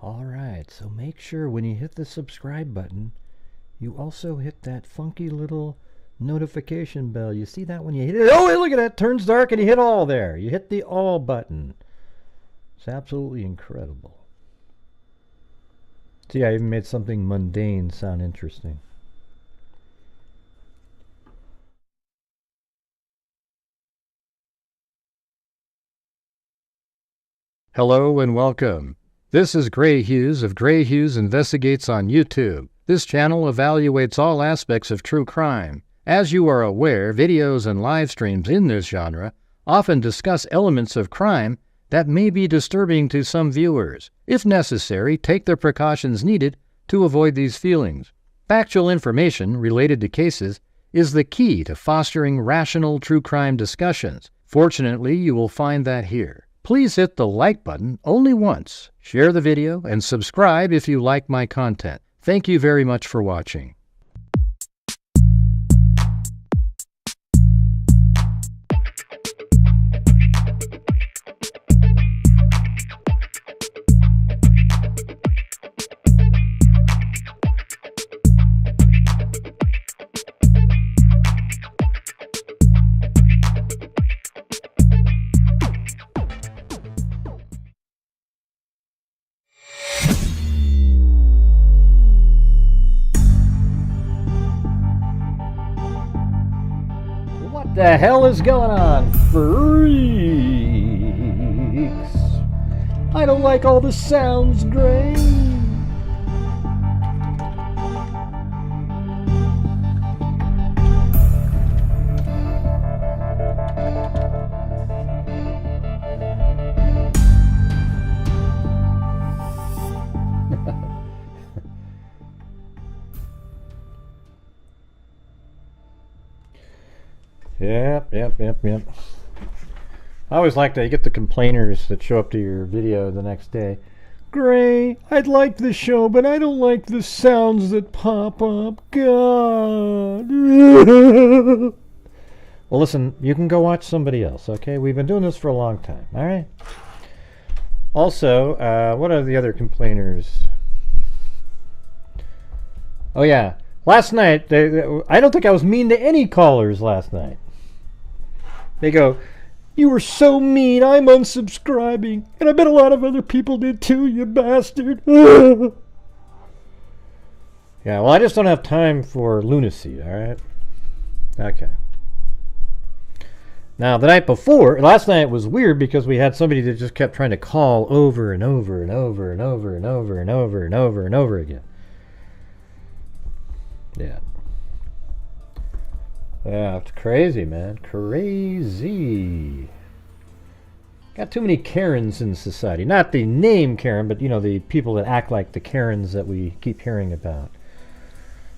Alright, so make sure when you hit the subscribe button, you also hit that funky little notification bell. You see that when you hit it? Oh, look at that. It turns dark and you hit all there. You hit the all button. It's absolutely incredible. See, I even made something mundane sound interesting. Hello and welcome. This is Grant Hughes of Grant Hughes Investigates on YouTube. This channel evaluates all aspects of true crime. As you are aware, videos and live streams in this genre often discuss elements of crime that may be disturbing to some viewers. If necessary, take the precautions needed to avoid these feelings. Factual information related to cases is the key to fostering rational true crime discussions. Fortunately, you will find that here. Please hit the like button only once, share the video, and subscribe if you like my content. Thank you very much for watching. What the hell is going on, freaks? I don't like all the sounds, Gray. Yep. I always like that. You get the complainers that show up to your video the next day. Gray, I'd like the show, but I don't like the sounds that pop up. God. Well, listen, you can go watch somebody else, okay? We've been doing this for a long time, all right? Also, what are the other complainers? Oh, yeah. Last night, I don't think I was mean to any callers last night. They go, "You were so mean, I'm unsubscribing. And I bet a lot of other people did too, you bastard." Yeah, well, I just don't have time for lunacy, all right? Okay. Now, the night before, last night was weird because we had somebody that just kept trying to call over and over and over and over and over and over and over and over again. Yeah. Yeah, it's crazy, man. Crazy. Got too many Karens in society. Not the name Karen, but, you know, the people that act like the Karens that we keep hearing about.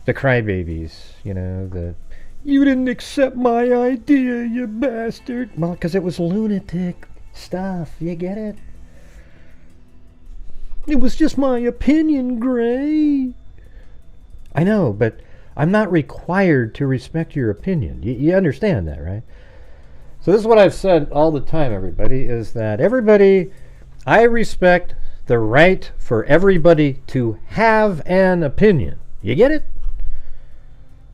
The crybabies, you know, the, "You didn't accept my idea, you bastard." Well, because it was lunatic stuff. You get it? "It was just my opinion, Gray." I know, but I'm not required to respect your opinion. You understand that, right? So this is what I've said all the time, everybody, is that I respect the right for everybody to have an opinion. You get it?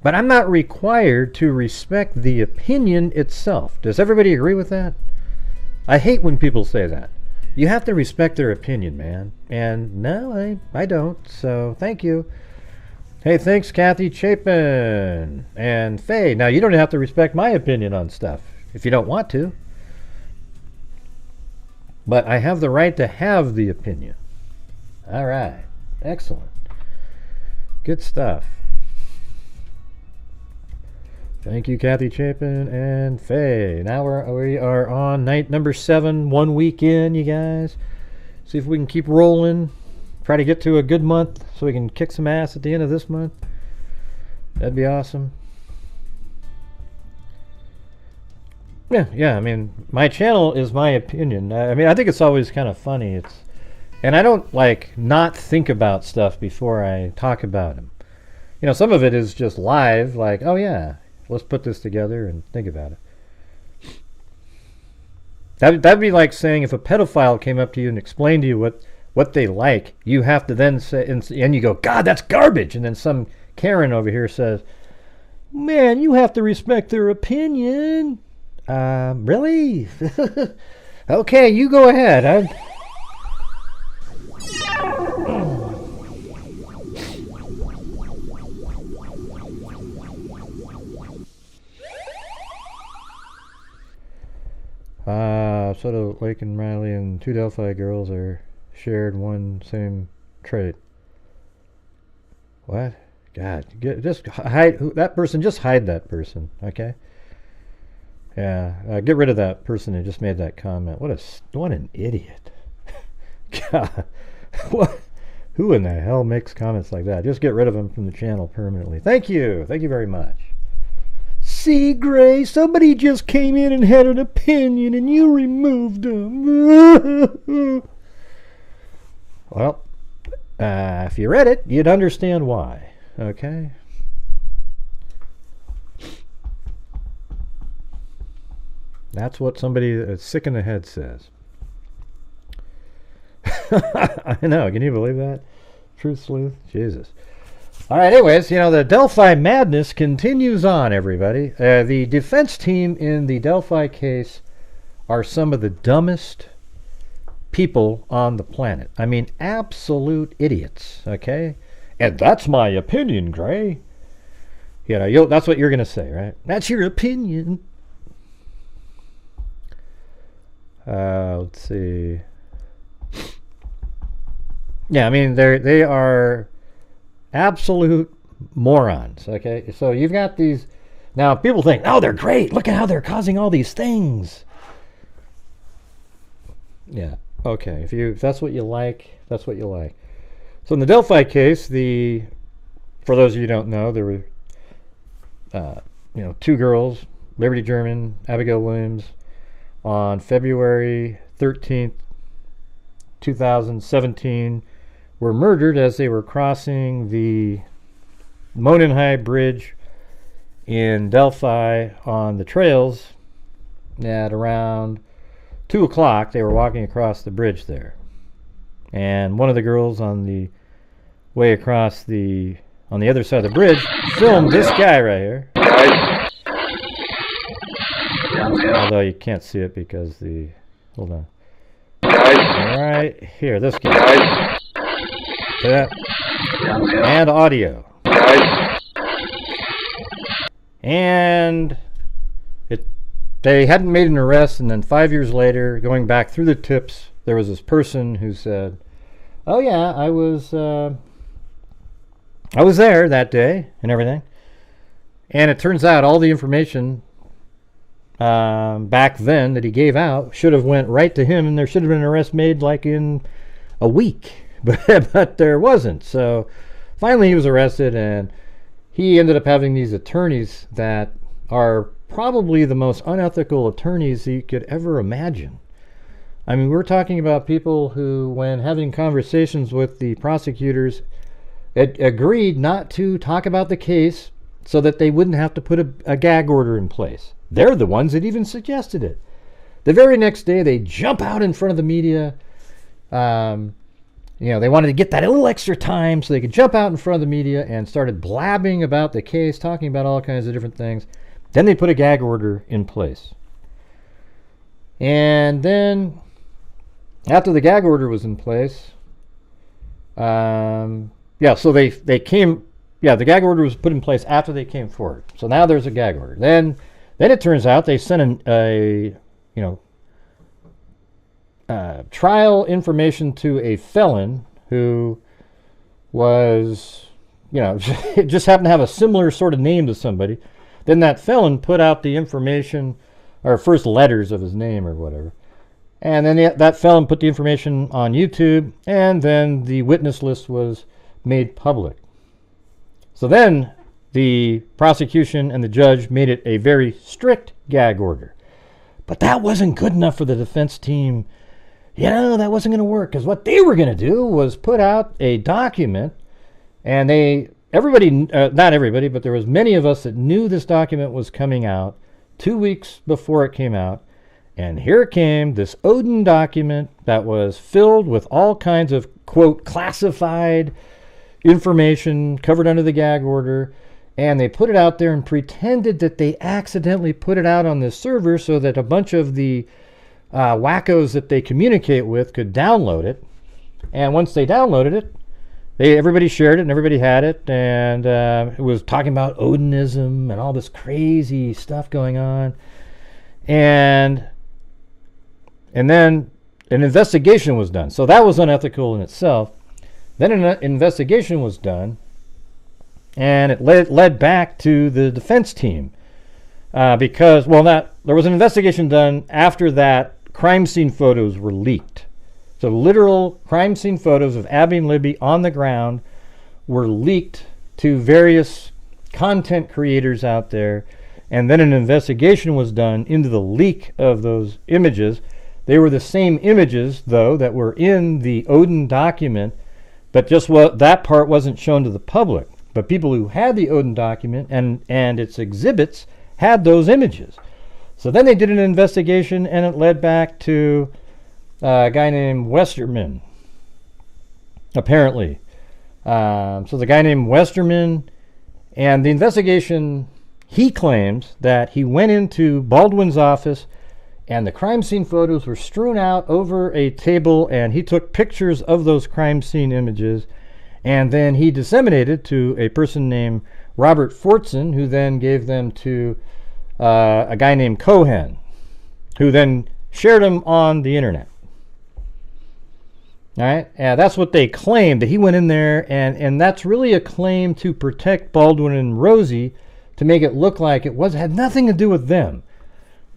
But I'm not required to respect the opinion itself. Does everybody agree with that? I hate when people say that. You have to respect their opinion, man. And no, I don't, so thank you. Hey, thanks, Kathy Chapin and Faye. Now, you don't have to respect my opinion on stuff if you don't want to. But I have the right to have the opinion. All right. Excellent. Good stuff. Thank you, Kathy Chapin and Faye. Now we are on night number 7, 1 week in, you guys. See if we can keep rolling. Try to get to a good month so we can kick some ass at the end of this month. That'd be awesome. Yeah, I mean, my channel is my opinion. I mean, I think it's always kind of funny. And I don't, like, not think about stuff before I talk about them. You know, some of it is just live, like, oh yeah, let's put this together and think about it. That'd be like saying if a pedophile came up to you and explained to you what they like, you have to then say, and you go, God, that's garbage. And then some Karen over here says, man, you have to respect their opinion. Really? Okay, you go ahead. Soto, Lake and Riley and 2 Delphi girls are shared one same trait. What? God, just hide that person. Just hide that person, okay? Yeah, get rid of that person who just made that comment. What an idiot! God, what? Who in the hell makes comments like that? Just get rid of them from the channel permanently. Thank you very much. See, Gray, somebody just came in and had an opinion, and you removed them. Well, if you read it, you'd understand why. Okay. That's what somebody that's sick in the head says. I know. Can you believe that? Truth sleuth? Jesus. All right. Anyways, the Delphi madness continues on, everybody. The defense team in the Delphi case are some of the dumbest people on the planet. I mean, absolute idiots. Okay. And that's my opinion, Gray. That's what you're going to say, right? That's your opinion. Let's see. Yeah, I mean, they are absolute morons, okay? So you've got these... Now, people think, oh, they're great. Look at how they're causing all these things. Yeah, okay. If that's what you like, that's what you like. So in the Delphi case, for those of you who don't know, there were 2 girls, Liberty German, Abigail Williams, on February 13th, 2017, were murdered as they were crossing the Monenhai Bridge in Delphi on the trails at around 2 o'clock. They were walking across the bridge there. And one of the girls on the way across on the other side of the bridge filmed this guy right here. Although you can't see it because hold on. Right here, this guy. See that? And audio. And they hadn't made an arrest, and then 5 years later, going back through the tips, there was this person who said, oh yeah, I was there that day and everything. And it turns out all the information back then that he gave out should have went right to him, and there should have been an arrest made like in a week. But there wasn't. So finally he was arrested, and he ended up having these attorneys that are probably the most unethical attorneys you could ever imagine. I mean, we're talking about people who, when having conversations with the prosecutors, agreed not to talk about the case so that they wouldn't have to put a gag order in place. They're the ones that even suggested it. The very next day, they jump out in front of the media. They wanted to get that a little extra time so they could jump out in front of the media and started blabbing about the case, talking about all kinds of different things. Then they put a gag order in place. And then, after the gag order was in place, so they came, the gag order was put in place after they came forward. So now there's a gag order. Then it turns out they sent trial information to a felon who was, just happened to have a similar sort of name to somebody. Then that felon put out the information, or first letters of his name or whatever. And then that felon put the information on YouTube, and then the witness list was made public. So then the prosecution and the judge made it a very strict gag order. But that wasn't good enough for the defense team. That wasn't going to work, because what they were going to do was put out a document, and not everybody, but there was many of us that knew this document was coming out 2 weeks before it came out, And here came this Odin document that was filled with all kinds of, quote, classified information covered under the gag order. And they put it out there and pretended that they accidentally put it out on this server so that a bunch of the wackos that they communicate with could download it. And once they downloaded it, everybody shared it and everybody had it. And it was talking about Odinism and all this crazy stuff going on. And then an investigation was done. So that was unethical in itself. Then an investigation was done. And it led back to the defense team because, there was an investigation done after that crime scene photos were leaked. So literal crime scene photos of Abby and Libby on the ground were leaked to various content creators out there. And then an investigation was done into the leak of those images. They were the same images, though, that were in the Odin document, but just that part wasn't shown to the public. But people who had the Odin document and its exhibits had those images. So then they did an investigation, and it led back to a guy named Westerman, apparently. So the guy named Westerman, and the investigation, he claims that he went into Baldwin's office, and the crime scene photos were strewn out over a table, and he took pictures of those crime scene images. And then he disseminated to a person named Robert Fortson, who then gave them to a guy named Cohen, who then shared them on the internet. All right, and that's what they claimed, that he went in there, and that's really a claim to protect Baldwin and Rosie, to make it look like it had nothing to do with them.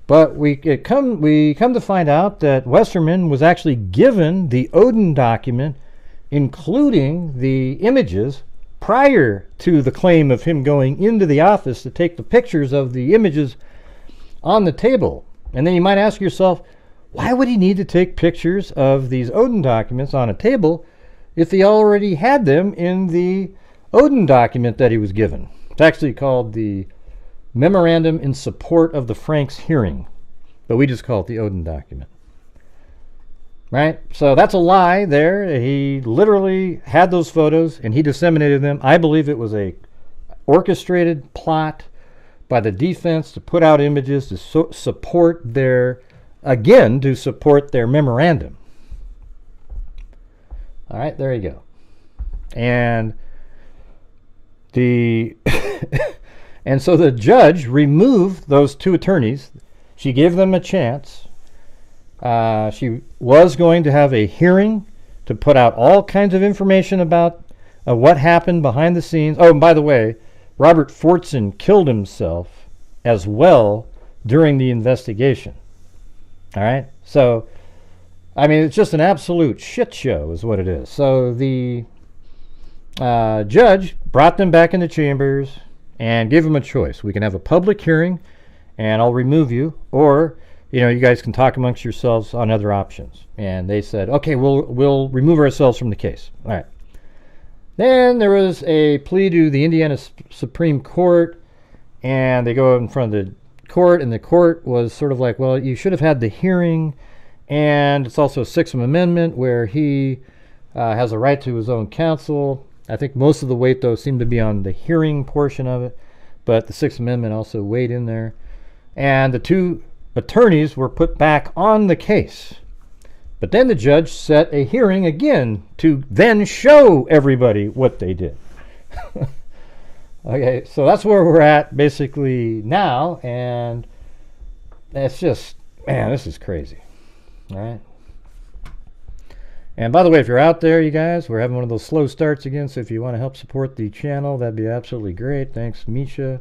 But we come to find out that Westerman was actually given the Odin document, including the images, prior to the claim of him going into the office to take the pictures of the images on the table. And then you might ask yourself, why would he need to take pictures of these Odin documents on a table if he already had them in the Odin document that he was given? It's actually called the Memorandum in Support of the Franks Hearing, but we just call it the Odin document. Right? So that's a lie there. He literally had those photos and he disseminated them. I believe it was a orchestrated plot by the defense to put out images to support their memorandum. All right, there you go. And and so the judge removed those two attorneys. She gave them a chance. She was going to have a hearing to put out all kinds of information about what happened behind the scenes. Oh, and by the way, Robert Fortson killed himself as well during the investigation. All right? So, I mean, it's just an absolute shit show is what it is. So the judge brought them back into chambers and gave them a choice. We can have a public hearing and I'll remove you, or you guys can talk amongst yourselves on other options. And they said, okay, we'll remove ourselves from the case. All right. Then there was a plea to the Indiana Supreme Court, and they go in front of the court, and the court was sort of like, well, you should have had the hearing, and it's also a Sixth Amendment where he has a right to his own counsel. I think most of the weight, though, seemed to be on the hearing portion of it, but the Sixth Amendment also weighed in there. And the two attorneys were put back on the case. But then the judge set a hearing again to then show everybody what they did. Okay, so that's where we're at basically now, and it's just, man, this is crazy. All right. And by the way, if you're out there, you guys, we're having one of those slow starts again, so if you want to help support the channel, that'd be absolutely great. Thanks, Misha.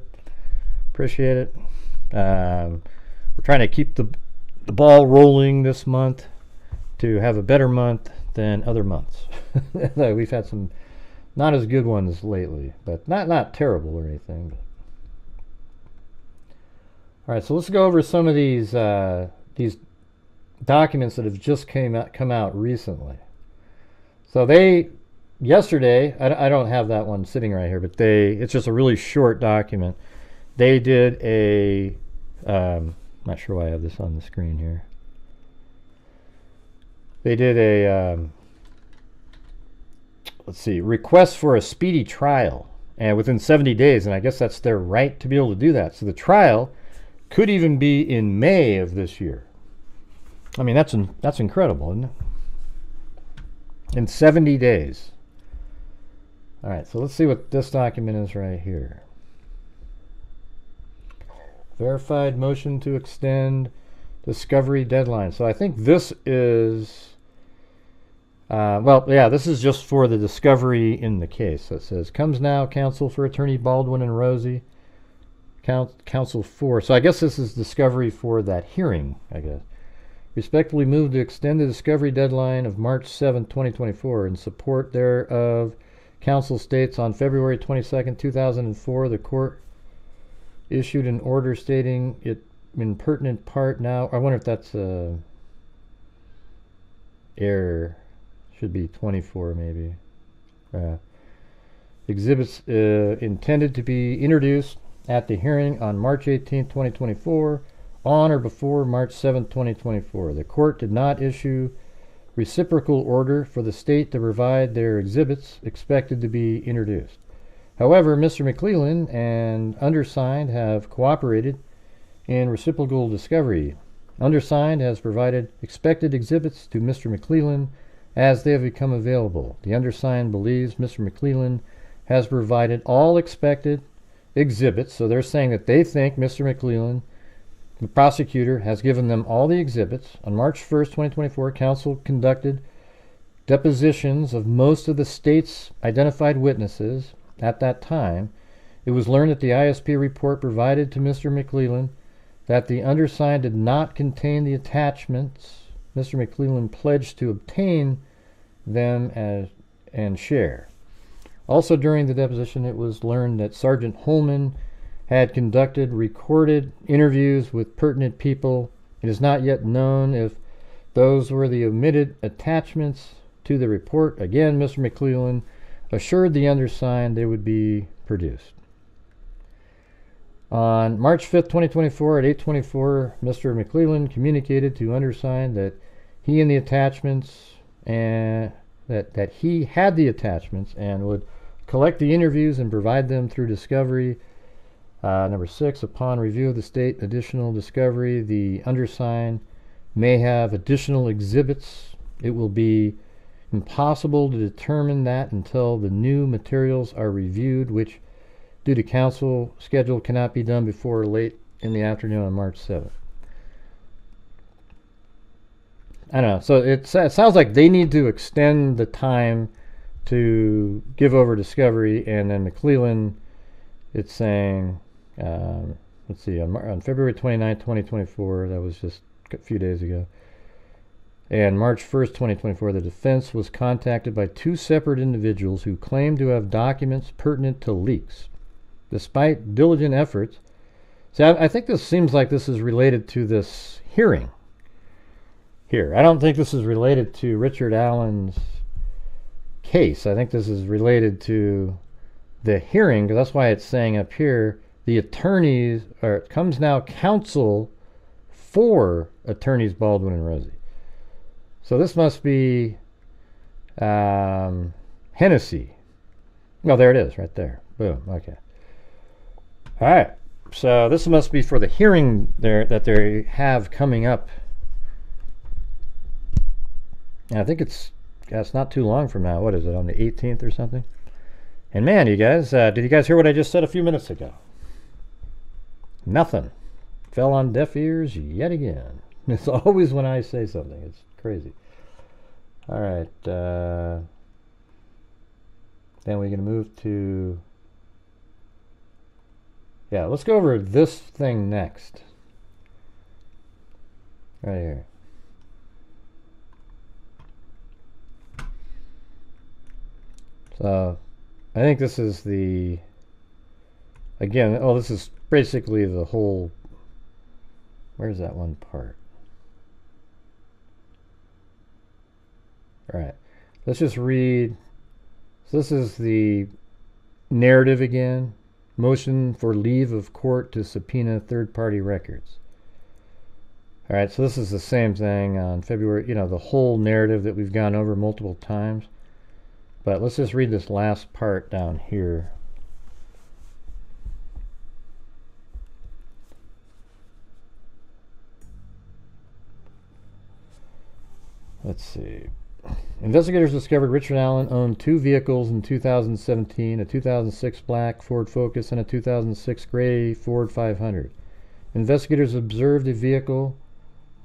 Appreciate it. We're trying to keep the ball rolling this month to have a better month than other months. We've had some not as good ones lately, but not terrible or anything. But. All right, so let's go over some of these documents that have just come out recently. So yesterday, I don't have that one sitting right here, but it's just a really short document. They did a not sure why I have this on the screen here. They did a, let's see, request for a speedy trial, and within 70 days, and I guess that's their right to be able to do that. So the trial could even be in May of this year. I mean, that's incredible, isn't it? In 70 days. All right, so let's see what this document is right here. Verified motion to extend discovery deadline. So I think this is, well, yeah, this is just for the discovery in the case. So it says, comes now, counsel for Attorney Baldwin and Rosie. Counsel for, so I guess this is discovery for that hearing, I guess. Respectfully move to extend the discovery deadline of March 7, 2024. In support thereof, counsel states on February 22nd, 2004, the court issued an order stating it in pertinent part now. I wonder if that's error. Should be 24 maybe. Exhibits intended to be introduced at the hearing on March 18, 2024, on or before March 7, 2024. The court did not issue reciprocal order for the state to provide their exhibits expected to be introduced. However, Mr. McClellan and undersigned have cooperated in reciprocal discovery. Undersigned has provided expected exhibits to Mr. McClellan as they have become available. The undersigned believes Mr. McClellan has provided all expected exhibits, so they're saying that they think Mr. McClellan, the prosecutor, has given them all the exhibits. On March 1st, 2024, counsel conducted depositions of most of the state's identified witnesses. At that time, it was learned that the ISP report provided to Mr. McClellan that the undersigned did not contain the attachments. Mr. McClellan pledged to obtain them and share. Also during the deposition, it was learned that Sergeant Holman had conducted recorded interviews with pertinent people. It is not yet known if those were the omitted attachments to the report. Again, Mr. McClellan assured the undersigned they would be produced. On March 5th, 2024 at 8:24, Mr. McClellan communicated to undersigned that he and the attachments and that he had the attachments and would collect the interviews and provide them through discovery. Number 6, upon review of the state additional discovery, the undersigned may have additional exhibits. It will be impossible to determine that until the new materials are reviewed, which, due to counsel schedule, cannot be done before late in the afternoon on March 7th. I don't know. So it sounds like they need to extend the time to give over discovery, and then McClellan, it's saying, let's see, on February 29, 2024, that was just a few days ago, and March 1st, 2024, the defense was contacted by 2 separate individuals who claimed to have documents pertinent to leaks. Despite diligent efforts, see, I think this seems like this is related to this hearing here. I don't think this is related to Richard Allen's case. I think this is related to the hearing, because that's why it's saying up here, the attorneys, or it comes now counsel for attorneys Baldwin and Rosie. So this must be Hennessy. Oh, there it is, right there. Boom, okay. All right, so this must be for the hearing there that they have coming up. And I think it's not too long from now. What is it, on the 18th or something? And man, you guys, did you guys hear what I just said a few minutes ago? Nothing. Fell on deaf ears yet again. It's always when I say something. It's crazy. All right. Then we're going to move to... Yeah, let's go over this thing next. Right here. So, I think this is the... Again, oh, this is basically the whole... Where's that one part? All right. Let's just read. So this is the narrative again. Motion for leave of court to subpoena third-party records. All right, so this is the same thing on February, you know, the whole narrative that we've gone over multiple times. But let's just read this last part down here. Let's see. Investigators discovered Richard Allen owned 2 vehicles in 2017, a 2006 black Ford Focus and a 2006 gray Ford 500. Investigators observed a vehicle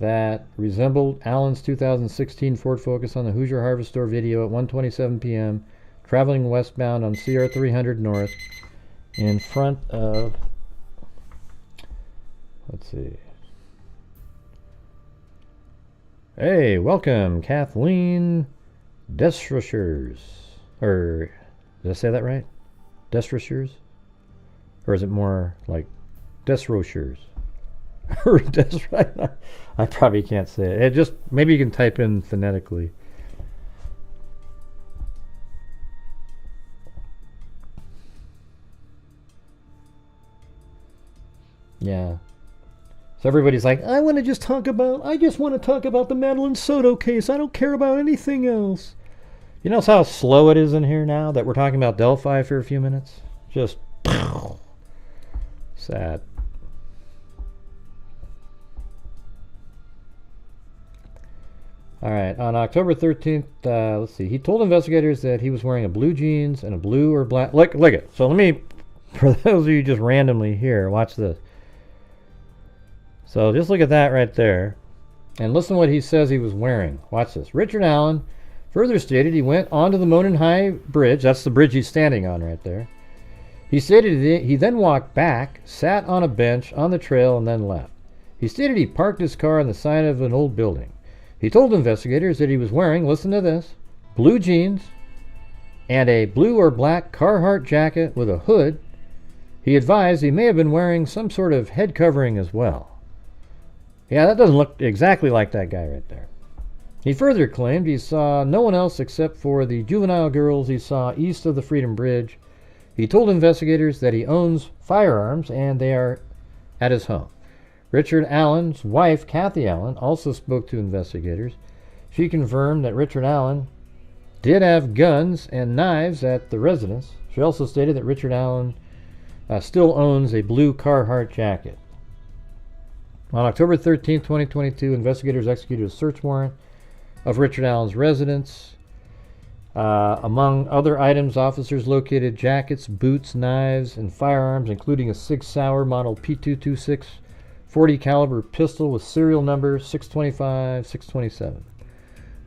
that resembled Allen's 2016 Ford Focus on the Hoosier Harvest Store video at 1:27 p.m., traveling westbound on CR 300 North in front of, let's see. Hey, welcome, Kathleen Desrochers. Or, did I say that right? Desrochers? Or is it more like Desrochers? Or I probably can't say it. Just maybe you can type in phonetically. Yeah. So everybody's like, I just want to talk about the Madeline Soto case. I don't care about anything else. You notice how slow it is in here now that we're talking about Delphi for a few minutes? Just sad. All right, on October 13th, let's see, he told investigators that he was wearing a blue jeans and a blue or black, look it. So let me, for those of you just randomly here, watch this. So just look at that right there, and listen to what he says he was wearing. Watch this. Richard Allen further stated he went onto the Monon High Bridge, that's the bridge he's standing on right there. He stated he then walked back, sat on a bench on the trail, and then left. He stated he parked his car on the side of an old building. He told investigators that he was wearing, listen to this, blue jeans and a blue or black Carhartt jacket with a hood. He advised he may have been wearing some sort of head covering as well. Yeah, that doesn't look exactly like that guy right there. He further claimed he saw no one else except for the juvenile girls he saw east of the Freedom Bridge. He told investigators that he owns firearms and they are at his home. Richard Allen's wife, Kathy Allen, also spoke to investigators. She confirmed that Richard Allen did have guns and knives at the residence. She also stated that Richard Allen still owns a blue Carhartt jacket. On October 13, 2022, investigators executed a search warrant of Richard Allen's residence. Among other items, officers located jackets, boots, knives, and firearms, including a Sig Sauer model P226 .40 caliber pistol with serial number 625-627.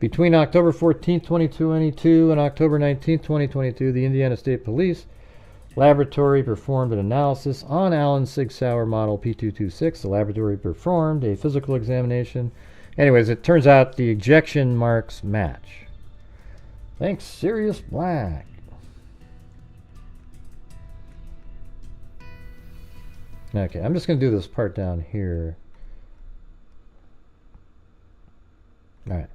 Between October 14, 2022 and October 19, 2022, the Indiana State Police Laboratory performed an analysis on Allen's Sig Sauer model P226. The laboratory performed a physical examination. Anyways, it turns out the ejection marks match. Thanks, Sirius Black. Okay, I'm just going to do this part down here. All right.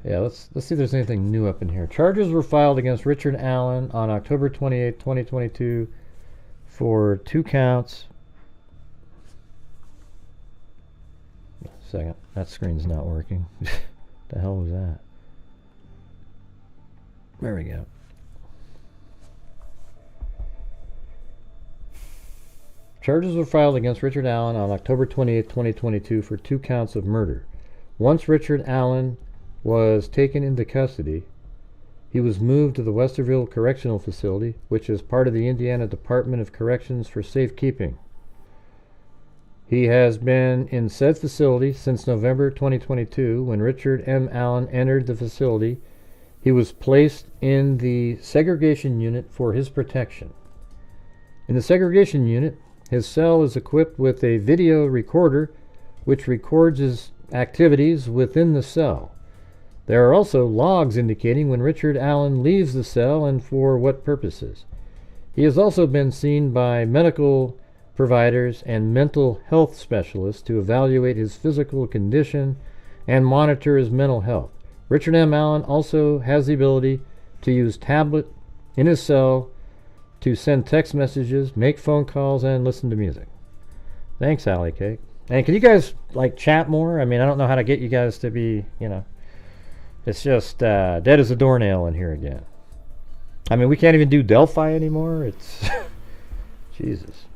Yeah, let's see if there's anything new up in here. Charges were filed against Richard Allen on October 28, 2022 for 2 counts. Second, that screen's not working. The hell was that? There we go. Charges were filed against Richard Allen on October 28, 2022 for 2 counts of murder. Once Richard Allen was taken into custody, he was moved to the Westerville Correctional Facility, which is part of the Indiana Department of Corrections for safekeeping. He has been in said facility since November 2022. When Richard M. Allen entered the facility, he was placed in the segregation unit for his protection. In the segregation unit, his cell is equipped with a video recorder which records his activities within the cell. There are also logs indicating when Richard Allen leaves the cell and for what purposes. He has also been seen by medical providers and mental health specialists to evaluate his physical condition and monitor his mental health. Richard M. Allen also has the ability to use tablet in his cell to send text messages, make phone calls, and listen to music. Thanks, Alley Cake. And can you guys, like, chat more? I mean, I don't know how to get you guys to be, you know, it's just dead as a doornail in here again. I mean, we can't even do Delphi anymore. It's Jesus.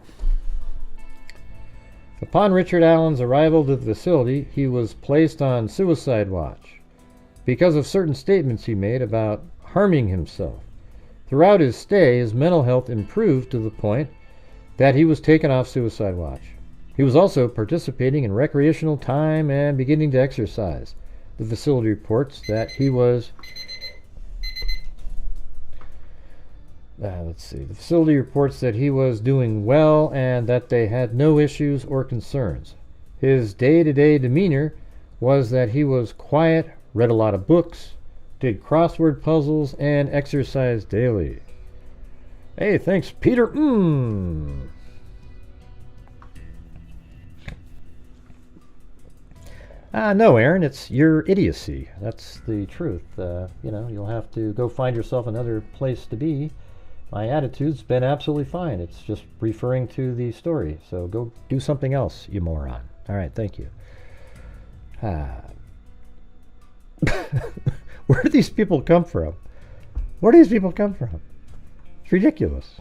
Upon Richard Allen's arrival to the facility, he was placed on suicide watch because of certain statements he made about harming himself. Throughout his stay, his mental health improved to the point that he was taken off suicide watch. He was also participating in recreational time and beginning to exercise. The facility reports that he was... The facility reports that he was doing well and that they had no issues or concerns. His day-to-day demeanor was that he was quiet, read a lot of books, did crossword puzzles, and exercised daily. Hey, thanks, Peter. No, Aaron, it's your idiocy. That's the truth. You know, you'll have to go find yourself another place to be. My attitude's been absolutely fine. It's just referring to the story. So go do something else, you moron. All right, thank you. Where do these people come from? Where do these people come from? It's ridiculous.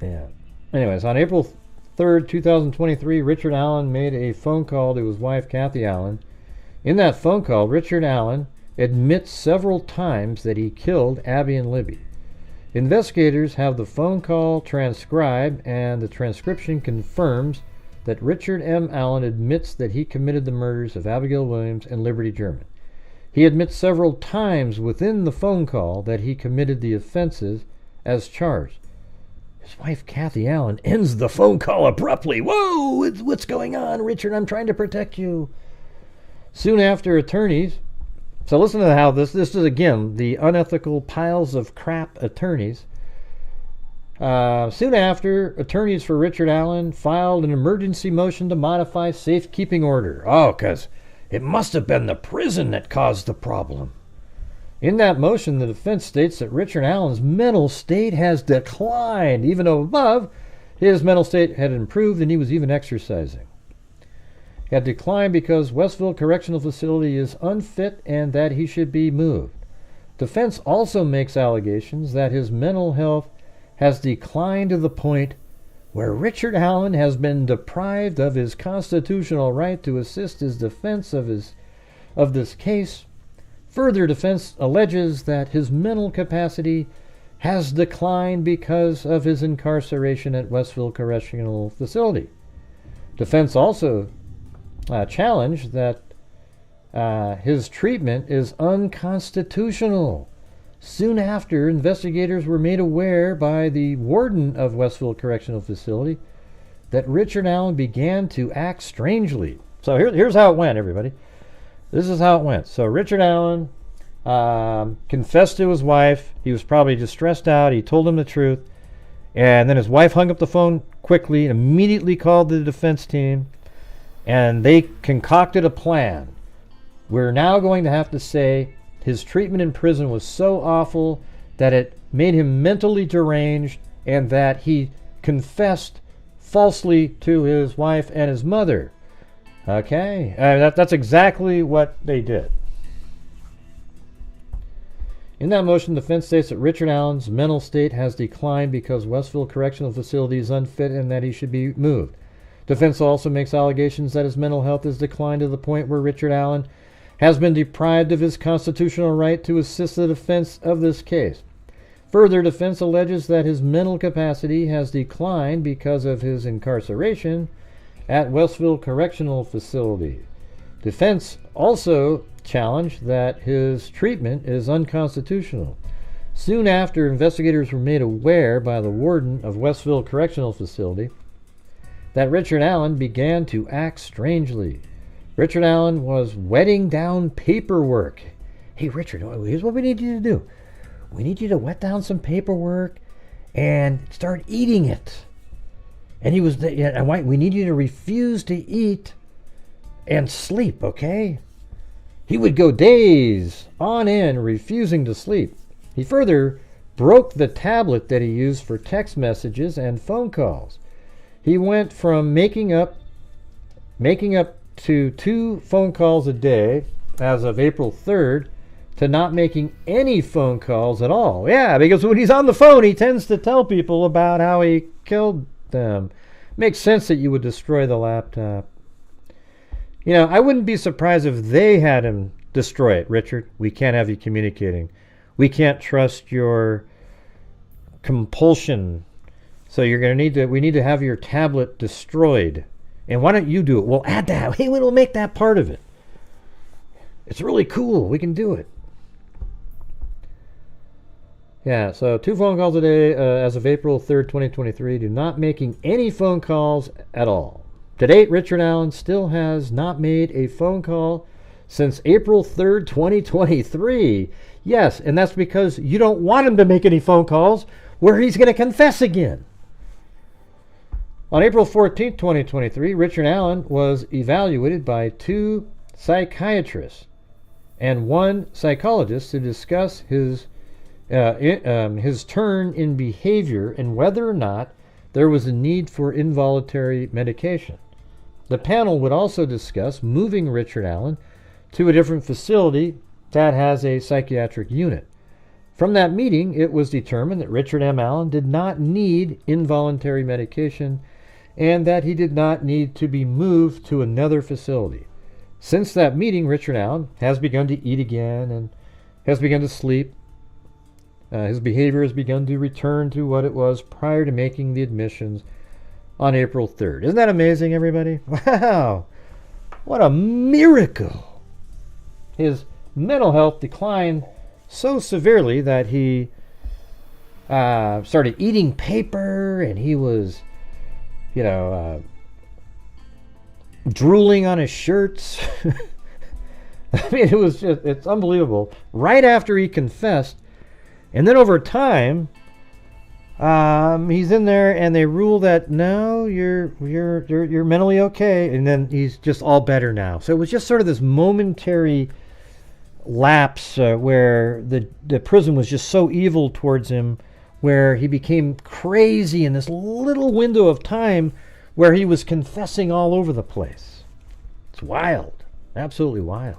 Yeah. Anyways, on April 3rd, 2023, Richard Allen made a phone call to his wife, Kathy Allen. In that phone call, Richard Allen admits several times that he killed Abby and Libby. Investigators have the phone call transcribed, and the transcription confirms that Richard M. Allen admits that he committed the murders of Abigail Williams and Liberty German. He admits several times within the phone call that he committed the offenses as charged. His wife, Kathy Allen, ends the phone call abruptly. Whoa, what's going on, Richard? I'm trying to protect you. Soon after, attorneys... So listen to how this is, again, the unethical piles of crap attorneys. Soon after, attorneys for Richard Allen filed an emergency motion to modify safekeeping order. Oh, because it must have been the prison that caused the problem. In that motion, the defense states that Richard Allen's mental state has declined, even though above, his mental state had improved and he was even exercising. Had declined because Westville Correctional Facility is unfit and that he should be moved. Defense also makes allegations that his mental health has declined to the point where Richard Allen has been deprived of his constitutional right to assist his defense of this case. Further, defense alleges that his mental capacity has declined because of his incarceration at Westville Correctional Facility. Defense also challenge that his treatment is unconstitutional. Soon after, investigators were made aware by the warden of Westville Correctional Facility that Richard Allen began to act strangely. So here's how it went, everybody. This is how it went. So Richard Allen confessed to his wife. He was probably just stressed out. He told him the truth. And then his wife hung up the phone quickly and immediately called the defense team. And they concocted a plan. We're now going to have to say his treatment in prison was so awful that it made him mentally deranged and that he confessed falsely to his wife and his mother. Okay? That's exactly what they did. In that motion, the defense states that Richard Allen's mental state has declined because Westville Correctional Facility is unfit and that he should be moved. Defense also makes allegations that his mental health has declined to the point where Richard Allen has been deprived of his constitutional right to assist the defense of this case. Further, defense alleges that his mental capacity has declined because of his incarceration at Westville Correctional Facility. Defense also challenged that his treatment is unconstitutional. Soon after, investigators were made aware by the warden of Westville Correctional Facility that Richard Allen began to act strangely. Richard Allen was wetting down paperwork. Hey, Richard, here's what we need you to do. We need you to wet down some paperwork and start eating it. And we need you to refuse to eat and sleep, okay? He would go days on end refusing to sleep. He further broke the tablet that he used for text messages and phone calls. He went from making up to 2 phone calls a day as of April 3rd to not making any phone calls at all. Yeah, because when he's on the phone, he tends to tell people about how he killed them. Makes sense that you would destroy the laptop. You know, I wouldn't be surprised if they had him destroy it. Richard, we can't have you communicating. We can't trust your compulsion. So you're going to we need to have your tablet destroyed. And why don't you do it? We'll add that. Hey, we'll make that part of it. It's really cool. We can do it. Yeah, so 2 phone calls a day as of April 3rd, 2023. Do not making any phone calls at all. To date, Richard Allen still has not made a phone call since April 3rd, 2023. Yes, and that's because you don't want him to make any phone calls where he's going to confess again. On April 14th, 2023, Richard Allen was evaluated by 2 psychiatrists and 1 psychologist to discuss his turn in behavior and whether or not there was a need for involuntary medication. The panel would also discuss moving Richard Allen to a different facility that has a psychiatric unit. From that meeting, it was determined that Richard M. Allen did not need involuntary medication and that he did not need to be moved to another facility. Since that meeting, Richard Allen has begun to eat again and has begun to sleep. His behavior has begun to return to what it was prior to making the admissions on April 3rd. Isn't that amazing, everybody? Wow! What a miracle! His mental health declined so severely that he started eating paper, and he was, drooling on his shirts. I mean, it's unbelievable. Right after he confessed, and then over time, he's in there, and they rule that no, you're mentally okay, and then he's just all better now. So it was just sort of this momentary lapse where the prison was just so evil towards him, where he became crazy in this little window of time where he was confessing all over the place. It's wild, absolutely wild.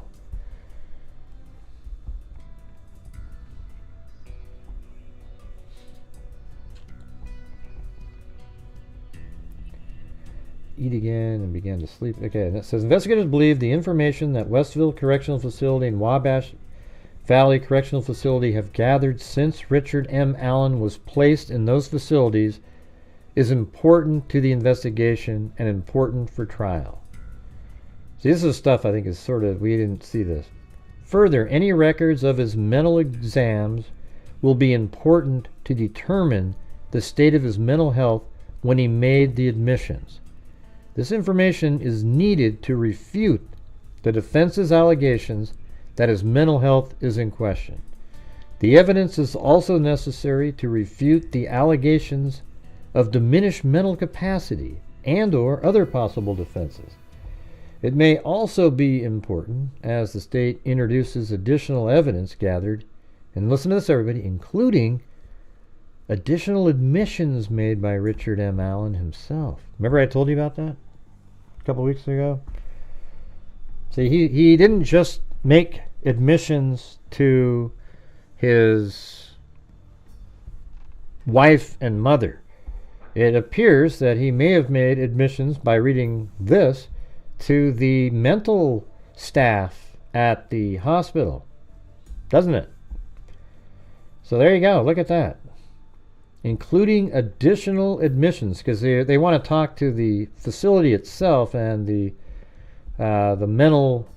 Eat again and began to sleep. Okay, and it says investigators believe the information that Westville Correctional Facility and Wabash Valley Correctional Facility have gathered since Richard M. Allen was placed in those facilities is important to the investigation and important for trial. See, this is stuff I think is sort of, we didn't see this. Further, any records of his mental exams will be important to determine the state of his mental health when he made the admissions. This information is needed to refute the defense's allegations that his mental health is in question. The evidence is also necessary to refute the allegations of diminished mental capacity and/or other possible defenses. It may also be important as the state introduces additional evidence gathered, and listen to this everybody, including additional admissions made by Richard M. Allen himself. Remember I told you about that a couple weeks ago? See, he didn't just make admissions to his wife and mother. It appears that he may have made admissions, by reading this, to the mental staff at the hospital. Doesn't it? So there you go. Look at that. Including additional admissions, because they want to talk to the facility itself and the mental,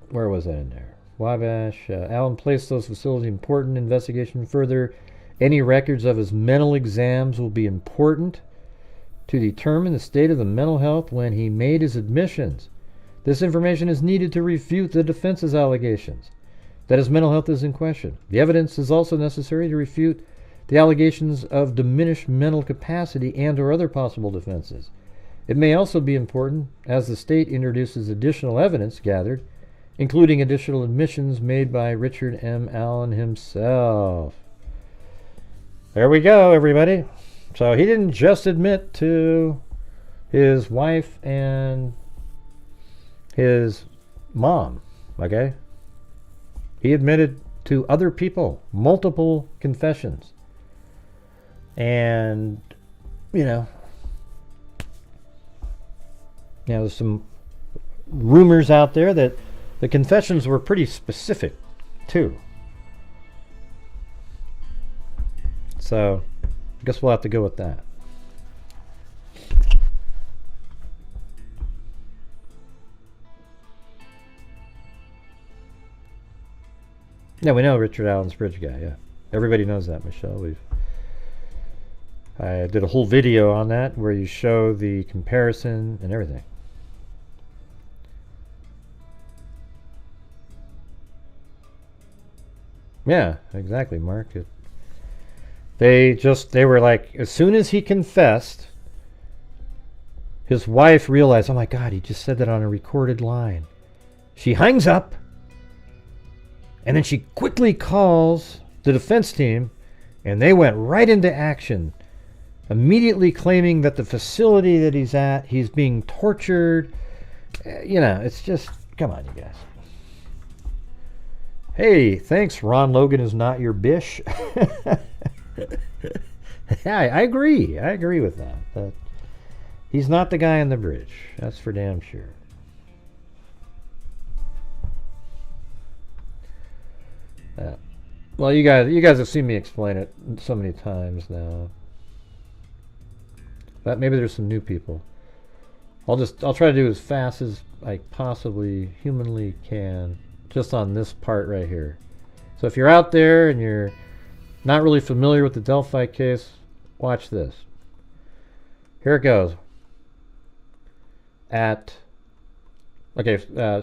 where was that in there? Wabash. Allen placed those facilities important investigation. Further, any records of his mental exams will be important to determine the state of the mental health when he made his admissions. This information is needed to refute the defense's allegations that his mental health is in question. The evidence is also necessary to refute the allegations of diminished mental capacity and/or other possible defenses. It may also be important as the state introduces additional evidence gathered, including additional admissions made by Richard M. Allen himself. there we go, everybody. So he didn't just admit to his wife and his mom, okay? He admitted to other people, multiple confessions. And, there's some rumors out there that the confessions were pretty specific, too. So, I guess we'll have to go with that. Yeah, we know Richard Allen's bridge guy, yeah. Everybody knows that, Michelle. I did a whole video on that where you show the comparison and everything. Yeah, exactly, Mark. They were like, as soon as he confessed, his wife realized, oh my God, he just said that on a recorded line. She hangs up, and then she quickly calls the defense team, and they went right into action, immediately claiming that the facility that he's at, he's being tortured. It's just, come on, you guys. Hey, thanks, Ron Logan is not your bish. Yeah, I agree. I agree with that. He's not the guy on the bridge. That's for damn sure. Well, you guys have seen me explain it so many times now. But maybe there's some new people. I'll try to do as fast as I possibly humanly can, just on this part right here. So if you're out there and you're not really familiar with the Delphi case, watch this. Here it goes. It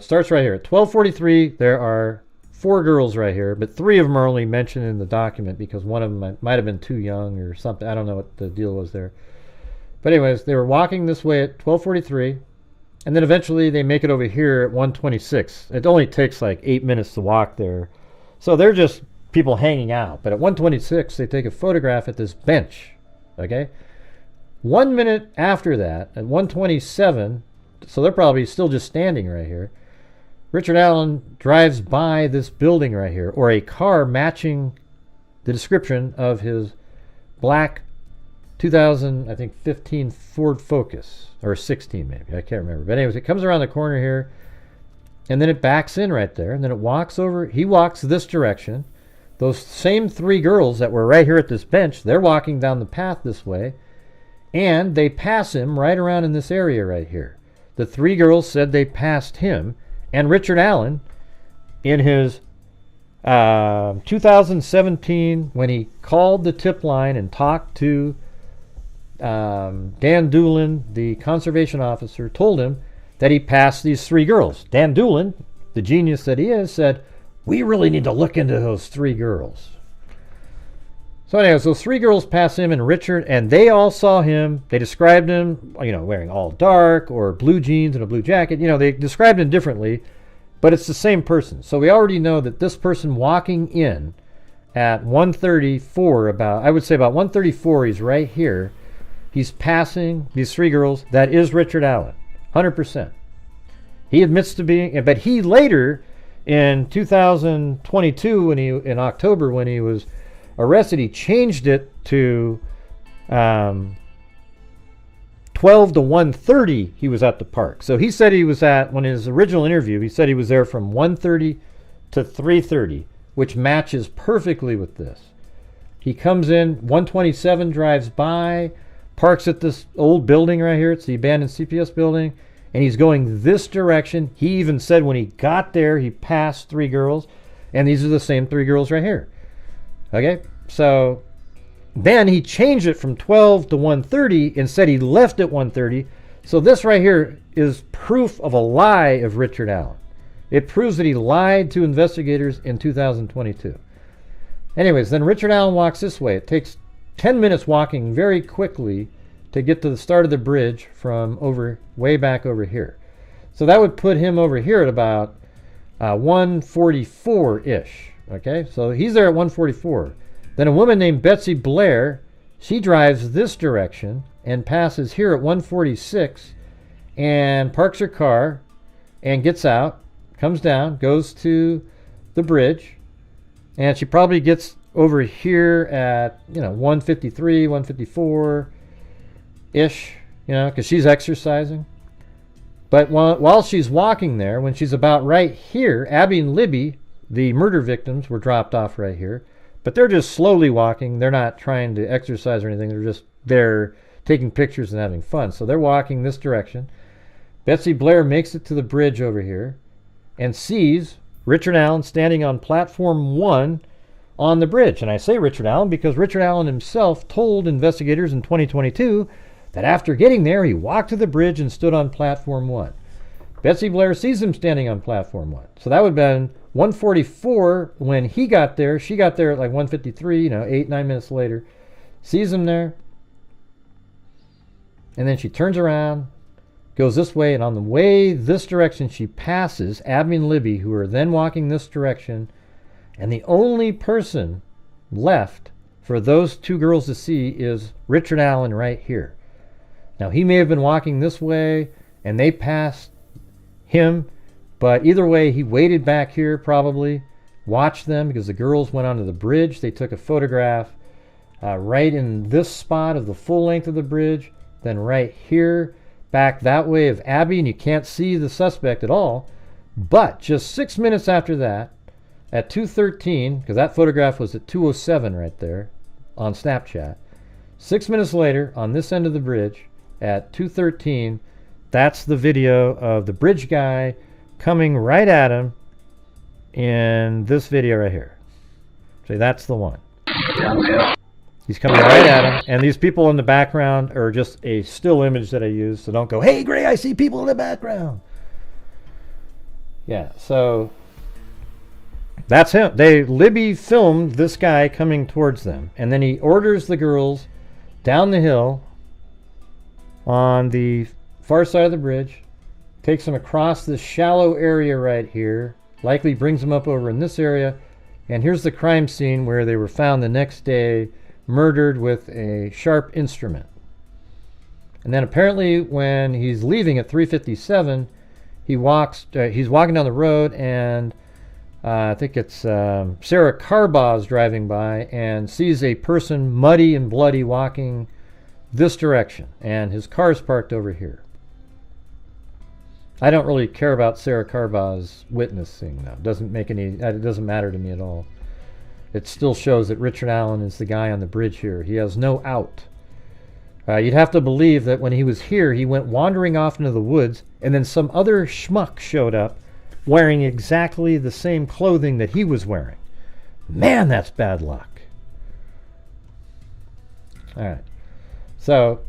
starts right here. At 12:43, there are 4 girls right here, but 3 of them are only mentioned in the document because one of them might have been too young or something. I don't know what the deal was there. But anyways, they were walking this way at 12:43, and then eventually they make it over here at 1:26. It only takes like 8 minutes to walk there. So they're just people hanging out. But at 1:26, they take a photograph at this bench. Okay? 1 minute after that, at 1:27, so they're probably still just standing right here, Richard Allen drives by this building right here, or a car matching the description of his black 2015 Ford Focus, or 16 maybe, I can't remember. But anyways, it comes around the corner here, and then it backs in right there, and then it walks over. He walks this direction. Those same 3 girls that were right here at this bench, they're walking down the path this way, and they pass him right around in this area right here. The 3 girls said they passed him, and Richard Allen, in his 2017, when he called the tip line and talked to Dan Doolin, the conservation officer, told him that he passed these 3 girls. Dan Doolin, the genius that he is, said, we really need to look into those 3 girls. So anyways, those 3 girls pass him and Richard, and they all saw him. They described him, wearing all dark or blue jeans and a blue jacket. They described him differently, but it's the same person. So we already know that this person walking in at 1:34, about 1:34, he's right here. He's passing these 3 girls. That is Richard Allen, 100%. He admits to being, but he later, in 2022, in October, when he was arrested, he changed it to 12 to 1:30 he was at the park. So he said he was when his original interview, he said he was there from 1:30 to 3:30, which matches perfectly with this. He comes in, 1:27, drives by, parks at this old building right here. It's the abandoned CPS building, and he's going this direction. He even said when he got there, he passed 3 girls, and these are the same 3 girls right here. Okay, so then he changed it from 12 to 1:30 and said he left at 1:30. So this right here is proof of a lie of Richard Allen. It proves that he lied to investigators in 2022. Anyways, then Richard Allen walks this way. It takes 10 minutes walking very quickly to get to the start of the bridge from way back over here. So that would put him over here at about 1:44-ish. Okay, so he's there at 1:44. Then a woman named Betsy Blair, she drives this direction and passes here at 146 and parks her car and gets out, comes down, goes to the bridge, and she probably gets over here at 153, 154 ish, because she's exercising. But while she's walking there, when she's about right here, Abby and Libby, the murder victims, were dropped off right here. But they're just slowly walking. They're not trying to exercise or anything. They're just there taking pictures and having fun. So they're walking this direction. Betsy Blair makes it to the bridge over here and sees Richard Allen standing on platform 1 on the bridge. And I say Richard Allen because Richard Allen himself told investigators in 2022 that after getting there, he walked to the bridge and stood on platform 1. Betsy Blair sees him standing on platform 1. So that would have been 144 when he got there. She got there at like 153, 8-9 minutes later. Sees him there. And then she turns around, goes this way, and on the way this direction, she passes Abby and Libby, who are then walking this direction. And the only person left for those two girls to see is Richard Allen right here. Now, he may have been walking this way, and they passed him, but either way, he waited back here probably, watched them, because the girls went onto the bridge. They took a photograph right in this spot of the full length of the bridge, then right here, back that way of Abby, and you can't see the suspect at all. But just 6 minutes after that, at 2:13, because that photograph was at 2:07 right there on Snapchat, 6 minutes later, on this end of the bridge, at 2:13, that's the video of the bridge guy coming right at him in this video right here. See, that's the one. He's coming right at him, and these people in the background are just a still image that I use, so don't go, hey, Gray, I see people in the background. Yeah, so that's him. Libby filmed this guy coming towards them, and then he orders the girls down the hill on the far side of the bridge, takes them across this shallow area right here, likely brings them up over in this area, and here's the crime scene where they were found the next day, murdered with a sharp instrument. And then apparently when he's leaving at 3:57, he's walking down the road, and I think it's Sarah Carbaugh's driving by and sees a person muddy and bloody walking this direction, and his car's parked over here. I don't really care about Sarah Carbaugh's witnessing, though. It doesn't matter to me at all. It still shows that Richard Allen is the guy on the bridge here. He has no out. You'd have to believe that when he was here, he went wandering off into the woods, and then some other schmuck showed up wearing exactly the same clothing that he was wearing. Man, that's bad luck. All right. So,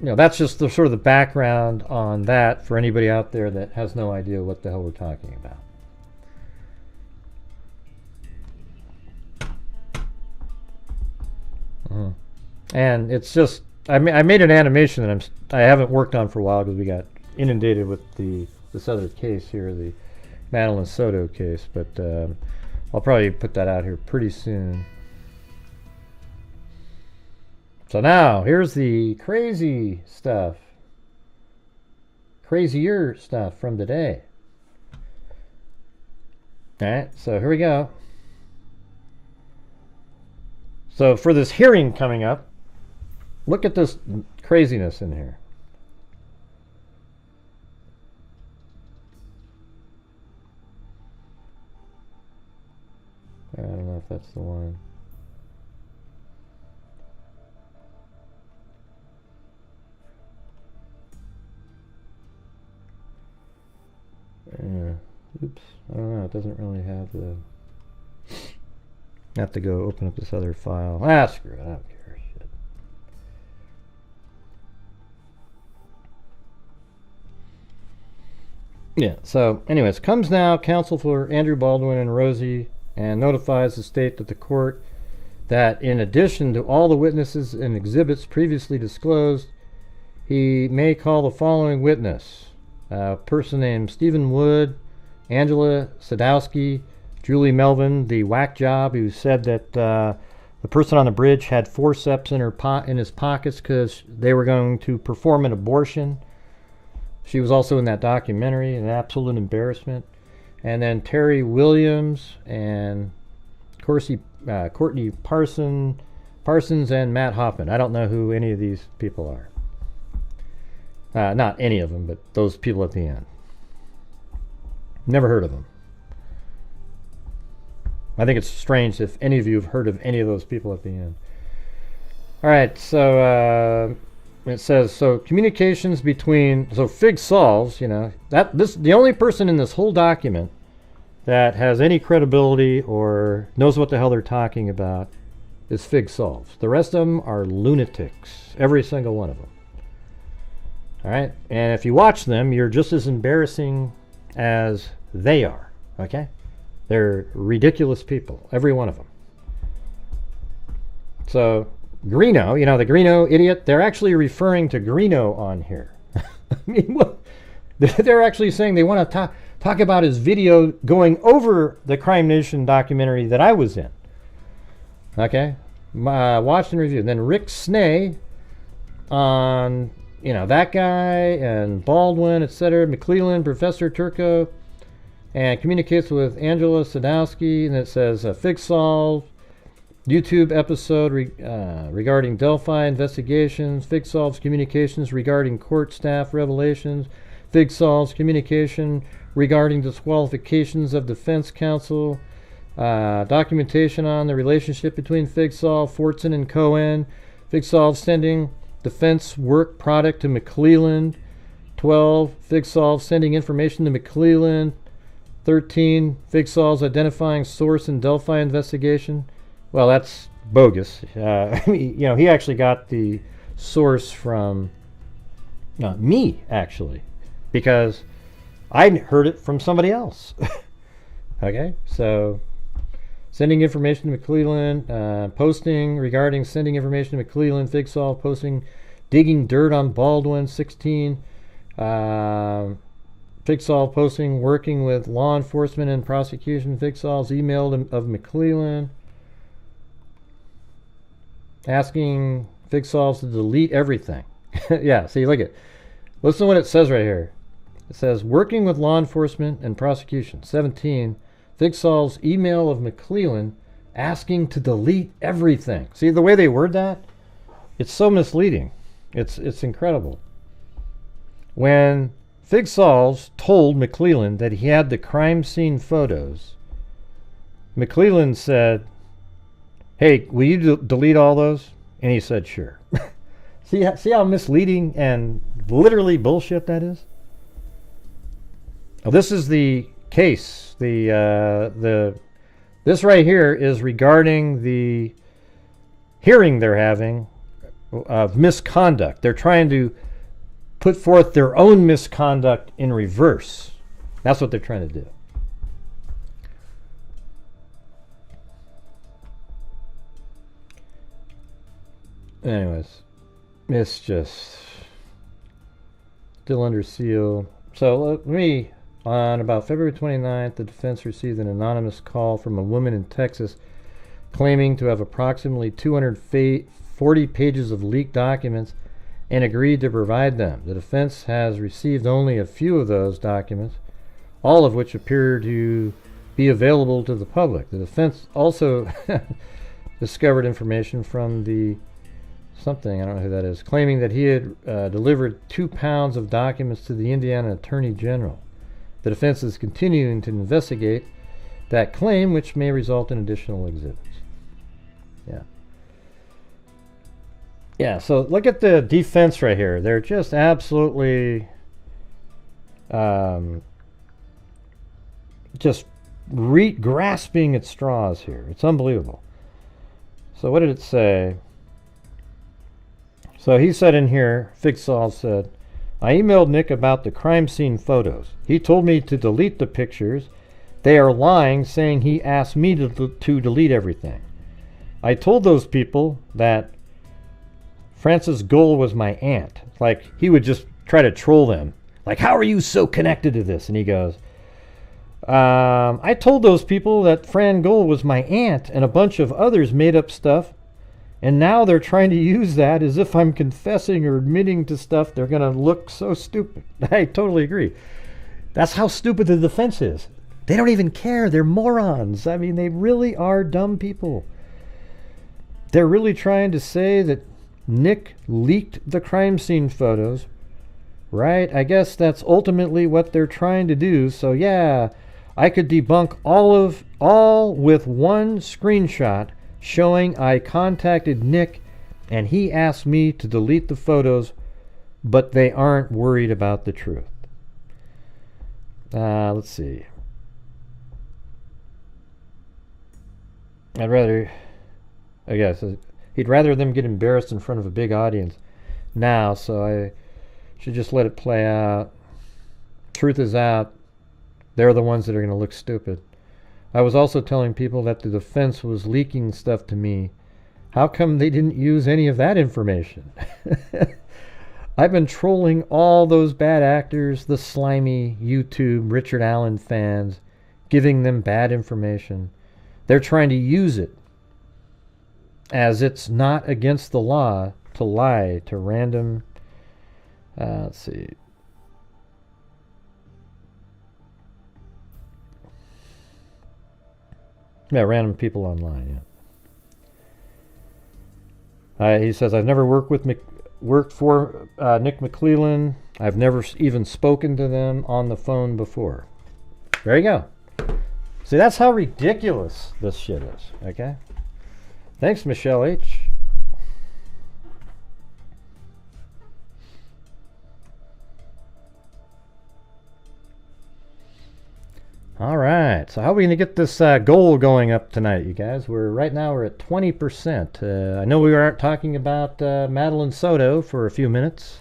that's just the sort of the background on that for anybody out there that has no idea what the hell we're talking about. And it's just, I made an animation that I haven't worked on for a while because we got inundated with this other case here, the Madeline Soto case, but I'll probably put that out here pretty soon. So now, here's the crazy stuff. Crazier stuff from today. Alright, so here we go. So for this hearing coming up, look at this craziness in here. I don't know if that's the one. Oops, I don't know, it doesn't really have the... I have to go open up this other file. Screw it, I don't care. Shit. Yeah, so anyways, comes now counsel for Andrew Baldwin and Rosie and notifies the state that the court that in addition to all the witnesses and exhibits previously disclosed, he may call the following witness. A person named Stephen Wood, Angela Sadowski, Julie Melvin, the whack job who said that the person on the bridge had forceps in his pockets because they were going to perform an abortion. She was also in that documentary, an absolute embarrassment. And then Terry Williams and Courtney Parsons and Matt Hoffman. I don't know who any of these people are. Not any of them, but those people at the end. Never heard of them. I think it's strange if any of you have heard of any of those people at the end. All right, so it says, so communications between, so Fig solves, the only person in this whole document that has any credibility or knows what the hell they're talking about is Fig solves. The rest of them are lunatics, every single one of them. All right, and if you watch them, you're just as embarrassing as they are, okay? They're ridiculous people, every one of them. So Greeno, the Greeno idiot, they're actually referring to Greeno on here. I mean, what? They're actually saying they want to talk about his video going over the Crime Nation documentary that I was in. Okay? Watched and reviewed. And then Rick Snay on, that guy and Baldwin, etc., McClelland, Professor Turco, and communicates with Angela Sadowski, and it says Fig Solve, YouTube episode regarding Delphi investigations, Fig Solves communications regarding court staff revelations, Fig Solves communication regarding disqualifications of defense counsel, documentation on the relationship between Fig Solve, Fortson, and Cohen, Fig Solve sending defense work product to McClelland, 12, Fig Solve sending information to McClelland, 13, Fig Solves identifying source in Delphi investigation. Well, that's bogus. He actually got the source from me, actually, because I heard it from somebody else. Okay, so sending information to McClelland, posting regarding sending information to McClelland, Fig Solve posting, digging dirt on Baldwin, 16, Fig Solve posting, working with law enforcement and prosecution, Fig Solve's email of McClelland, asking Fig Solves to delete everything. Yeah, see, look at it. Listen to what it says right here. It says, working with law enforcement and prosecution. 17, Fig Solves email of McClelland asking to delete everything. See the way they word that? It's so misleading. It's incredible. When Fig Solves told McClelland that he had the crime scene photos, McClelland said, hey, will you delete all those? And he said, sure. See how misleading and literally bullshit that is? Well, this is the case. This right here is regarding the hearing they're having of misconduct. They're trying to put forth their own misconduct in reverse. That's what they're trying to do. Anyways, it's just still under seal. So on about February 29th, the defense received an anonymous call from a woman in Texas claiming to have approximately 240 pages of leaked documents and agreed to provide them. The defense has received only a few of those documents, all of which appear to be available to the public. The defense also discovered information from the something, I don't know who that is, claiming that he had delivered 2 pounds of documents to the Indiana Attorney General. The defense is continuing to investigate that claim, which may result in additional exhibits. Yeah, so look at the defense right here. They're just absolutely just grasping at straws here. It's unbelievable. So what did it say? So he said in here, Fig Solve said, I emailed Nick about the crime scene photos. He told me to delete the pictures. They are lying, saying he asked me to delete everything. I told those people that Frances Gold was my aunt. Like, he would just try to troll them. Like, how are you so connected to this? And he goes, I told those people that Fran Gold was my aunt and a bunch of others made up stuff, and now they're trying to use that as if I'm confessing or admitting to stuff. They're going to look so stupid. I totally agree. That's how stupid the defense is. They don't even care. They're morons. I mean, they really are dumb people. They're really trying to say that Nick leaked the crime scene photos, right? I guess that's ultimately what they're trying to do. So yeah, I could debunk all with one screenshot showing I contacted Nick and he asked me to delete the photos, but they aren't worried about the truth. Let's see. I guess he'd rather them get embarrassed in front of a big audience now, so I should just let it play out. Truth is out. They're the ones that are going to look stupid. I was also telling people that the defense was leaking stuff to me. How come they didn't use any of that information? I've been trolling all those bad actors, the slimy YouTube Richard Allen fans, giving them bad information. They're trying to use it as it's not against the law to lie to random, let's see. Yeah, random people online, yeah. He says, I've never worked for Nick McClellan. I've never even spoken to them on the phone before. There you go. See, that's how ridiculous this shit is, okay? Thanks, Michelle H. All right, so how are we going to get this goal going up tonight, you guys? Right now we're at 20%. I know we aren't talking about Madeline Soto for a few minutes.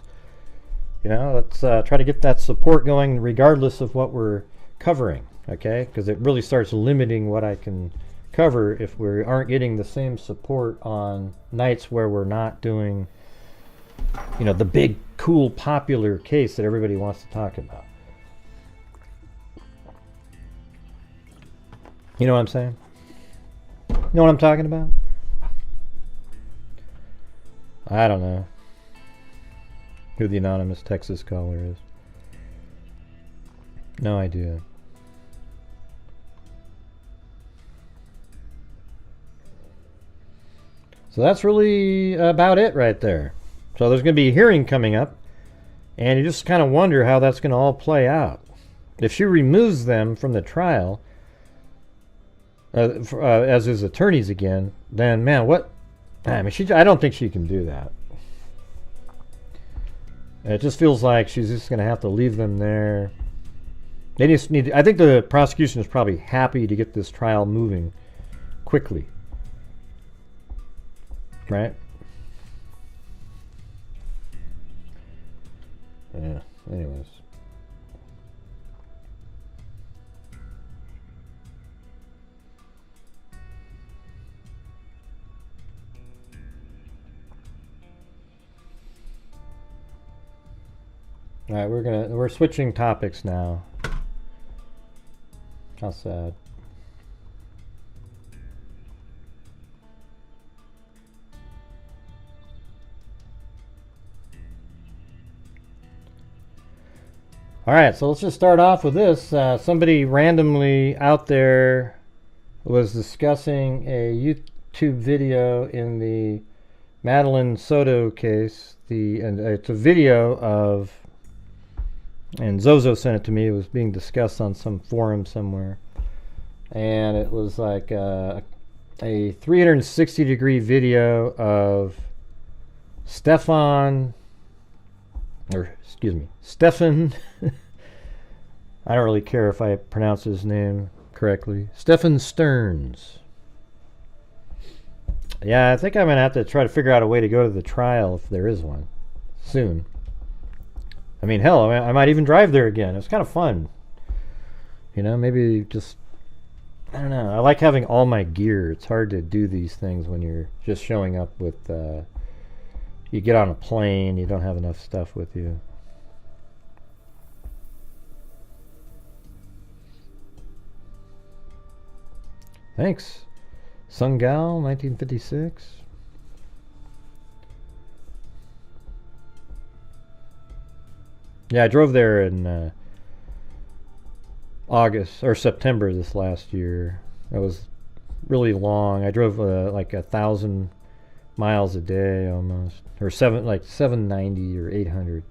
You know, let's try to get that support going regardless of what we're covering, okay? Because it really starts limiting what I can cover if we aren't getting the same support on nights where we're not doing, you know, the big, cool, popular case that everybody wants to talk about. You know what I'm saying? You know what I'm talking about? I don't know who the anonymous Texas caller is. No idea. So that's really about it right there. So there's going to be a hearing coming up, and you just kind of wonder how that's going to all play out. If she removes them from the trial, as his attorneys again, then man, what? I mean, I don't think she can do that. It just feels like she's just going to have to leave them there. They just need. I think the prosecution is probably happy to get this trial moving quickly, right? Yeah. Anyways. All right, we're switching topics now. How sad. All right, so let's just start off with this. Somebody randomly out there was discussing a YouTube video in the Madeline Soto case. It's a video of, and Zozo sent it to me. It was being discussed on some forum somewhere, and it was like a 360-degree video of Stefan. I don't really care if I pronounce his name correctly. Stefan Stearns. Yeah, I think I'm going to have to try to figure out a way to go to the trial if there is one soon. I mean, hell, I might even drive there again. It's kind of fun. You know, maybe just, I don't know. I like having all my gear. It's hard to do these things when you're just showing up with, you get on a plane, you don't have enough stuff with you. Thanks. Sungal, 1956. Yeah, I drove there in August or September this last year. That was really long. I drove like 1,000 miles a day almost, or 790 or 800.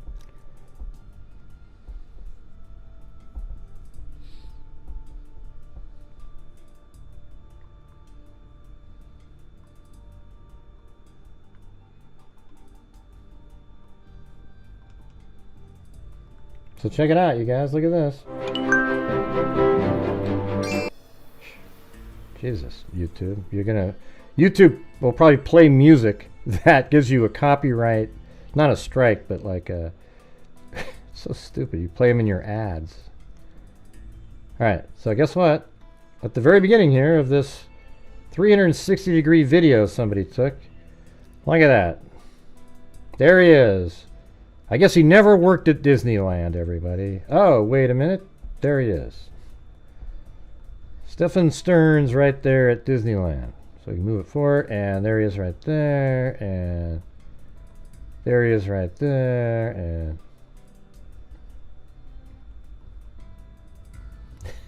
So check it out, you guys. Look at this. Jesus, YouTube. YouTube will probably play music that gives you a copyright, not a strike, but like a, so stupid. You play them in your ads. Alright, so guess what? At the very beginning here of this 360-degree video somebody took, look at that. There he is. I guess he never worked at Disneyland, everybody. Oh, wait a minute. There he is. Stephen Stern's right there at Disneyland. So you can move it forward, and there he is right there, and there he is right there,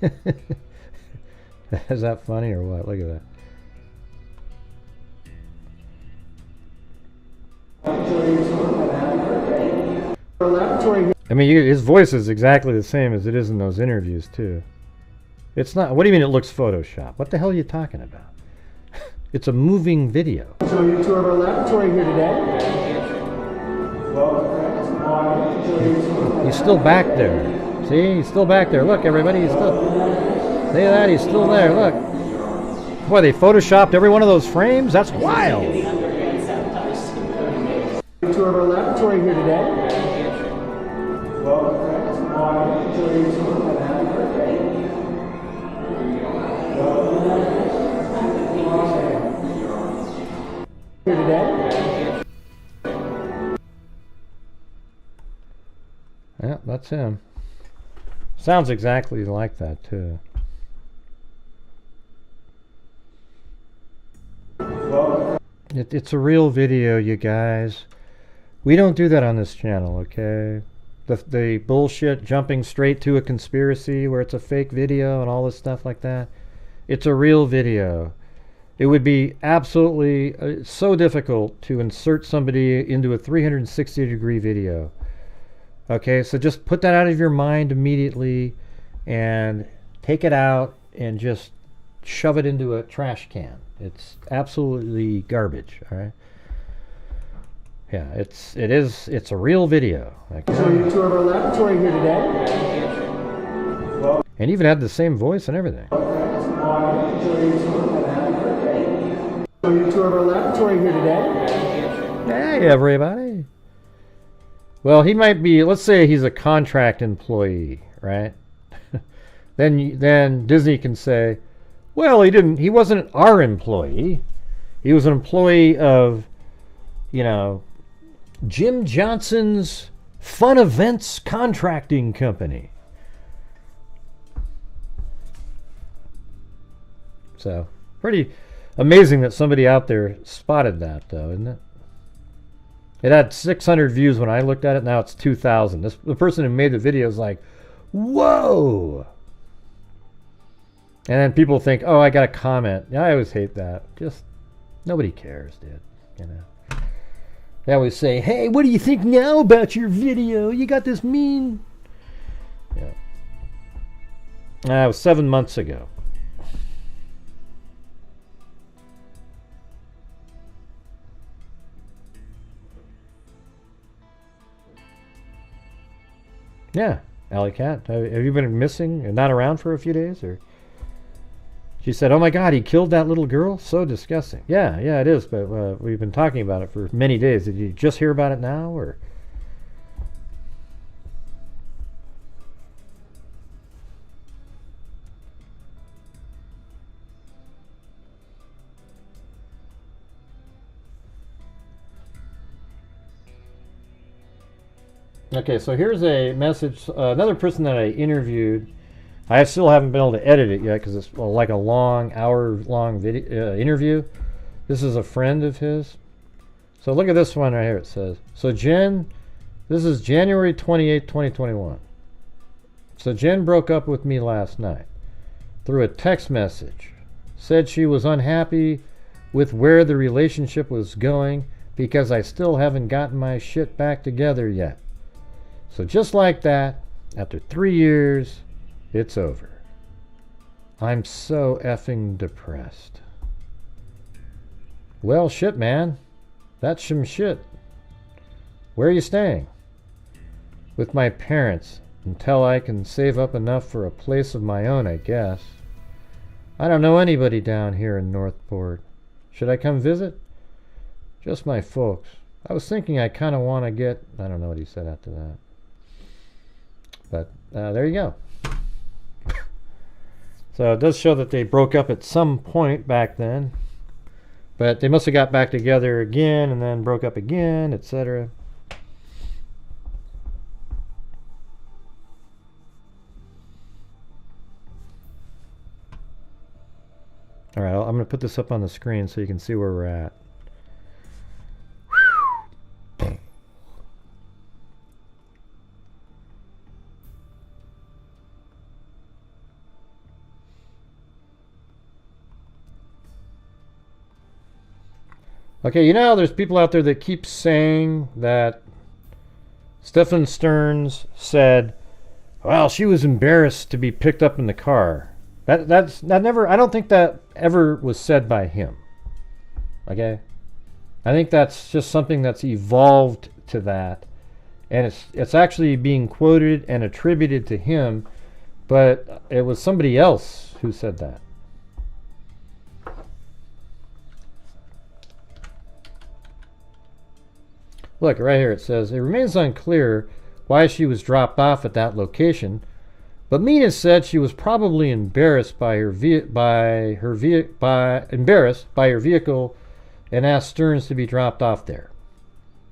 and... Is that funny or what? Look at that. I mean, his voice is exactly the same as it is in those interviews, too. It's not... What do you mean it looks Photoshopped? What the hell are you talking about? It's a moving video. Show you a tour of our laboratory here today. He's still back there. See? He's still back there. Look, everybody. He's still... See that? He's still there. Look. Boy, they Photoshopped every one of those frames? That's wild. Tour of our laboratory here today. Here today. Yeah, that's him. Sounds exactly like that, too. It's a real video, you guys. We don't do that on this channel, okay? The bullshit jumping straight to a conspiracy where it's a fake video and all this stuff like that. It's a real video. It would be absolutely so difficult to insert somebody into a 360-degree video. Okay, so just put that out of your mind immediately and take it out and just shove it into a trash can. It's absolutely garbage, all right? Yeah, it's a real video. Okay? Show you a tour of our laboratory here today. And even had the same voice and everything. Show you a tour of our laboratory here today. Hey, everybody. Well, he might be, let's say he's a contract employee, right? Then Disney can say, well, he wasn't our employee. He was an employee of, you know, Jim Johnson's Fun Events Contracting Company. So, pretty amazing that somebody out there spotted that, though, isn't it? It had 600 views when I looked at it. Now it's 2,000. The person who made the video is like, whoa! And then people think, oh, I got a comment. Yeah, I always hate that. Just, nobody cares, dude. You know? They always say, hey, what do you think now about your video? You got this mean... Yeah. That was 7 months ago. Yeah, Alley Cat. Have you been missing and not around for a few days? Or she said, oh my God, he killed that little girl? So disgusting. Yeah, it is, but we've been talking about it for many days. Did you just hear about it now? Or okay, so here's a message. Another person that I interviewed I still haven't been able to edit it yet because it's like a long, hour-long video interview. This is a friend of his. So look at this one right here. It says, so Jen, this is January 28th, 2021. So Jen broke up with me last night through a text message. Said she was unhappy with where the relationship was going because I still haven't gotten my shit back together yet. So just like that, after 3 years, it's over. I'm so effing depressed. Well, shit, man. That's some shit. Where are you staying? With my parents, until I can save up enough for a place of my own, I guess. I don't know anybody down here in Northport. Should I come visit? Just my folks. I was thinking I kind of want to get... I don't know what he said after that. But there you go. So it does show that they broke up at some point back then. But they must have got back together again and then broke up again, etc. All right, I'm going to put this up on the screen so you can see where we're at. Okay, you know, there's people out there that keep saying that Stephen Stearns said, well, she was embarrassed to be picked up in the car. That never, I don't think that ever was said by him. Okay? I think that's just something that's evolved to that. And it's actually being quoted and attributed to him, but it was somebody else who said that. Look, right here it says, it remains unclear why she was dropped off at that location, but Mina said she was probably embarrassed by her vehicle and asked Stearns to be dropped off there.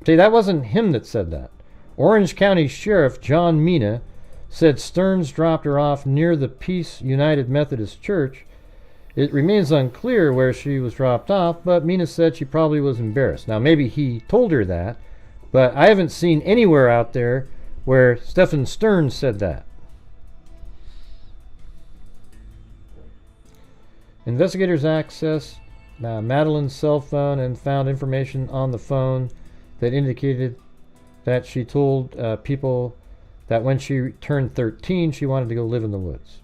See, that wasn't him that said that. Orange County Sheriff John Mina said Stearns dropped her off near the Peace United Methodist Church. It remains unclear where she was dropped off, but Mina said she probably was embarrassed. Now, maybe he told her that, but I haven't seen anywhere out there where Stephen Stearns said that. Investigators accessed Madeleine's cell phone and found information on the phone that indicated that she told people that when she turned 13, she wanted to go live in the woods.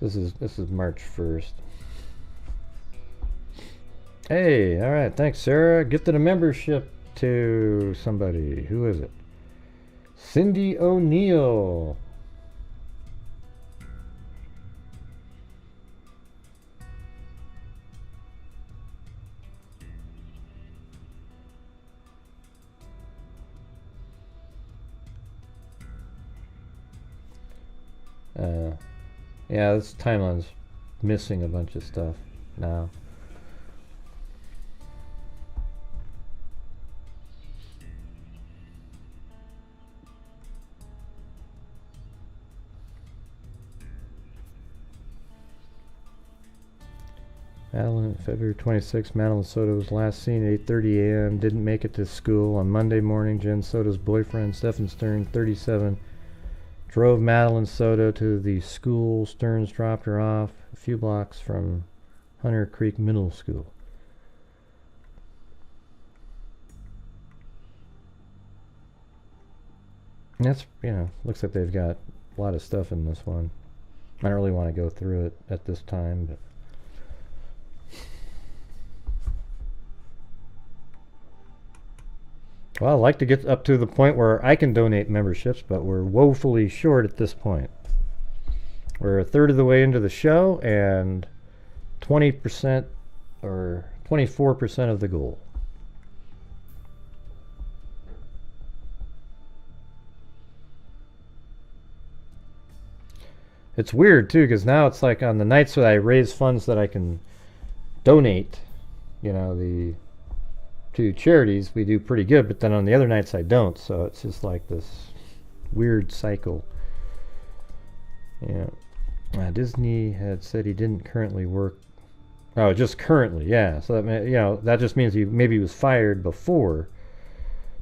This is March 1st. Hey, all right, thanks, Sarah. Gifted a membership to somebody. Who is it? Cindy O'Neill. Yeah, this timeline's missing a bunch of stuff now. Madeline, February 26th, Madeline Soto was last seen at 8:30 a.m. Didn't make it to school. On Monday morning, Jen Soto's boyfriend, Stephen Stearns, 37, drove Madeline Soto to the school. Stearns dropped her off a few blocks from Hunter Creek Middle School. And that's, you know, looks like they've got a lot of stuff in this one. I don't really want to go through it at this time, but well, I'd like to get up to the point where I can donate memberships, but we're woefully short at this point. We're a third of the way into the show and 20% or 24% of the goal. It's weird too, because now it's like on the nights that I raise funds that I can donate, you know, to charities, we do pretty good, but then on the other nights I don't, so it's just like this weird cycle. Yeah. Disney had said he didn't currently work. Oh, just currently, yeah. So that, you know, that just means he maybe was fired before.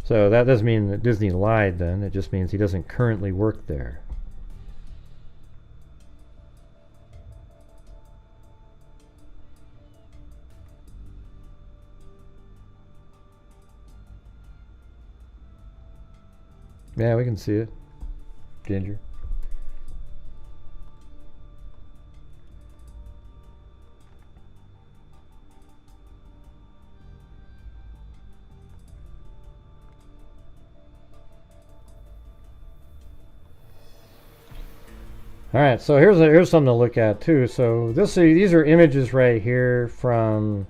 So that doesn't mean that Disney lied then. It just means he doesn't currently work there. Yeah, we can see it. Ginger. All right, so here's something to look at too. So these are images right here from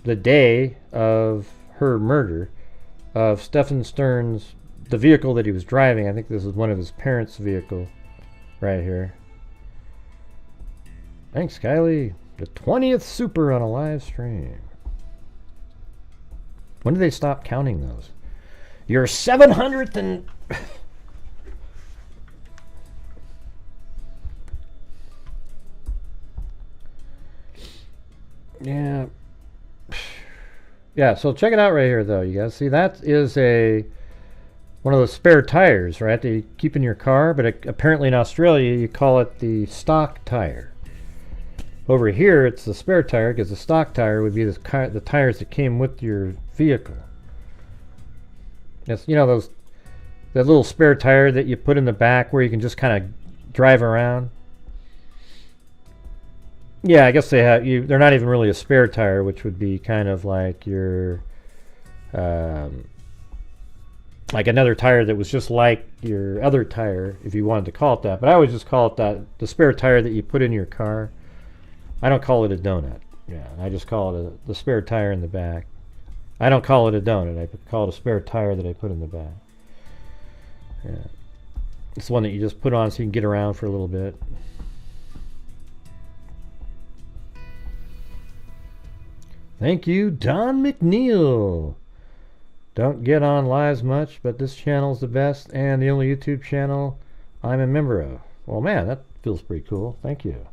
the day of her murder, of Stephen Stern's, the vehicle that he was driving. I think this is one of his parents' vehicle right here. Thanks, Kylie. The 20th super on a live stream. When did they stop counting those? Your 700th and... Yeah. Yeah, so check it out right here, though, you guys. See, that is one of those spare tires, right, that you keep in your car, but apparently in Australia you call it the stock tire. Over here it's the spare tire, because the stock tire would be the tires that came with your vehicle. It's, you know, that little spare tire that you put in the back where you can just kind of drive around. Yeah, I guess they have they're not even really a spare tire, which would be kind of like your like another tire that was just like your other tire, if you wanted to call it that. But I always just call it the spare tire that you put in your car. I don't call it a donut. Yeah, I just call it the spare tire in the back. I don't call it a donut. I call it a spare tire that I put in the back. Yeah, it's the one that you just put on so you can get around for a little bit. Thank you, Don McNeil. Don't get on lives much, but this channel's the best and the only YouTube channel I'm a member of. Well, man, that feels pretty cool. Thank you.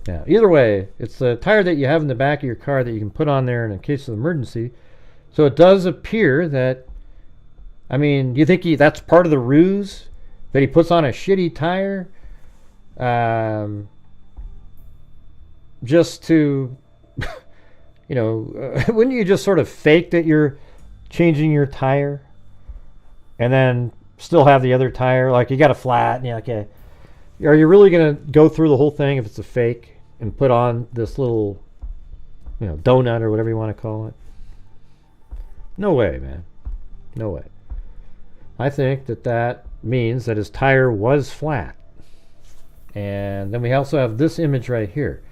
Now, either way, it's the tire that you have in the back of your car that you can put on there in case of emergency. So it does appear that, I mean, do you think that's part of the ruse? That he puts on a shitty tire? Just to, you know, wouldn't you just sort of fake that you're changing your tire and then still have the other tire? Like, you got a flat and you're like, okay, are you really going to go through the whole thing if it's a fake and put on this little, you know, donut or whatever you want to call it? No way, man. No way. I think that means that his tire was flat. And then we also have this image right here.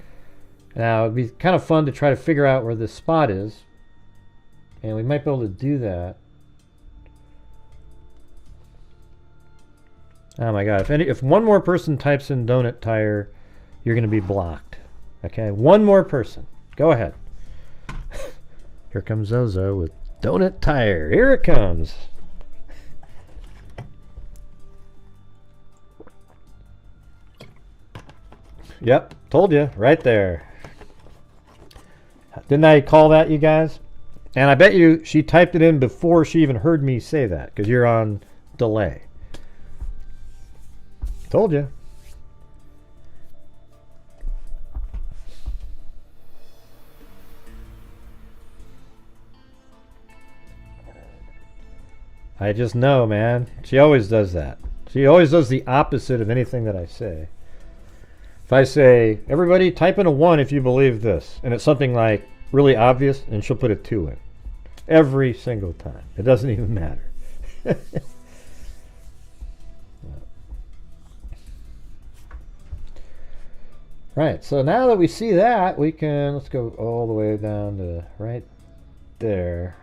Now, it'd be kind of fun to try to figure out where this spot is. And we might be able to do that. Oh my god, if one more person types in donut tire, you're going to be blocked. Okay, one more person. Go ahead. Here comes Zozo with donut tire. Here it comes. Yep, told you, right there. Didn't I call that, you guys? And I bet you she typed it in before she even heard me say that, because you're on delay. Told you. I just know, man. She always does that. She always does the opposite of anything that I say. If I say, everybody type in a 1 if you believe this, and it's something like really obvious, and she'll put a 2 in. Every single time. It doesn't even matter. Right, so now that we see that, we can, let's go all the way down to right there.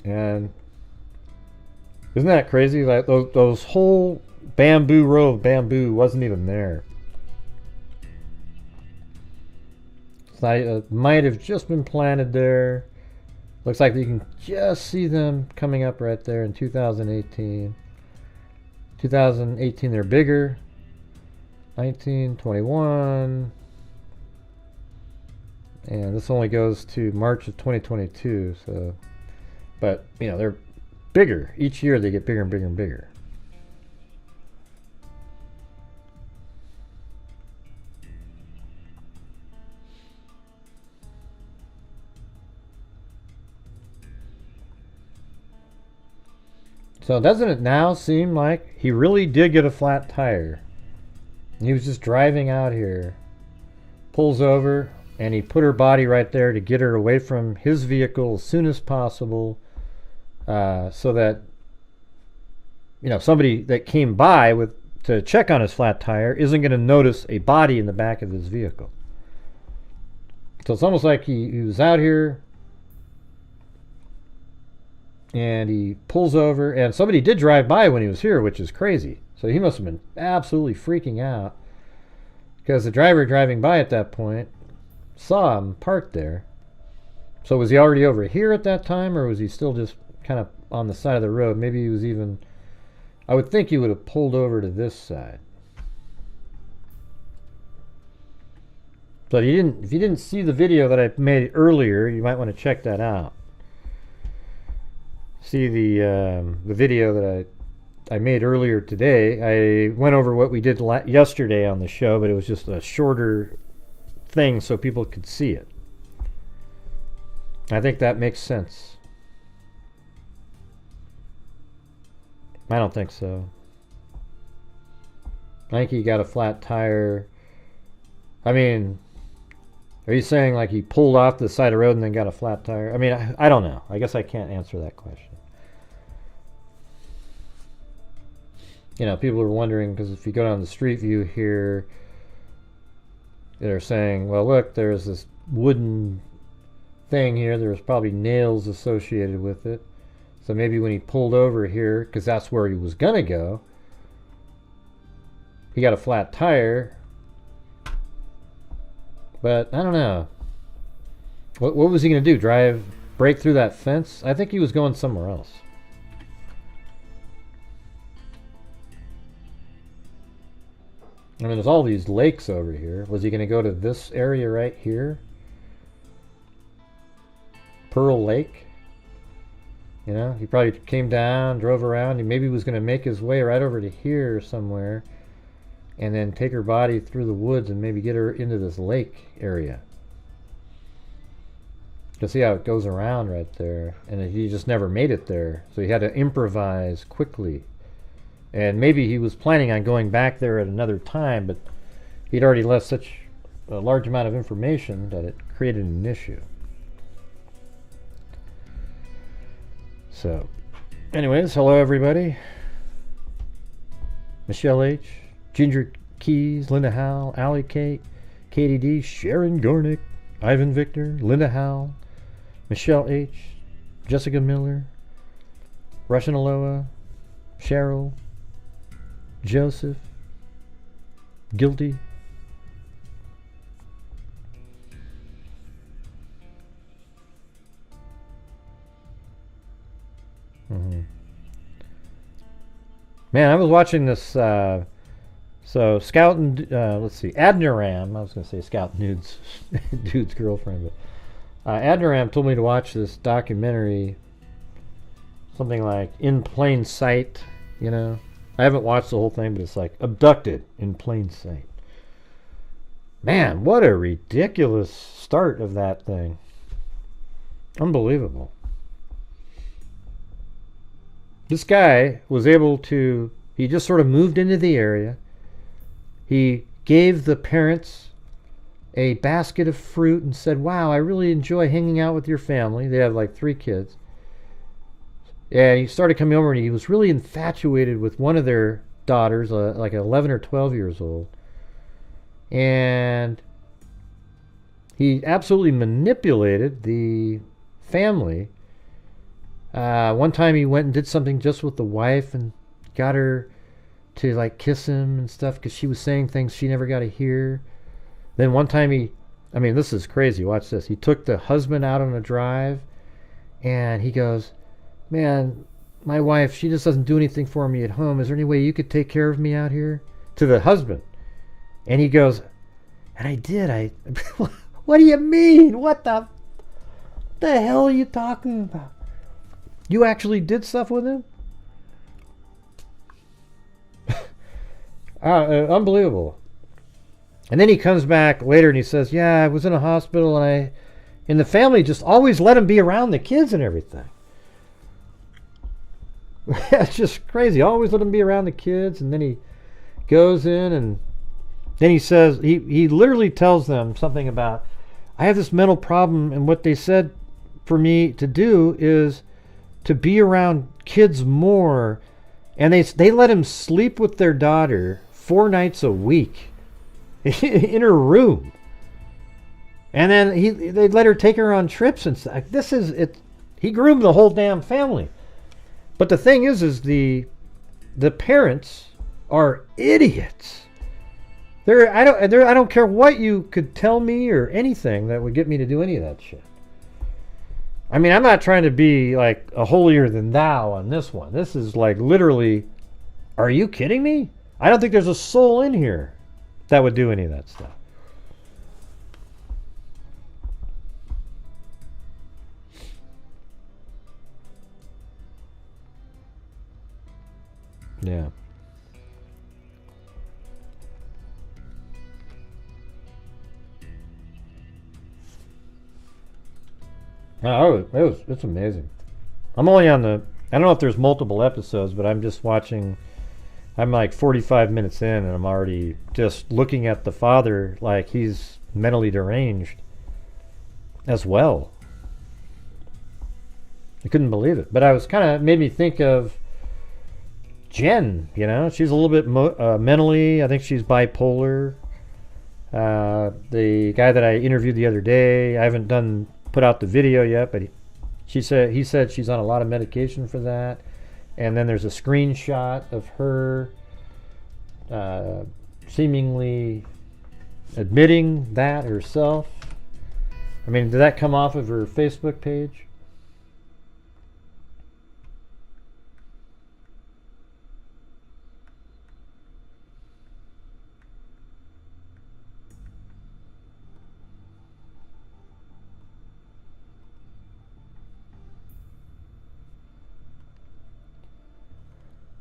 And isn't that crazy? Like those whole bamboo row of bamboo wasn't even there. It might have just been planted there. Looks like you can just see them coming up right there in 2018. 2018 they're bigger. 19, 21. And this only goes to March of 2022. So, but you know, they're bigger. Each year they get bigger and bigger and bigger. So doesn't it now seem like he really did get a flat tire? He was just driving out here, pulls over, and he put her body right there to get her away from his vehicle as soon as possible, so that, you know, somebody that came by to check on his flat tire isn't going to notice a body in the back of his vehicle. So it's almost like he was out here, and he pulls over, and somebody did drive by when he was here, which is crazy. So he must have been absolutely freaking out, because the driver driving by at that point saw him parked there. So was he already over here at that time, or was he still just kind of on the side of the road? Maybe he was even, I would think he would have pulled over to this side. But if you didn't see the video that I made earlier, you might want to check that out. See the video that I made earlier today. I went over what we did yesterday on the show, but it was just a shorter thing so people could see it. I think that makes sense. I don't think so. I think he got a flat tire. I mean, are you saying like he pulled off the side of the road and then got a flat tire? I mean, I don't know. I guess I can't answer that question. You know, people are wondering, because if you go down the street view here, they're saying, well, look, there's this wooden thing here. There's probably nails associated with it. So maybe when he pulled over here, because that's where he was going to go, he got a flat tire. But I don't know. What was he going to do? Break through that fence? I think he was going somewhere else. I mean, there's all these lakes over here. Was he going to go to this area right here? Pearl Lake? You know, he probably came down, drove around. He maybe was going to make his way right over to here somewhere, and then take her body through the woods and maybe get her into this lake area. You see how it goes around right there, and he just never made it there, so he had to improvise quickly. And maybe he was planning on going back there at another time, but he'd already left such a large amount of information that it created an issue. So, anyways, hello everybody. Michelle H., Ginger Keys, Linda Howell, Allie Kate, Katie D., Sharon Gornick, Ivan Victor, Linda Howell, Michelle H., Jessica Miller, Russian Aloha, Cheryl, Joseph, Guilty, Man, I was watching this, so Scout and, let's see, Adniram, I was going to say Scout Nude's dude's girlfriend, but Adniram told me to watch this documentary, something like In Plain Sight, you know. I haven't watched the whole thing, but it's like Abducted in Plain Sight. Man, what a ridiculous start of that thing. Unbelievable. This guy was able to, he just sort of moved into the area. He gave the parents a basket of fruit and said, wow, I really enjoy hanging out with your family. They have like 3 kids. And he started coming over, and he was really infatuated with one of their daughters, like 11 or 12 years old. And he absolutely manipulated the family One time he went and did something just with the wife and got her to like kiss him and stuff because she was saying things she never got to hear. Then one time this is crazy. Watch this. He took the husband out on a drive and he goes, man, my wife, she just doesn't do anything for me at home. Is there any way you could take care of me out here? To the husband. And he goes, and I did. What do you mean? What the hell are you talking about? You actually did stuff with him? Unbelievable. And then he comes back later and he says, yeah, I was in a hospital and the family just always let him be around the kids and everything. It's just crazy. Always let him be around the kids. And then he goes in and then he says, he literally tells them something about, I have this mental problem and what they said for me to do is to be around kids more. And they let him sleep with their daughter 4 nights a week in her room. And then they let her take her on trips and stuff. He groomed the whole damn family. But the thing is the parents are idiots. I don't care what you could tell me or anything that would get me to do any of that shit. I mean, I'm not trying to be like a holier than thou on this one. This is like literally, are you kidding me? I don't think there's a soul in here that would do any of that stuff. Yeah. Oh, it's amazing. I'm only on I don't know if there's multiple episodes, but I'm just watching. I'm like 45 minutes in and I'm already just looking at the father like he's mentally deranged as well. I couldn't believe it. But I was kind of made me think of Jen, she's a little bit mentally, I think she's bipolar. The guy that I interviewed the other day, I haven't put out the video yet, but he said she's on a lot of medication for that. And then there's a screenshot of her seemingly admitting that herself. I mean, did that come off of her Facebook page?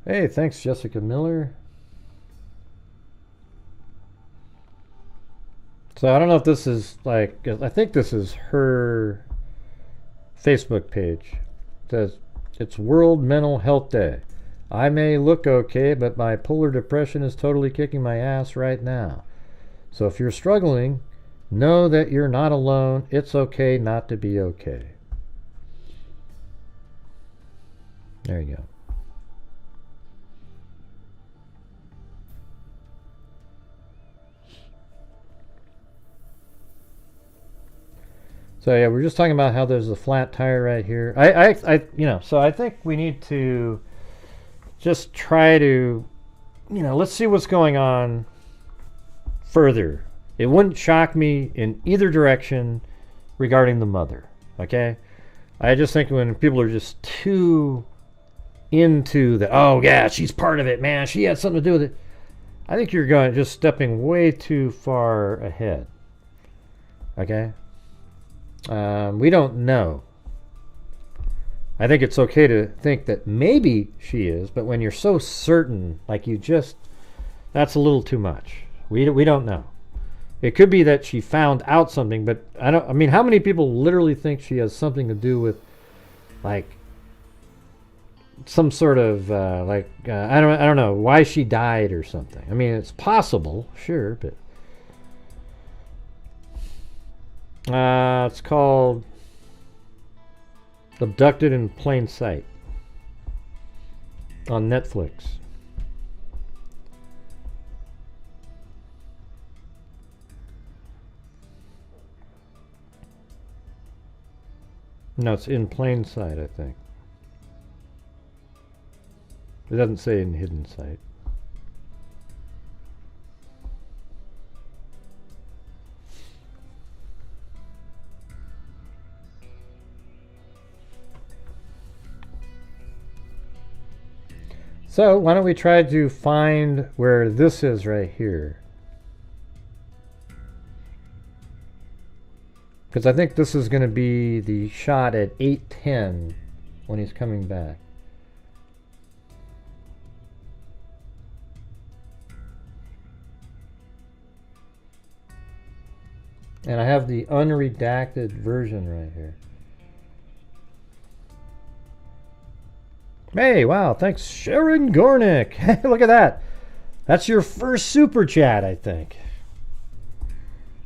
Hey, thanks, Jessica Miller. So I don't know if this is like, I think this is her Facebook page. It says, it's World Mental Health Day. I may look okay, but my bipolar depression is totally kicking my ass right now. So if you're struggling, know that you're not alone. It's okay not to be okay. There you go. So yeah, we're just talking about how there's a flat tire right here. So I think we need to just try to, let's see what's going on further. It wouldn't shock me in either direction regarding the mother, okay? I just think when people are just too into the, oh yeah, she's part of it, man, she had something to do with it. I think you're just stepping way too far ahead, okay? We don't know. I think it's okay to think that maybe she is, but when you're so certain, like that's a little too much. We don't know. It could be that she found out something, but how many people literally think she has something to do with, like, some sort of, I don't know, why she died or something. I mean, it's possible, sure, but it's called Abducted in Plain Sight on Netflix. No, it's In Plain Sight, I think. It doesn't say in hidden site. So why don't we try to find where this is right here? Because I think this is going to be the shot at 8:10 when he's coming back. And I have the unredacted version right here. Hey, wow, thanks Sharon Gornick. Hey, look at that. That's your first super chat, I think.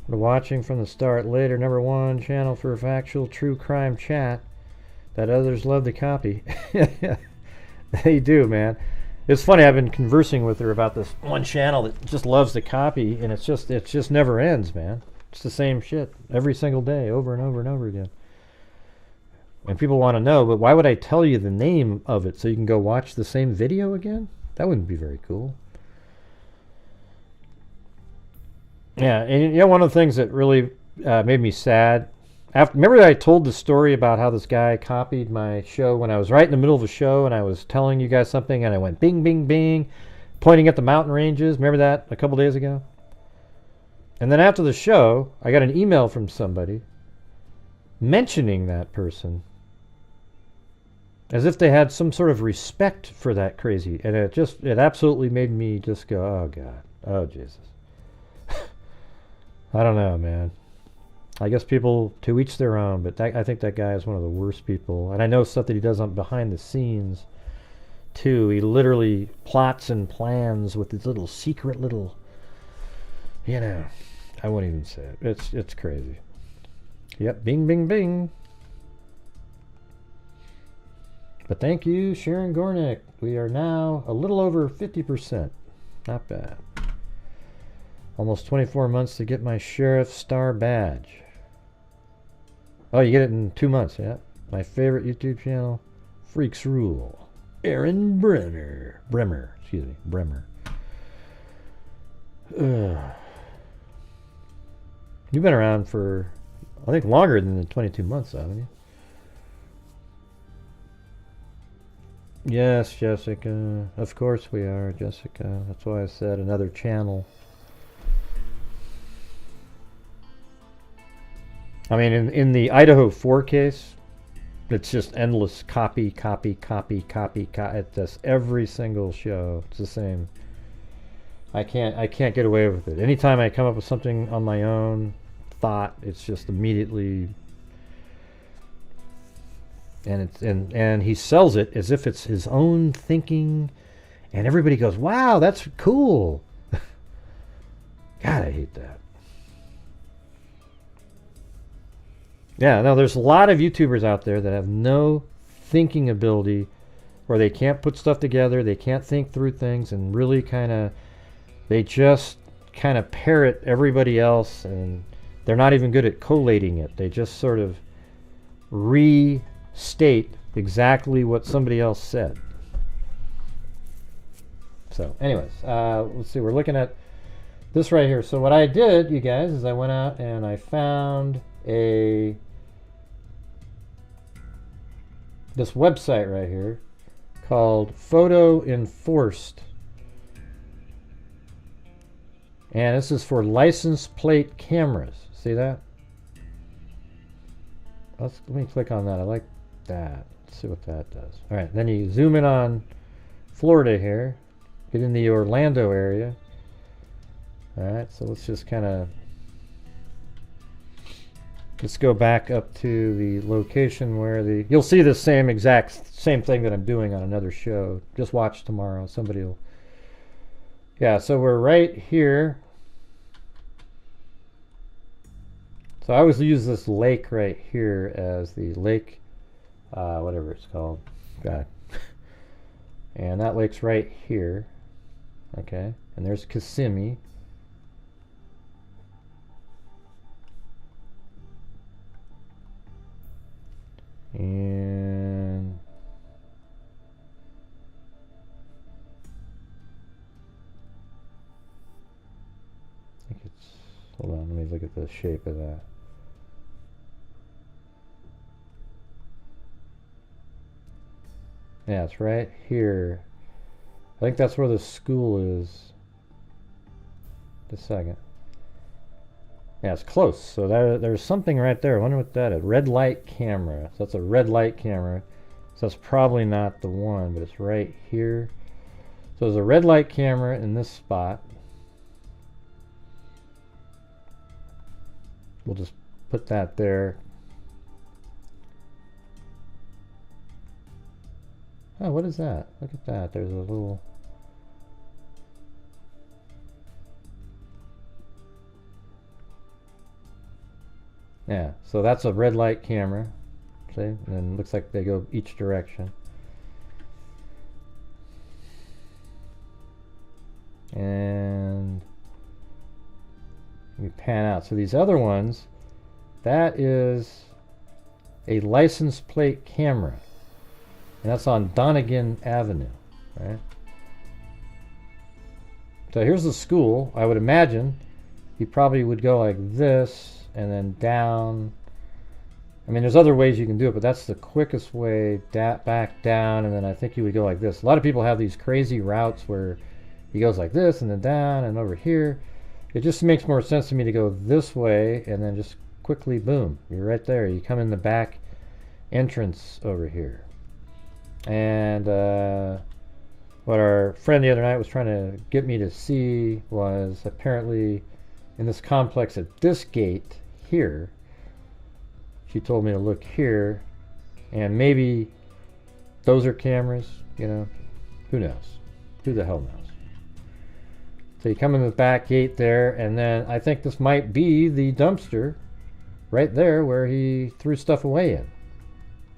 We're watching from the start later, #1 channel for factual true crime chat that others love to copy. They do, man. It's funny, I've been conversing with her about this one channel that just loves to copy, and it just never ends, man. It's the same shit every single day, over and over and over again. And people want to know, but why would I tell you the name of it so you can go watch the same video again? That wouldn't be very cool. Yeah, and you know, one of the things that really made me sad, remember I told the story about how this guy copied my show when I was right in the middle of a show and I was telling you guys something and I went bing, bing, bing, pointing at the mountain ranges. Remember that a couple days ago? And then after the show, I got an email from somebody mentioning that person as if they had some sort of respect for that crazy. And it absolutely made me just go, oh God, oh Jesus. I don't know, man. I guess people, to each their own, but I think that guy is one of the worst people. And I know stuff that he does on behind the scenes, too. He literally plots and plans with his little secret little, you know, I won't even say it. It's crazy. Yep, bing, bing, bing. But thank you, Sharon Gornick. We are now a little over 50%. Not bad. Almost 24 months to get my Sheriff Star badge. Oh, you get it in 2 months, yeah? My favorite YouTube channel, Freaks Rule. Aaron Bremer. Ugh. You've been around for, I think, longer than the 22 months, haven't you? Yes, Jessica. Of course we are, Jessica. That's why I said another channel. I mean, in the Idaho 4 case, it's just endless copy. It's just every single show. It's the same. I can't get away with it. Anytime I come up with something on my own thought, it's just immediately, and he sells it as if it's his own thinking, and everybody goes, "Wow, that's cool." God, I hate that. Yeah, no, there's a lot of YouTubers out there that have no thinking ability, where they can't put stuff together, they can't think through things, and really they just kind of parrot everybody else, and they're not even good at collating it. They just sort of restate exactly what somebody else said. So, anyways, let's see, we're looking at this right here. So what I did, you guys, is I went out and I found this website right here called Photo Enforced. And this is for license plate cameras. See that? Let me click on that. I like that. Let's see what that does. All right, then you zoom in on Florida here. Get in the Orlando area. All right, so let's just let's go back up to the location where you'll see the same thing that I'm doing on another show. Just watch tomorrow. Somebody will. Yeah, so we're right here. So I always use this lake right here as the lake, whatever it's called. God. And that lake's right here. Okay, and there's Kissimmee. And Hold on, let me look at the shape of that. Yeah, it's right here. I think that's where the school is. Just a second. Yeah, it's close. So there's something right there. I wonder what that is. Red light camera. So that's a red light camera. So that's probably not the one, but it's right here. So there's a red light camera in this spot. We'll just put that there. Oh, what is that? Look at that. There's a little... Yeah, so that's a red light camera. See? And then it looks like they go each direction. And we pan out. So these other ones, that is a license plate camera. And that's on Donegan Avenue, right? So here's the school. I would imagine he probably would go like this and then down. I mean, there's other ways you can do it, but that's the quickest way, back down, and then I think he would go like this. A lot of people have these crazy routes where he goes like this and then down and over here. It just makes more sense to me to go this way and then just quickly, boom, you're right there. You come in the back entrance over here. And what our friend the other night was trying to get me to see was apparently in this complex at this gate here, she told me to look here, and maybe those are cameras, you know, who knows? Who the hell knows? So you come in the back gate there, and then I think this might be the dumpster right there where he threw stuff away in.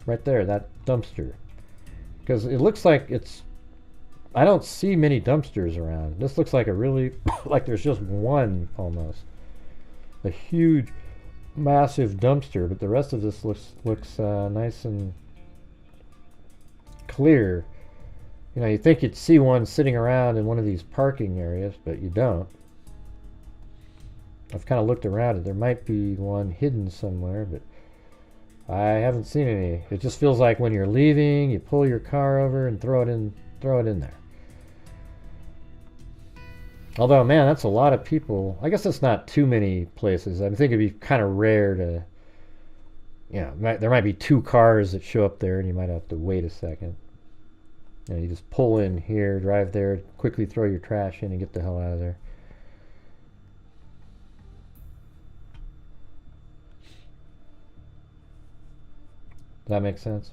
Right there, that dumpster. Because it looks like it's, I don't see many dumpsters around. This looks like a really, like there's just one almost. A huge, massive dumpster, but the rest of this looks nice and clear. You know, you think you'd see one sitting around in one of these parking areas, but you don't. I've kind of looked around it. There might be one hidden somewhere, but I haven't seen any. It just feels like when you're leaving, you pull your car over and throw it in there. Although, man, that's a lot of people. I guess that's not too many places. I think it'd be kind of rare to, you know, there might be 2 cars that show up there and you might have to wait a second. You know, you just pull in here, drive there, quickly throw your trash in and get the hell out of there. Does that make sense?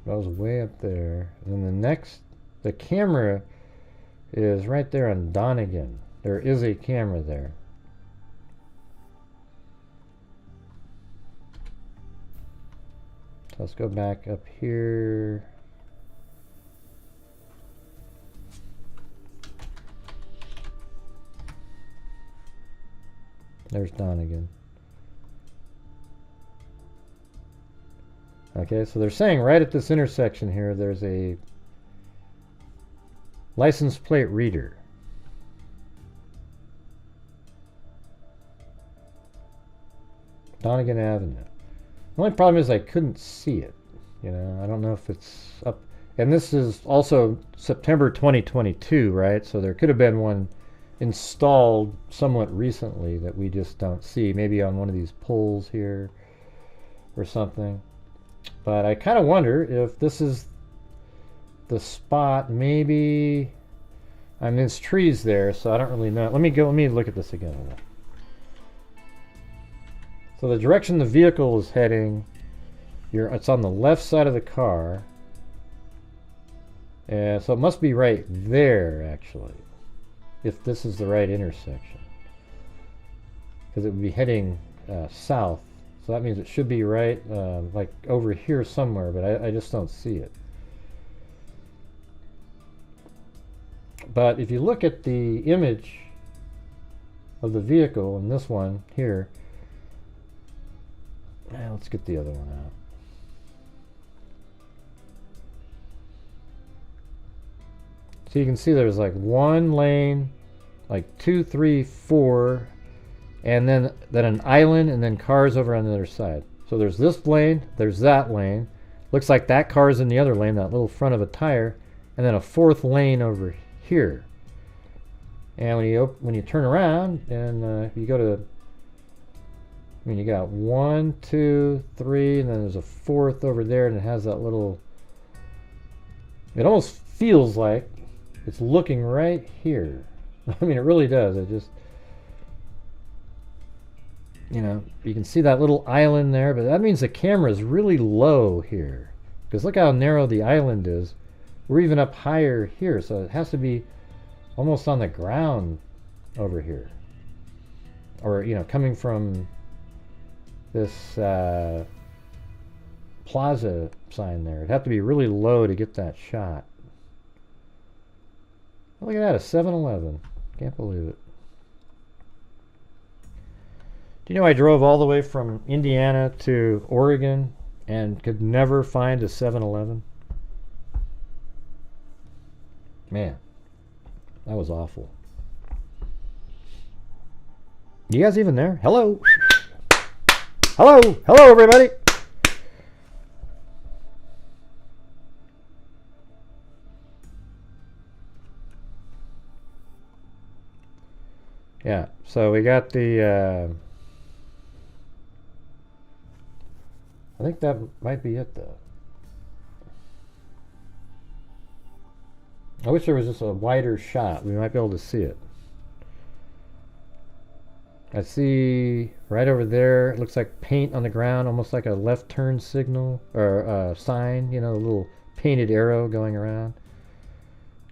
That was way up there. And then the camera is right there on Donegan. There is a camera there. So let's go back up here. There's Donegan. Okay, so they're saying right at this intersection here, there's a license plate reader. Donegan Avenue. The only problem is I couldn't see it. You know, I don't know if it's up. And this is also September 2022, right? So there could have been one installed somewhat recently that we just don't see. Maybe on one of these poles here or something. But I kind of wonder if this is the spot. Maybe, I mean, there's trees there, so I don't really know. Let me look at this again. So the direction the vehicle is heading, it's on the left side of the car. And so it must be right there, actually, if this is the right intersection. Because it would be heading south. So that means it should be right, like over here somewhere, but I just don't see it. But if you look at the image of the vehicle, and this one here. Let's get the other one out. So you can see there's like one lane, like 2, 3, 4, and then an island, and then cars over on the other side. So there's this lane, there's that lane. Looks like that car's in the other lane, that little front of a tire, and then a fourth lane over here. And when you turn around and you go to, you got 1, 2, 3, and then there's a fourth over there, and it has that little. It almost feels like it's looking right here. I mean, it really does. It just, you can see that little island there, but that means the camera is really low here. Because look how narrow the island is. We're even up higher here, so it has to be almost on the ground over here. Or, coming from this plaza sign there. It'd have to be really low to get that shot. Look at that, a 7-Eleven. Can't believe it. Do you know I drove all the way from Indiana to Oregon and could never find a 7-Eleven? Man, that was awful. You guys even there? Hello? Hello? Hello, everybody? Yeah, so we got the, I think that might be it, though. I wish there was just a wider shot. We might be able to see it. I see right over there, it looks like paint on the ground, almost like a left turn signal, or sign, a little painted arrow going around.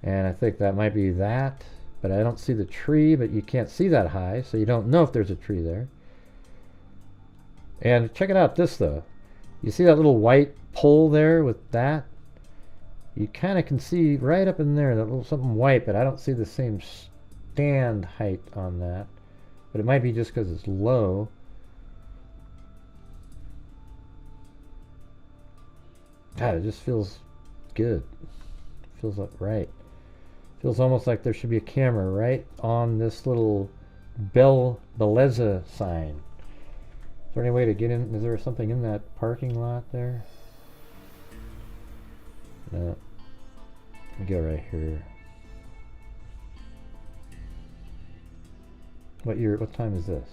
And I think that might be that. But I don't see the tree, but you can't see that high, so you don't know if there's a tree there. And check it out, this though. You see that little white pole there with that? You kind of can see right up in there, that little something white, but I don't see the same stand height on that. But it might be just because it's low. God, it just feels good. Feels like right. Feels almost like there should be a camera right on this little Bellezza sign. Is there any way to get in? Is there something in that parking lot there? No. Let me go right here. What time is this?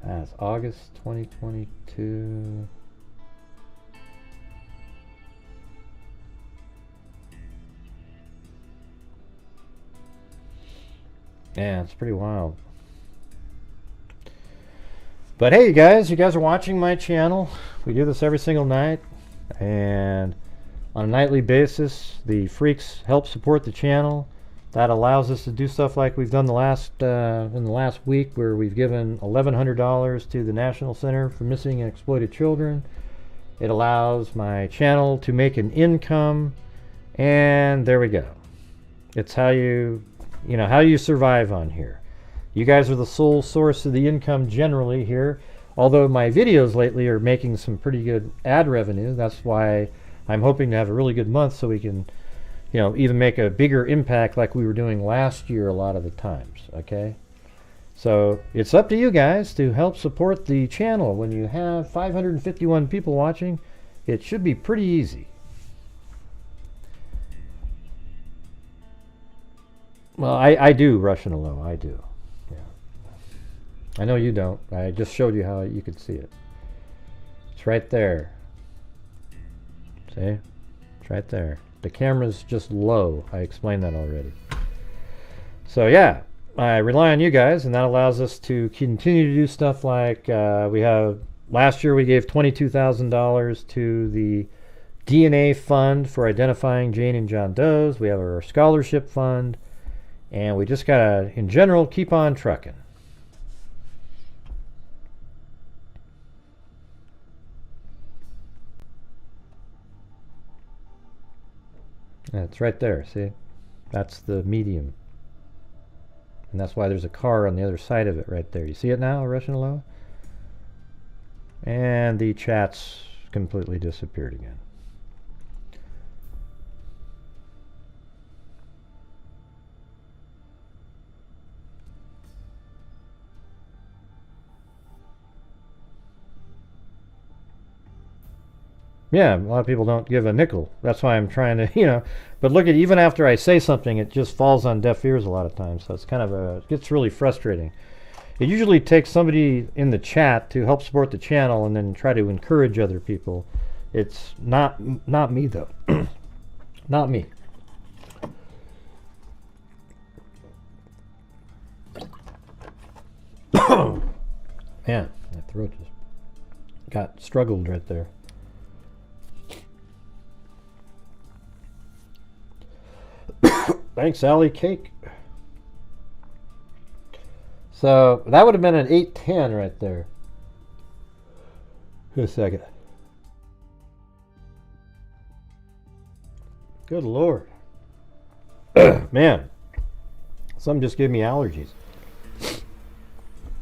It's August 2022. Yeah, it's pretty wild. But hey, you guys are watching my channel. We do this every single night, and on a nightly basis, the freaks help support the channel. That allows us to do stuff like we've done in the last week, where we've given $1,100 to the National Center for Missing and Exploited Children. It allows my channel to make an income, and there we go. It's how you survive on here. You guys are the sole source of the income generally here, although my videos lately are making some pretty good ad revenue. That's why I'm hoping to have a really good month, so we can even make a bigger impact like we were doing last year a lot of the times. Okay, so it's up to you guys to help support the channel. When you have 551 people watching, it should be pretty easy. Well, I do Russian alone. I do. Yeah. I know you don't. I just showed you how you could see it. It's right there. See? It's right there. The camera's just low. I explained that already. So yeah, I rely on you guys, and that allows us to continue to do stuff like last year we gave $22,000 to the DNA fund for identifying Jane and John Does. We have our scholarship fund. And we just gotta, in general, keep on trucking. That's right there, see? That's the medium. And that's why there's a car on the other side of it right there. You see it now, Russian low? And the chat's completely disappeared again. Yeah, a lot of people don't give a nickel. That's why I'm trying to, you know. But look at, even after I say something, it just falls on deaf ears a lot of times. So it's kind of it gets really frustrating. It usually takes somebody in the chat to help support the channel and then try to encourage other people. It's not me though. Not me. Man, my throat just got struggled right there. Thanks, Allie Cake. So that would have been an 810 right there. Wait a second. Good Lord. Man, something just gave me allergies.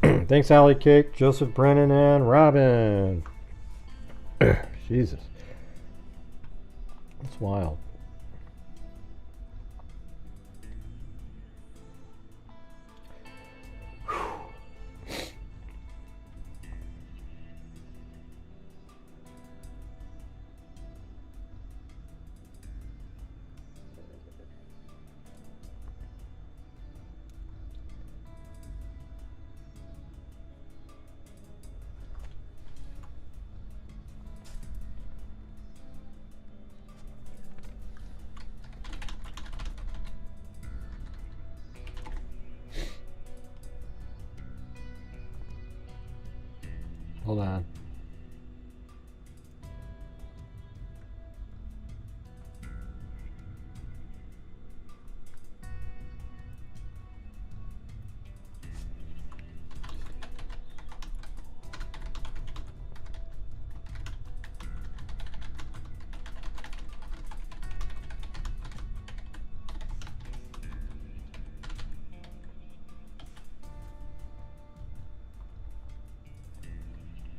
Thanks, Allie Cake, Joseph Brennan, and Robin. Jesus. That's wild. Hold on.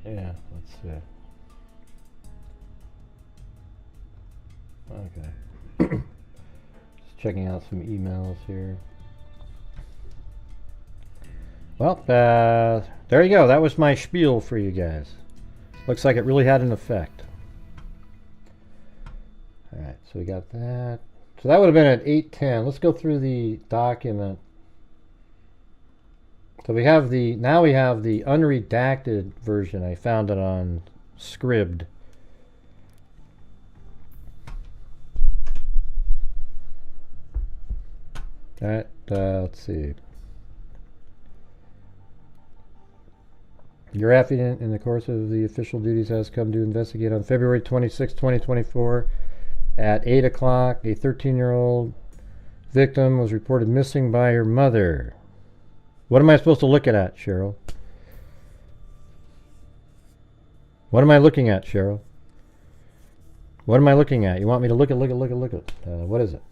Yeah, let's see. Okay. Just checking out some emails here. Well, there you go. That was my spiel for you guys. Looks like it really had an effect. Alright, so we got that. So that would have been at 810. Let's go through the document. So we have the, now we have the unredacted version. I found it on Scribd. Alright, let's see. Your affiant in the course of the official duties has come to investigate on February 26, 2024 at 8 o'clock. A 13-year-old victim was reported missing by her mother. What am I supposed to look at, Cheryl? What am I looking at, Cheryl? What am I looking at? You want me to look at, what is it?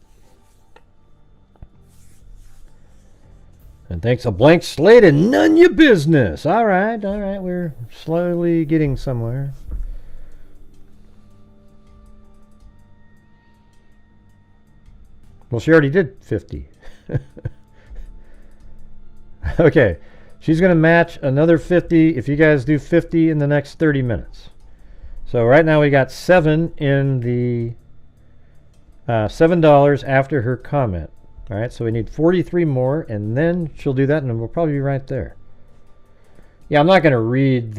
And thanks, a blank slate and none your business. All right, we're slowly getting somewhere. Well, she already did 50. Okay, she's going to match another 50 if you guys do 50 in the next 30 minutes. So right now we got 7 in the $7 after her comment. All right, so we need 43 more, and then she'll do that, and we'll probably be right there. Yeah, I'm not going to read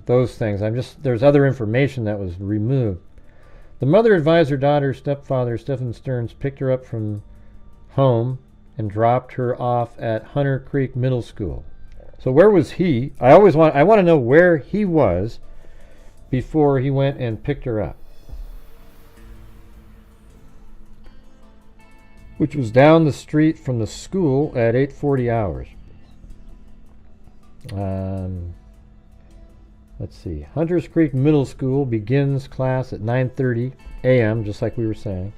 those things. There's other information that was removed. The mother advised her daughter's stepfather, Stephen Stearns, picked her up from home and dropped her off at Hunter Creek Middle School. So where was he? I want to know where he was before he went and picked her up. Which was down the street from the school at 8:40 hours. Let's see. Hunters Creek Middle School begins class at 9:30 a.m., just like we were saying.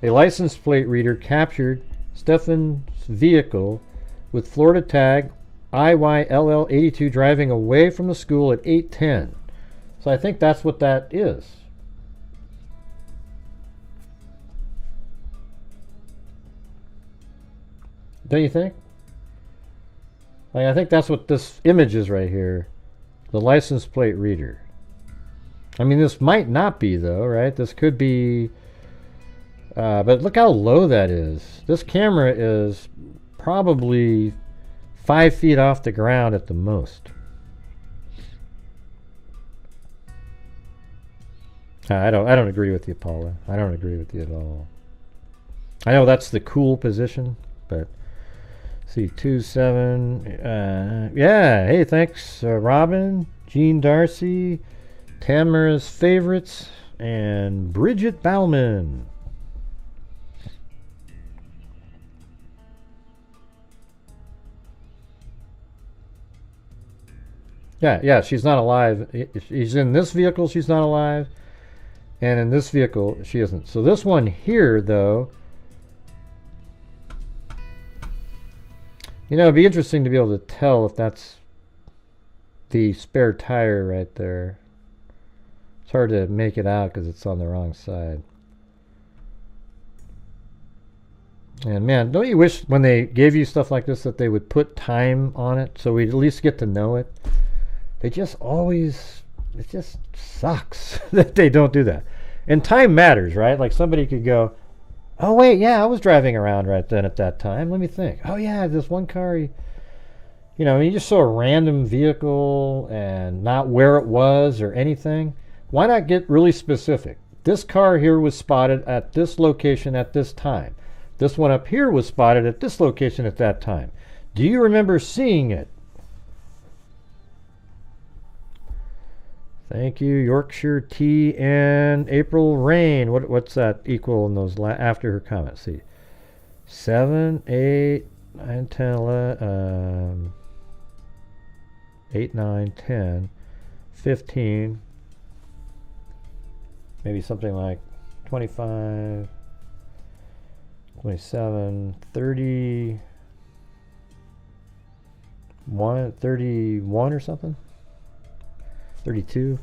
A license plate reader captured Stefan's vehicle with Florida tag IYLL82 driving away from the school at 8:10. So I think that's what that is. Don't you think? Like, I think that's what this image is right here. The license plate reader. I mean, this might not be, though, right? This could be... but look how low that is. This camera is probably 5 feet off the ground at the most. I don't agree with you, Paula. I don't agree with you at all. I know that's the cool position, but... See, 2-7. Yeah, hey, thanks, Robin, Jean Darcy, Tamara's Favorites, and Bridget Bauman. Yeah, she's not alive. She's in this vehicle, she's not alive. And in this vehicle, she isn't. So this one here, though, you know, it'd be interesting to be able to tell if that's the spare tire right there. It's hard to make it out because it's on the wrong side. And man, don't you wish when they gave you stuff like this that they would put time on it so we'd at least get to know it? They just always, it just sucks that they don't do that. And time matters, right? Like somebody could go, oh wait, yeah, I was driving around right then at that time. Let me think. Oh yeah, this one car, you know, I mean, you just saw a random vehicle and not where it was or anything. Why not get really specific? This car here was spotted at this location at this time. This one up here was spotted at this location at that time. Do you remember seeing it? Thank you, Yorkshire Tea and April Rain. What's that equal in those after her comments? See, 7, 8, 9, 10, 11, 8, 9, 10, 15, maybe something like 25, 27, 31 or something. 32.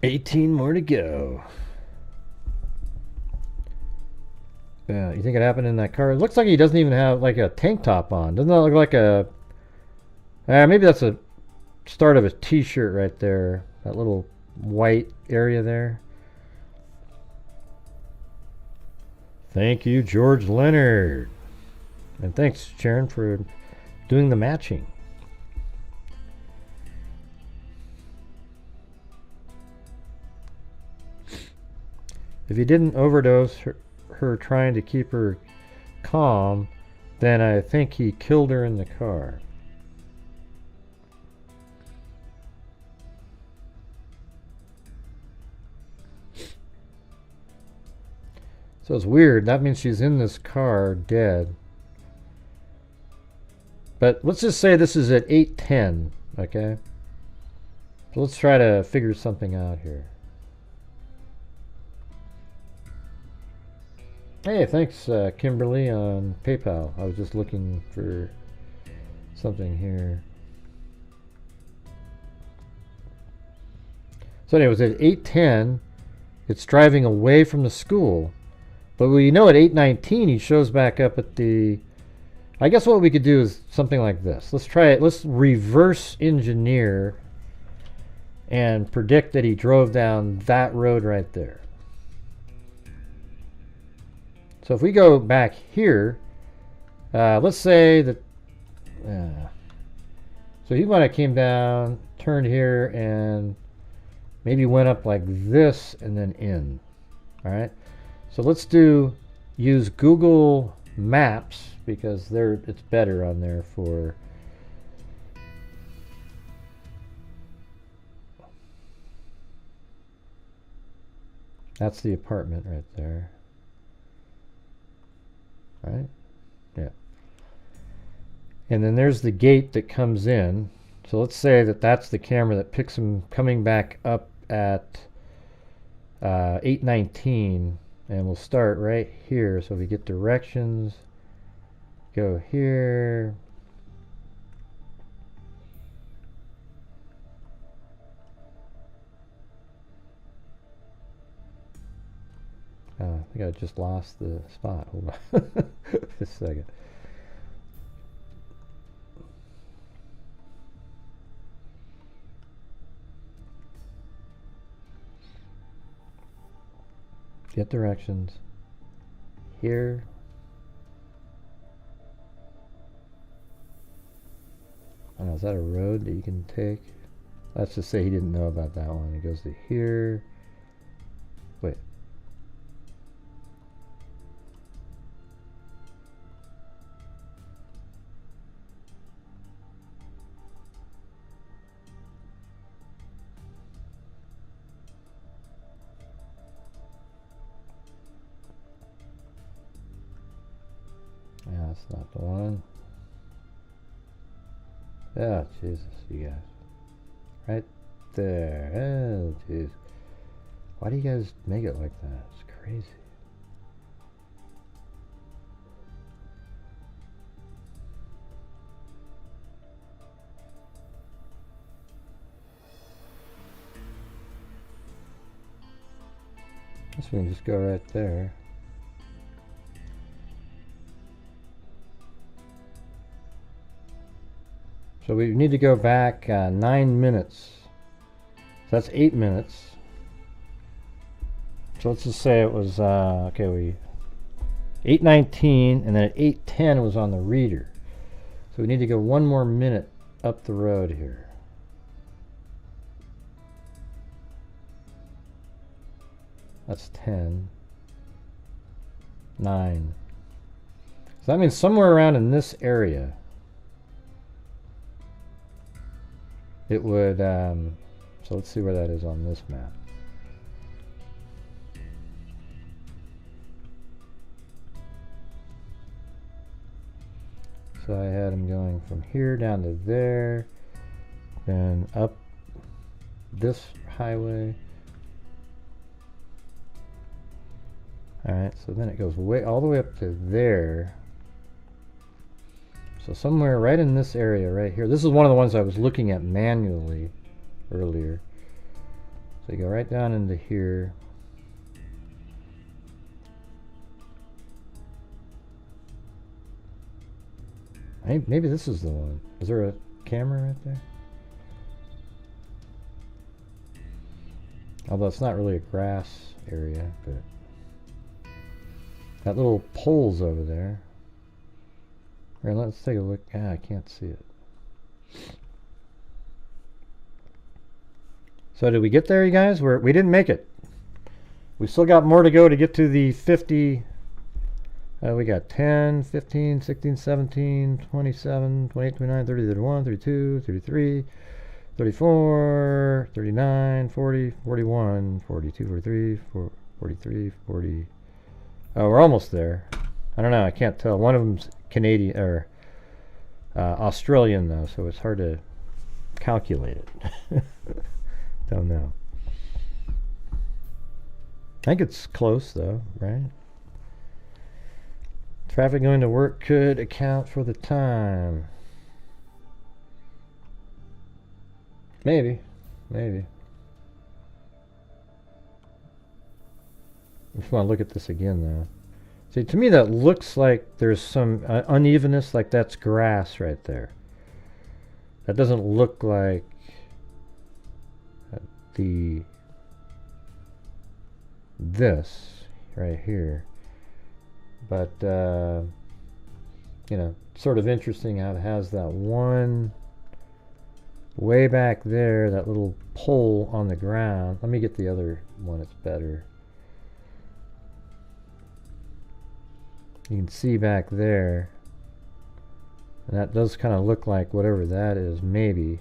$18 more to go. Yeah, you think it happened in that car? It looks like he doesn't even have like a tank top on. Doesn't that look like a... maybe that's a start of a t-shirt right there. That little white area there. Thank you, George Leonard. And thanks, Sharon, for doing the matching. If he didn't overdose her trying to keep her calm, then I think he killed her in the car. So it's weird. That means she's in this car dead. But let's just say this is at 8:10, okay? So let's try to figure something out here. Hey, thanks, Kimberly, on PayPal. I was just looking for something here. So anyways, at 8:10, it's driving away from the school. But we know at 8:19 he shows back up at the... I guess what we could do is something like this. Let's try it. Let's reverse engineer and predict that he drove down that road right there. So if we go back here, let's say that... so he might have came down, turned here, and maybe went up like this and then in. All right. So let's use Google Maps because it's better on there for... That's the apartment right there. Right? Yeah. And then there's the gate that comes in. So let's say that that's the camera that picks him coming back up at 8:19. And we'll start right here. So we get directions, go here. I think I just lost the spot. Hold on. Just a second. Get directions. Here. I don't know, is that a road that you can take? Let's just say he didn't know about that one. He goes to here. Wait. Yeah, that's not the one. Oh, Jesus, you guys. Right there. Oh, jeez. Why do you guys make it like that? It's crazy. Guess we can just go right there. So we need to go back 9 minutes. So that's 8 minutes. So let's just say it was okay. We 8:19, and then at 8:10 it was on the reader. So we need to go 1 more minute up the road here. That's 10. 9. So that means somewhere around in this area it would, so let's see where that is on this map. So I had him going from here down to there, then up this highway. Alright, so then it goes way all the way up to there. So somewhere right in this area right here. This is one of the ones I was looking at manually earlier. So you go right down into here. Maybe this is the one. Is there a camera right there? Although it's not really a grass area, but that little pole's over there. All right, let's take a look. Ah, I can't see it. So did we get there, you guys? We didn't make it. We still got more to go to get to the 50. We got 10, 15, 16, 17, 27, 28, 29, 30, 31, 32, 33, 34, 39, 40, 41, 42, 43, 43, 40. Oh, we're almost there. I don't know. I can't tell. One of them's Canadian or Australian though, so it's hard to calculate it. Don't know. I think it's close though, right? Traffic going to work could account for the time. Maybe. Maybe. I just want to look at this again though. See, to me that looks like there's some unevenness, like that's grass right there. That doesn't look like this right here. But, you know, sort of interesting how it has that one way back there, that little pole on the ground. Let me get the other one, it's better. You can see back there, and that does kind of look like whatever that is, maybe.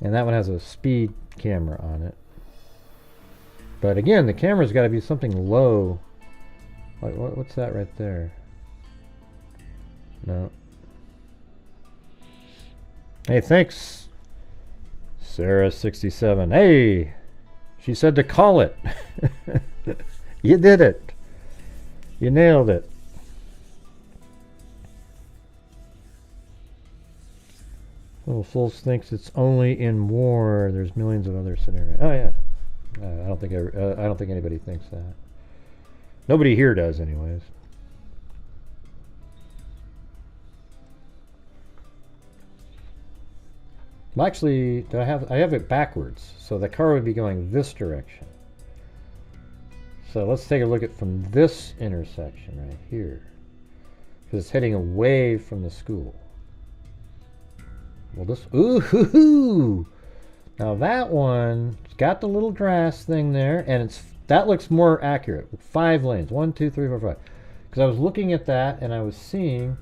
And that one has a speed camera on it. But again, the camera's got to be something low. Like, what's that right there? No. Hey, thanks Sarah67. Hey, she said to call it. You did it. You nailed it. Little Fools thinks it's only in war. There's millions of other scenarios. Oh yeah. I don't think anybody thinks that. Nobody here does, anyways. Well, actually, I have it backwards, so the car would be going this direction. So let's take a look at from this intersection right here, because it's heading away from the school. Well, this ooh, now that one's got the little grass thing there, and that looks more accurate. 5 lanes, 1, 2, 3, 4, 5. Because I was looking at that, and I was seeing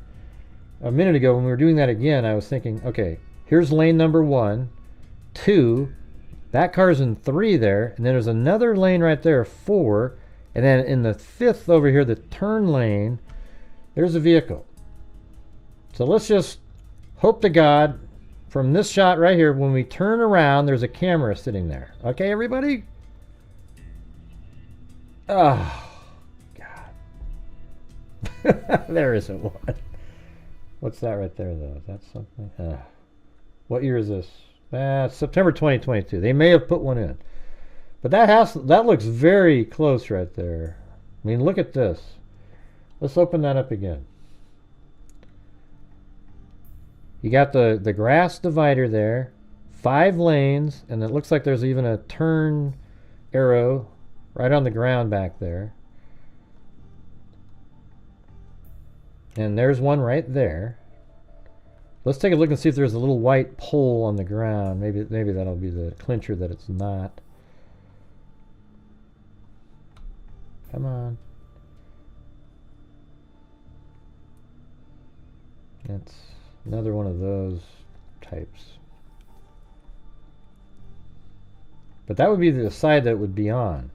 a minute ago when we were doing that again. I was thinking, okay, here's lane number 1, 2. That car's in 3 there, and then there's another lane right there, 4, and then in the 5th over here, the turn lane, there's a vehicle. So let's just hope to God from this shot right here, when we turn around, there's a camera sitting there. Okay, everybody? Oh, God. There isn't one. What's that right there, though? Is that something? What year is this? September 2022. They may have put one in. But that house, that looks very close right there. I mean, look at this. Let's open that up again. You got the grass divider there, 5 lanes, and it looks like there's even a turn arrow right on the ground back there. And there's one right there. Let's take a look and see if there's a little white pole on the ground. Maybe that'll be the clincher that it's not. Come on. That's another one of those types. But that would be the side that it would be on,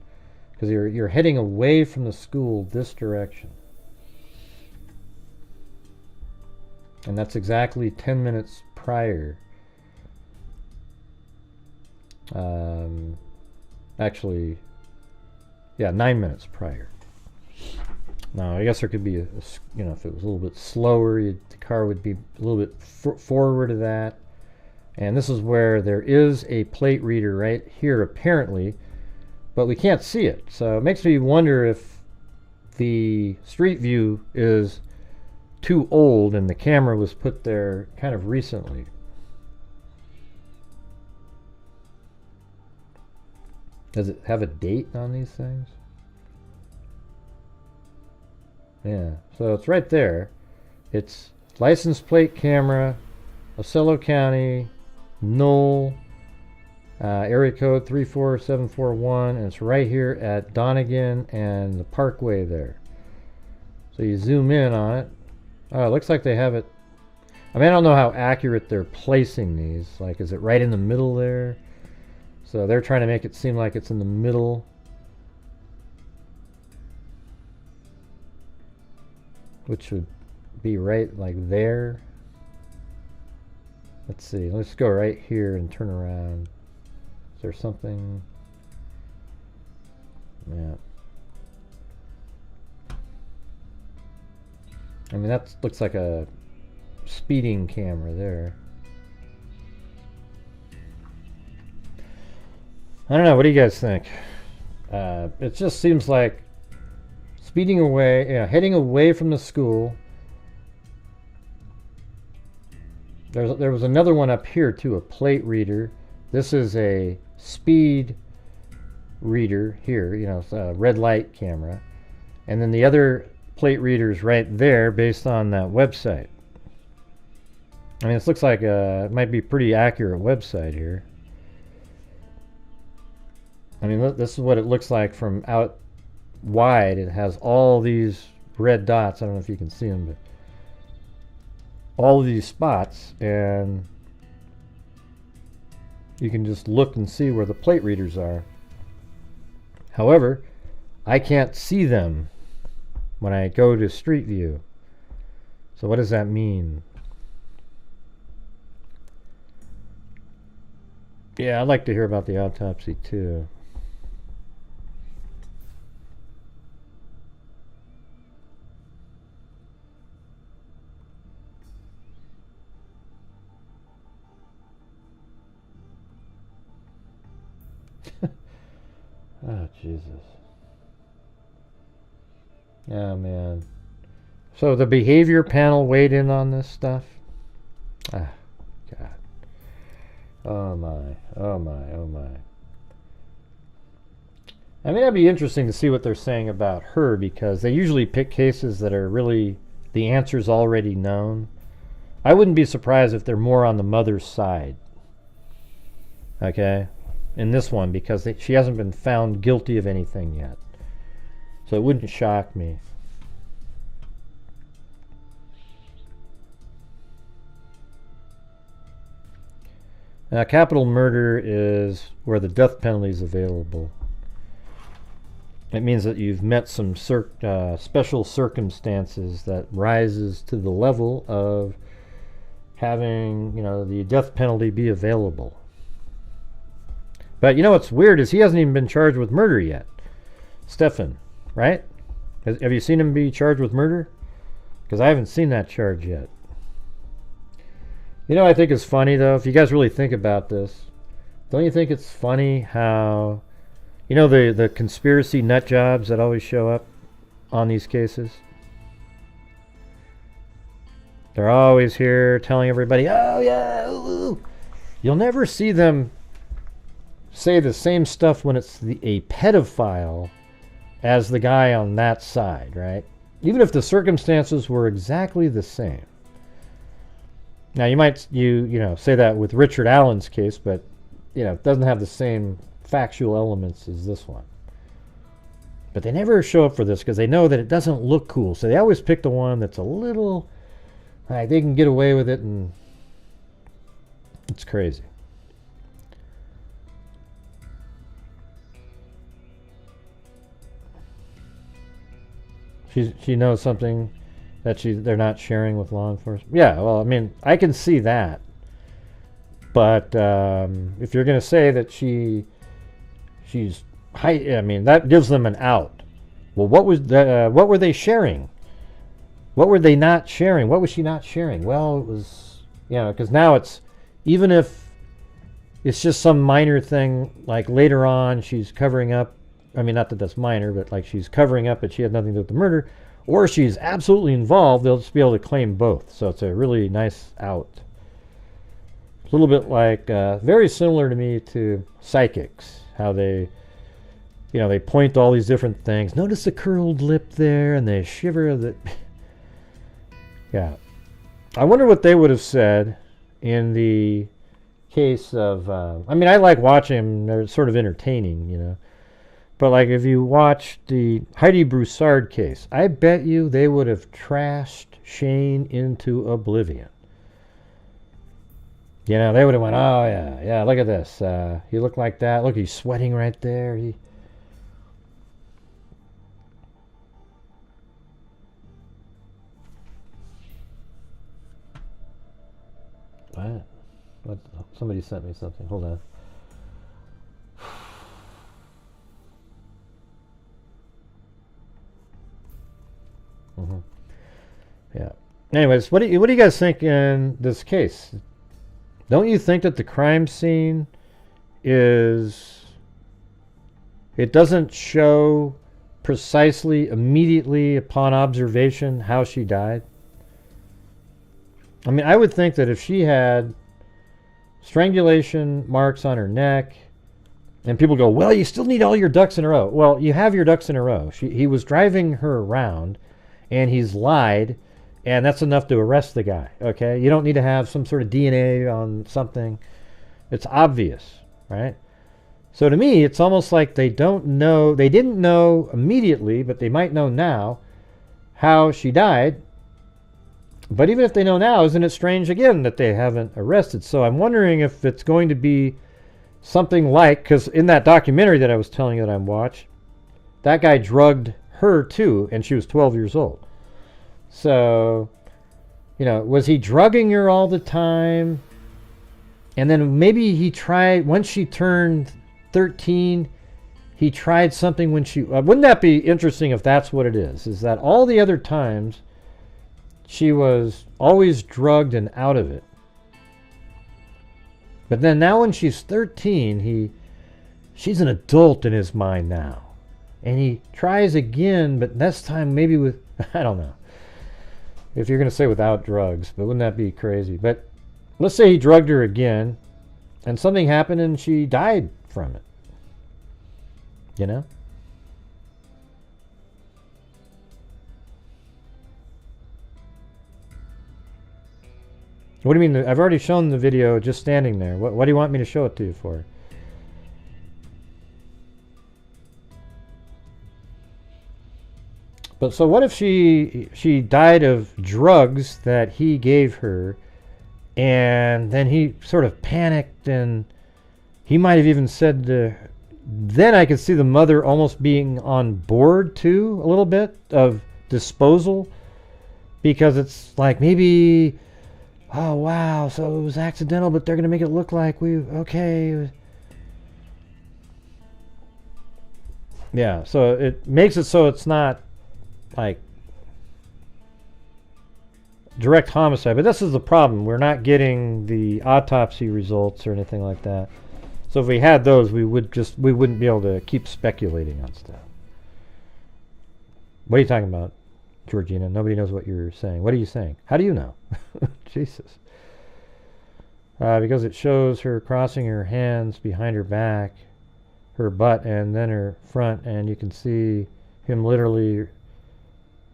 because you're heading away from the school this direction. And that's exactly 10 minutes prior. Actually, yeah, 9 minutes prior. Now, I guess there could be if it was a little bit slower, the car would be a little bit forward of that. And this is where there is a plate reader right here, apparently, but we can't see it. So it makes me wonder if the street view is too old and the camera was put there kind of recently. Does it have a date on these things? Yeah, so it's right there. It's license plate camera, Ocello County, Knoll, area code 34741, and it's right here at Donegan and the Parkway there. So you zoom in on it. Oh, it looks like they have it. I mean, I don't know how accurate they're placing these. Like, is it right in the middle there? So they're trying to make it seem like it's in the middle. Which would be right like there. Let's see. Let's go right here and turn around. Is there something? Yeah. I mean, that looks like a speeding camera there. I don't know. What do you guys think? It just seems like speeding away, heading away from the school. There was another one up here too, a plate reader. This is a speed reader here, it's a red light camera. And then the other plate readers right there based on that website. I mean, this looks like it might be a pretty accurate website here. I mean, this is what it looks like from out wide. It has all these red dots. I don't know if you can see them, but all of these spots, and you can just look and see where the plate readers are. However, I can't see them when I go to Street View. So what does that mean? Yeah, I'd like to hear about the autopsy too. Oh, Jesus. Oh, man. So the behavior panel weighed in on this stuff? Ah, God. Oh, my. Oh, my. Oh, my. I mean, that'd be interesting to see what they're saying about her, because they usually pick cases that are really, the answer's already known. I wouldn't be surprised if they're more on the mother's side. Okay? In this one, because she hasn't been found guilty of anything yet. So it wouldn't shock me. Now, capital murder is where the death penalty is available. It means that you've met some special circumstances that rises to the level of having, the death penalty be available. But what's weird is he hasn't even been charged with murder yet. Stefan, right? Have you seen him be charged with murder? Because I haven't seen that charge yet. I think it's funny, though, if you guys really think about this. Don't you think it's funny how, the conspiracy nut jobs that always show up on these cases? They're always here telling everybody, oh, yeah, ooh. You'll never see them say the same stuff when it's a pedophile as the guy on that side, right? Even if the circumstances were exactly the same. Now you might say that with Richard Allen's case, but it doesn't have the same factual elements as this one. But they never show up for this because they know that it doesn't look cool. So they always pick the one that's a little like they can get away with it, and it's crazy. She knows something that they're not sharing with law enforcement. Yeah, well, I mean, I can see that. But if you're going to say that she's high, I mean, that gives them an out. Well, what were they sharing? What were they not sharing? What was she not sharing? Well, it was, because now it's, even if it's just some minor thing, like later on she's covering up, I mean, not that that's minor, but like she's covering up that she had nothing to do with the murder, or she's absolutely involved, they'll just be able to claim both. So it's a really nice out. A little bit like, very similar to me to psychics, how they, they point to all these different things. Notice the curled lip there, and they shiver that. Yeah. I wonder what they would have said in the case of, I mean, I like watching them, they're sort of entertaining, But like if you watch the Heidi Broussard case, I bet you they would have trashed Shane into oblivion. They would have went, oh yeah, look at this. He looked like that. Look, he's sweating right there. What? Somebody sent me something. Hold on. Mm-hmm. Yeah. Anyways, what do you guys think in this case? Don't you think that the crime scene it doesn't show precisely immediately upon observation how she died? I mean, I would think that if she had strangulation marks on her neck, and people go, well, you still need all your ducks in a row. Well, you have your ducks in a row. He was driving her around, and he's lied, and that's enough to arrest the guy, okay? You don't need to have some sort of DNA on something. It's obvious, right? So to me, it's almost like they didn't know immediately, but they might know now how she died. But even if they know now, isn't it strange again that they haven't arrested? So I'm wondering if it's going to be something like, because in that documentary that I was telling you that I watched, that guy drugged her too, and she was 12 years old. So, was he drugging her all the time? And then maybe he tried, once she turned 13, he tried something when she... wouldn't that be interesting if that's what it is that all the other times she was always drugged and out of it. But then now when she's 13, she's an adult in his mind now. And he tries again, but this time maybe with, I don't know. If you're going to say without drugs, but wouldn't that be crazy? But let's say he drugged her again, and something happened and she died from it. You know? What do you mean? I've already shown the video just standing there. What do you want me to show it to you for? But so what if she died of drugs that he gave her, and then he sort of panicked, and he might have even said then I could see the mother almost being on board too, a little bit of disposal, because it's like maybe, oh wow, so it was accidental, but they're going to make it look like okay. Yeah, so it makes it so it's not like direct homicide, but this is the problem. We're not getting the autopsy results or anything like that. So if we had those, we wouldn't be able to keep speculating on stuff. What are you talking about, Georgina? Nobody knows what you're saying. What are you saying? How do you know? Jesus. Because it shows her crossing her hands behind her back, her butt, and then her front, and you can see him literally,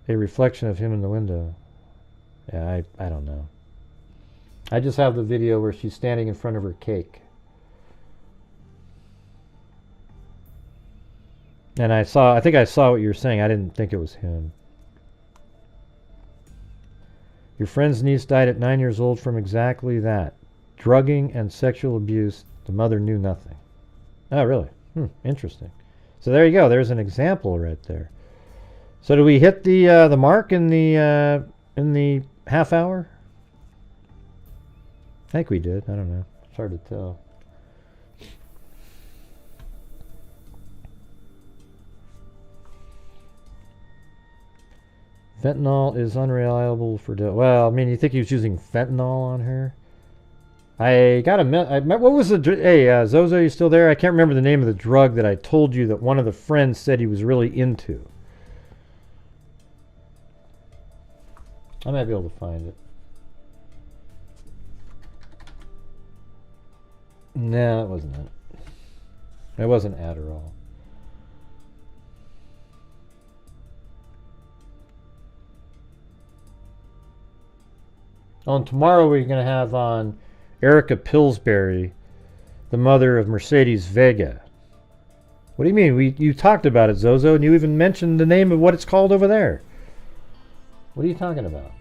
a reflection of him in the window. Yeah, I don't know. I just have the video where she's standing in front of her cake. And I think I saw what you were saying. I didn't think it was him. Your friend's niece died at 9 years old from exactly that. Drugging and sexual abuse. The mother knew nothing. Oh, really? Interesting. So there you go. There's an example right there. So do we hit the mark in the half hour? I think we did. I don't know. It's hard to tell. Fentanyl is unreliable for... Well, I mean, you think he was using fentanyl on her? I got what was the... Hey, Zozo, you still there? I can't remember the name of the drug that I told you that one of the friends said he was really into. I might be able to find it. No, it wasn't it. It wasn't Adderall. On tomorrow we're going to have on Erica Pillsbury, the mother of Mercedes Vega. What do you mean? You talked about it, Zozo, and you even mentioned the name of what it's called over there. What are you talking about?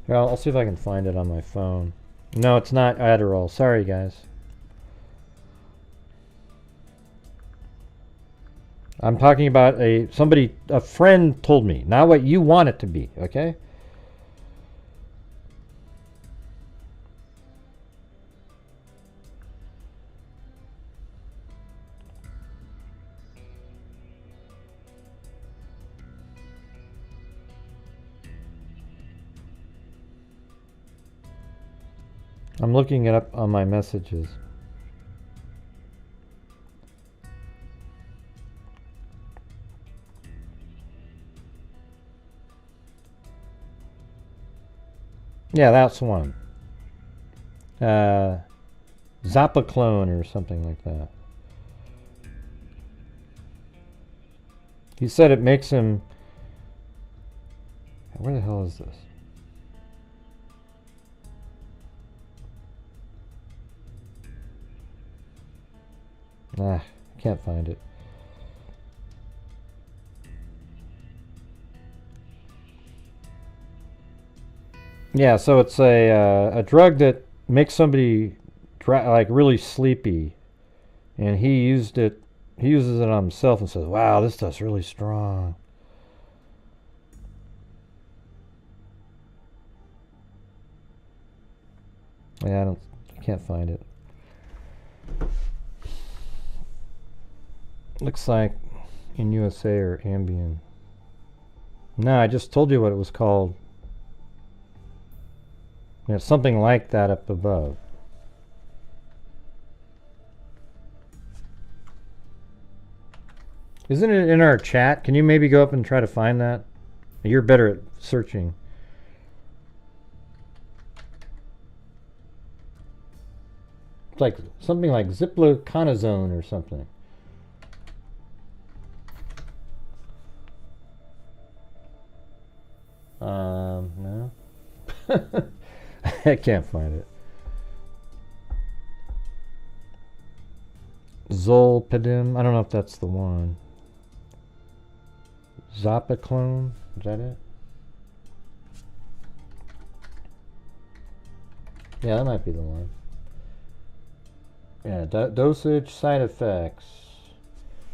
Well, I'll see if I can find it on my phone. No, it's not Adderall. Sorry, guys. I'm talking about a friend told me, not what you want it to be, okay? I'm looking it up on my messages. Yeah, that's one. Zapaclone or something like that. He said it makes him... Where the hell is this? I can't find it. Yeah, so it's a drug that make somebody like really sleepy, and he uses it on himself and says, wow, this stuff's really strong. Yeah, I can't find it. Looks like in USA or Ambien. No, I just told you what it was called. Yeah, something like that up above. Isn't it in our chat? Can you maybe go up and try to find that? You're better at searching. It's like something like ziploconazone or something. No. I can't find it. Zolpidem. I don't know if that's the one. Zopiclone. Is that it? Yeah, that might be the one. Yeah, dosage, side effects.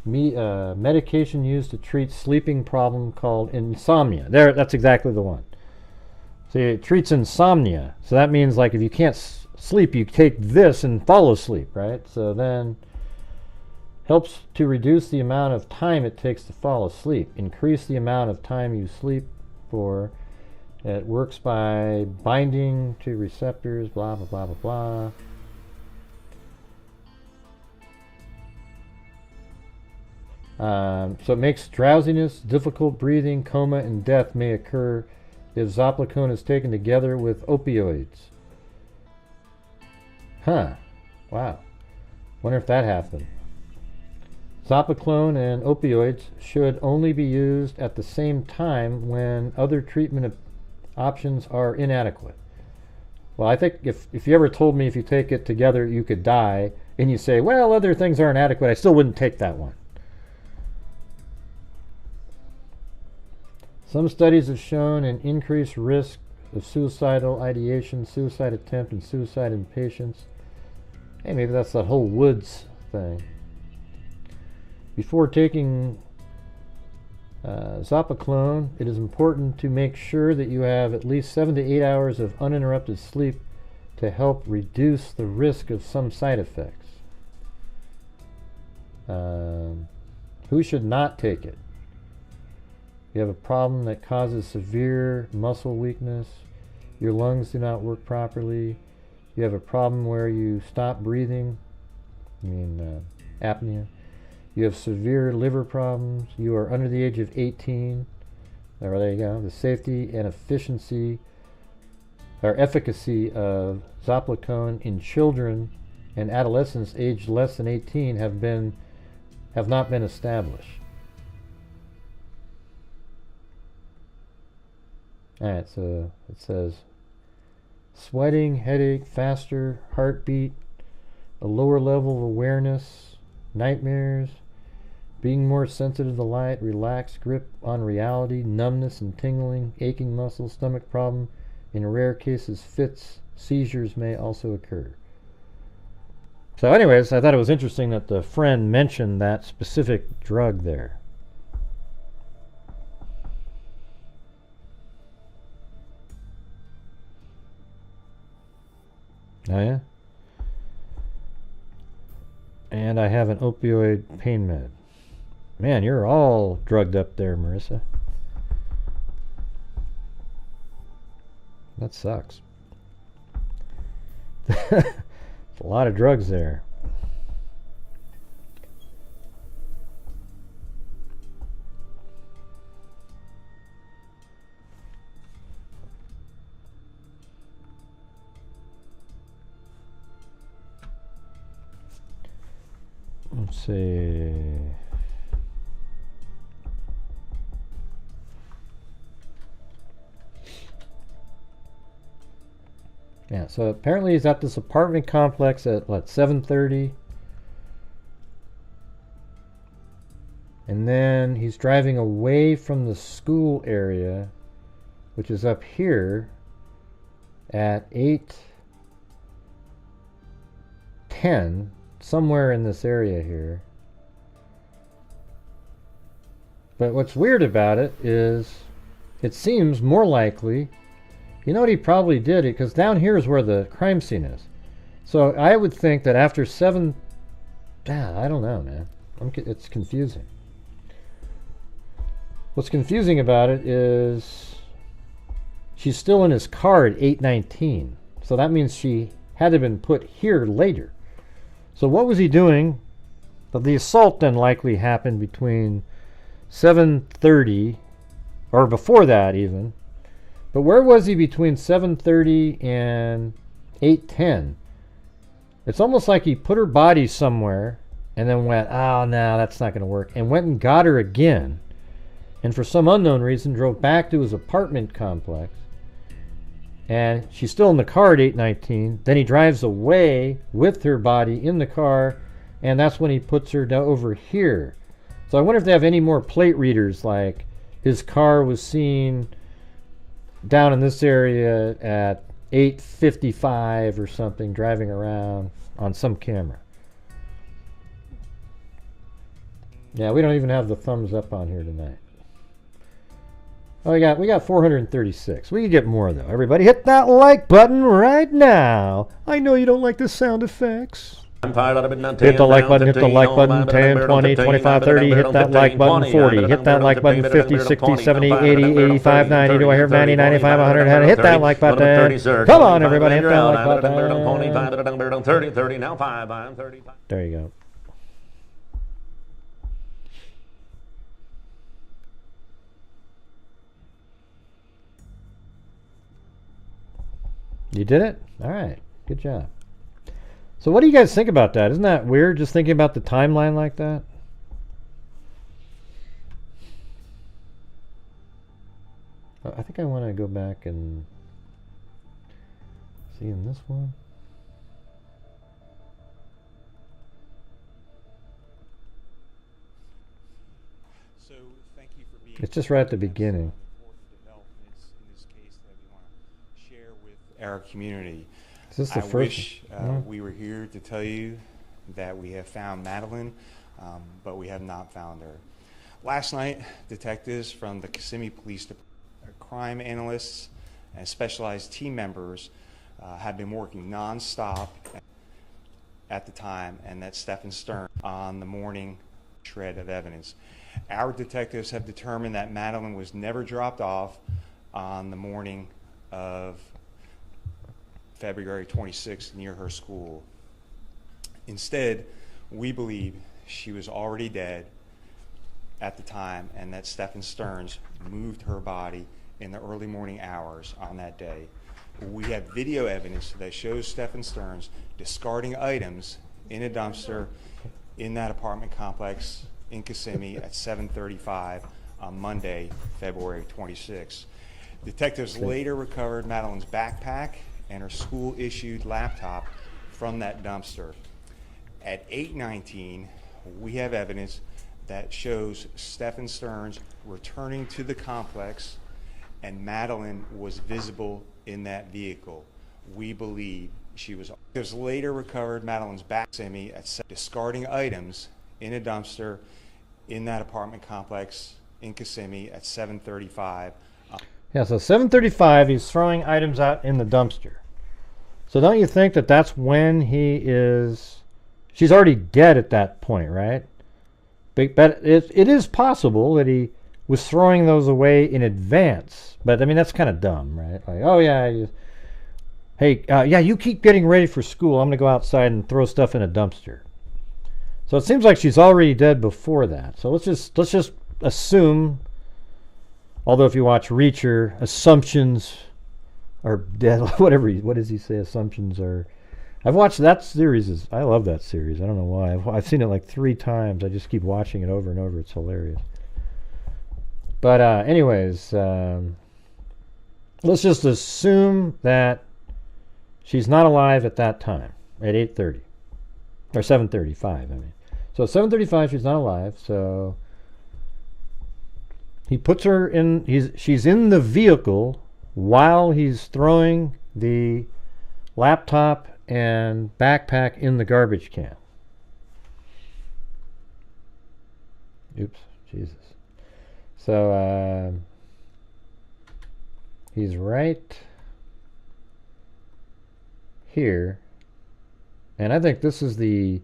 Medication used to treat sleeping problem called insomnia. There, that's exactly the one. See, it treats insomnia. So that means like if you can't sleep, you take this and fall asleep, right? So then helps to reduce the amount of time it takes to fall asleep. Increase the amount of time you sleep for. It works by binding to receptors, blah, blah, blah, blah, blah. So it makes drowsiness, difficult breathing, coma, and death may occur if zopiclone is taken together with opioids. Huh. Wow. Wonder if that happened. Zopiclone and opioids should only be used at the same time when other treatment options are inadequate. Well, I think if you ever told me if you take it together you could die, and you say, well, other things aren't adequate, I still wouldn't take that one. Some studies have shown an increased risk of suicidal ideation, suicide attempt, and suicide in patients. Hey, maybe that's that whole woods thing. Before taking zopiclone, it is important to make sure that you have at least 7 to 8 hours of uninterrupted sleep to help reduce the risk of some side effects. Who should not take it? You have a problem that causes severe muscle weakness. Your lungs do not work properly. You have a problem where you stop breathing. Apnea. You have severe liver problems. You are under the age of 18. There you go. The safety and efficiency or efficacy of zopiclone in children and adolescents aged less than 18 have not been established. Alright, so it says sweating, headache, faster heartbeat, a lower level of awareness, nightmares, being more sensitive to light, relaxed grip on reality, numbness and tingling, aching muscles, stomach problem. In rare cases, fits, seizures may also occur. So anyways, I thought it was interesting that the friend mentioned that specific drug there. Oh yeah? And I have an opioid pain med. Man, you're all drugged up there, Marissa. That sucks. There's a lot of drugs there. Let's see. Yeah, so apparently he's at this apartment complex at, 7:30. And then he's driving away from the school area, which is up here, at 8. 8:10, somewhere in this area here. But what's weird about it is it seems more likely, you know what he probably did? Because down here is where the crime scene is. So I would think that after 7, I don't know, man. It's confusing. What's confusing about it is she's still in his car at 8:19. So that means she had to have been put here later. So what was he doing? But the assault then likely happened between 7:30 or before that even. But where was he between 7:30 and 8:10? It's almost like he put her body somewhere and then went, oh, no, that's not going to work, and went and got her again. And for some unknown reason, drove back to his apartment complex. And she's still in the car at 8:19. Then he drives away with her body in the car, and that's when he puts her over here. So I wonder if they have any more plate readers, like his car was seen down in this area at 8:55 or something, driving around on some camera. Yeah, we don't even have the thumbs up on here tonight. Oh, we got 436. We can get more though. Everybody hit that like button right now. I know you don't like the sound effects. Hit the like button, hit the like button, 10, 20, 25, 30, hit that like button, 40, hit that like button, 50, 60, 70, 80, 85, 90, do I hear 90, 95, 100, hit that like button. Come on, everybody, hit that like button. There you go. You did it? All right, good job. So what do you guys think about that? Isn't that weird, just thinking about the timeline like that? I think I want to go back and see in this one. So thank you for being. It's just right at the beginning. Our community. Is this the I first wish we were here to tell you that we have found Madeline, but we have not found her. Last night, detectives from the Kissimmee Police Department, crime analysts, and specialized team members have been working nonstop at the time, and that's Stephen Stern on the morning shred of evidence. Our detectives have determined that Madeline was never dropped off on the morning of February 26th near her school. Instead, we believe she was already dead at the time, and that Stephen Stearns moved her body in the early morning hours on that day. We have video evidence that shows Stephen Stearns discarding items in a dumpster in that apartment complex in Kissimmee at 7:35 on Monday, February 26th. Detectives later recovered Madeline's backpack and her school-issued laptop from that dumpster. At 8:19, we have evidence that shows Stephen Stearns returning to the complex, and Madeline was visible in that vehicle. We believe she was. Detectives later recovered Madeline's backpack at discarding items in a dumpster in that apartment complex in Kissimmee at 7:35. Yeah, so 7:35, he's throwing items out in the dumpster. So don't you think that that's when she's already dead at that point, right? But it is possible that he was throwing those away in advance. But I mean, that's kind of dumb, right? Like, oh yeah, yeah, you keep getting ready for school. I'm going to go outside and throw stuff in a dumpster. So it seems like she's already dead before that. So let's just assume, although if you watch Reacher, assumptions are dead. What does he say? Assumptions are. I've watched that series. I love that series. I don't know why. I've seen it like 3 times. I just keep watching it over and over. It's hilarious. But anyways, let's just assume that she's not alive at that time at 8:30 or 7:35. I mean, so at 7:35 she's not alive. So he puts her in. She's in the vehicle while he's throwing the laptop and backpack in the garbage can. Oops, Jesus. So he's right here, and I think this is the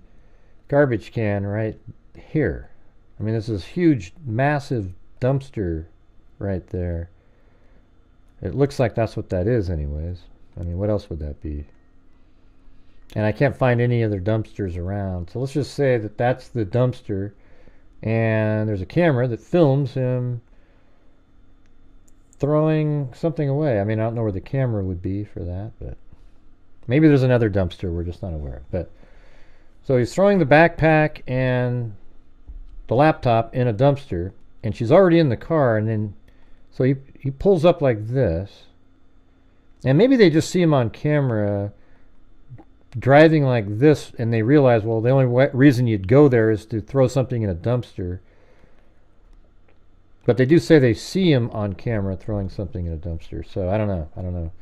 garbage can right here. I mean, this is huge, massive dumpster right there. It looks like that's what that is anyways. I mean, what else would that be? And I can't find any other dumpsters around. So let's just say that that's the dumpster, and there's a camera that films him throwing something away. I mean, I don't know where the camera would be for that, but maybe there's another dumpster we're just not aware of. But so he's throwing the backpack and the laptop in a dumpster, and she's already in the car, and then so he pulls up like this, and maybe they just see him on camera driving like this, and they realize, well, the only reason you'd go there is to throw something in a dumpster. But they do say they see him on camera throwing something in a dumpster, so I don't know.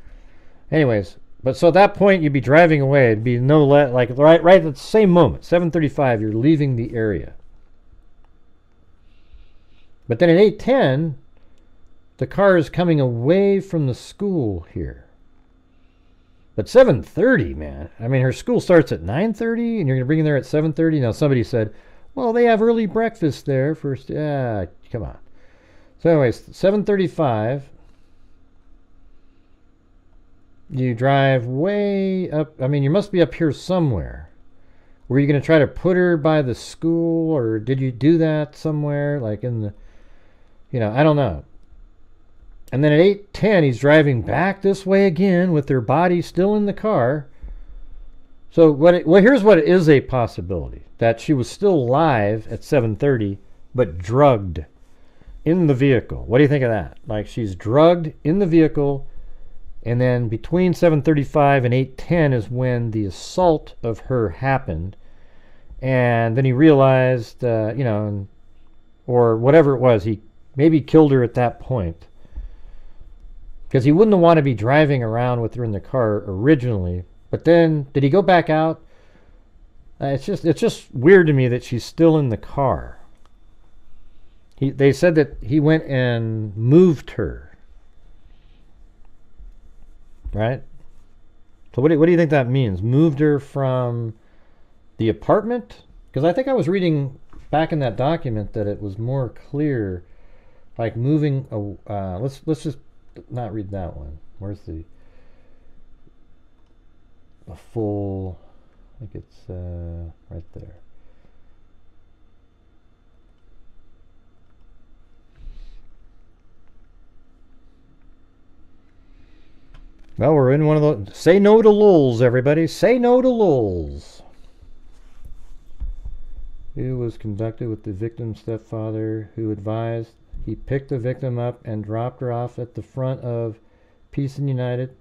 Anyways, but so at that point you'd be driving away. It'd be no like right at the same moment, 7:35, you're leaving the area. But then at 8:10, the car is coming away from the school here. But 7:30, man. I mean, her school starts at 9:30, and you're going to bring her there at 7:30. Now, somebody said, well, they have early breakfast there first. Yeah, come on. So anyways, 7:35. You drive way up. I mean, you must be up here somewhere. Were you going to try to put her by the school, or did you do that somewhere, like in the, I don't know. And then at 8:10, he's driving back this way again with their body still in the car. So here's what is a possibility. That she was still alive at 7:30, but drugged in the vehicle. What do you think of that? Like, she's drugged in the vehicle, and then between 7:35 and 8:10 is when the assault of her happened. And then he realized, or whatever it was, he maybe killed her at that point. Because he wouldn't want to be driving around with her in the car originally. But then, did he go back out? It's just weird to me that she's still in the car. They said that he went and moved her. Right? So what do you think that means? Moved her from the apartment? Because I think I was reading back in that document that it was more clear, like moving. Let's just not read that one. Where's the full? I think it's right there. Well, we're in one of those. Say no to lulls, everybody. Say no to lulls. It was conducted with the victim's stepfather, who advised he picked the victim up and dropped her off at the front of Peace and United,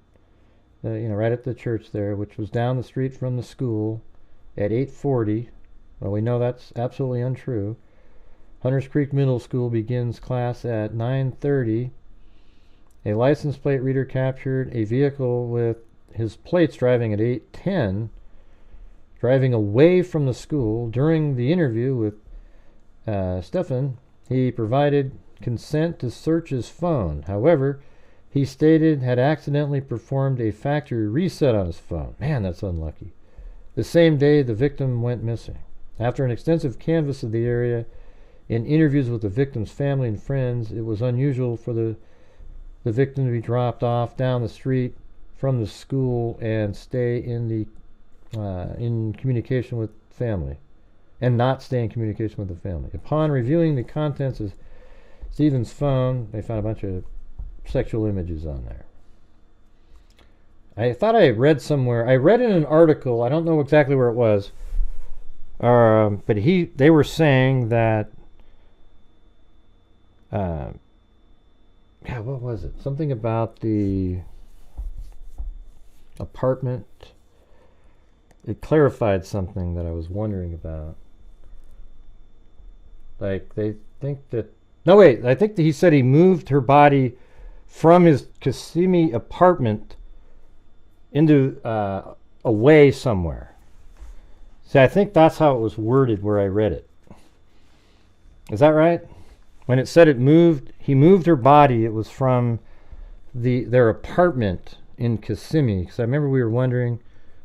right at the church there, which was down the street from the school at 8:40. Well, we know that's absolutely untrue. Hunters Creek Middle School begins class at 9:30. A license plate reader captured a vehicle with his plates driving at 8:10, driving away from the school. During the interview with Stefan, he provided consent to search his phone. However, he stated had accidentally performed a factory reset on his phone. Man, that's unlucky. The same day, the victim went missing. After an extensive canvass of the area and interviews with the victim's family and friends, it was unusual for the victim to be dropped off down the street from the school and stay in communication with family, and not stay in communication with the family. Upon reviewing the contents of Stephen's phone, they found a bunch of sexual images on there. I thought I read somewhere. I read in an article. I don't know exactly where it was, but they were saying that. What was it? Something about the apartment. It clarified something that I was wondering about. Like, they think that... No, wait. I think that he said he moved her body from his Kissimmee apartment into away somewhere. See, I think that's how it was worded where I read it. Is that right? When it said he moved her body, it was from their apartment in Kissimmee. Because I remember we were wondering,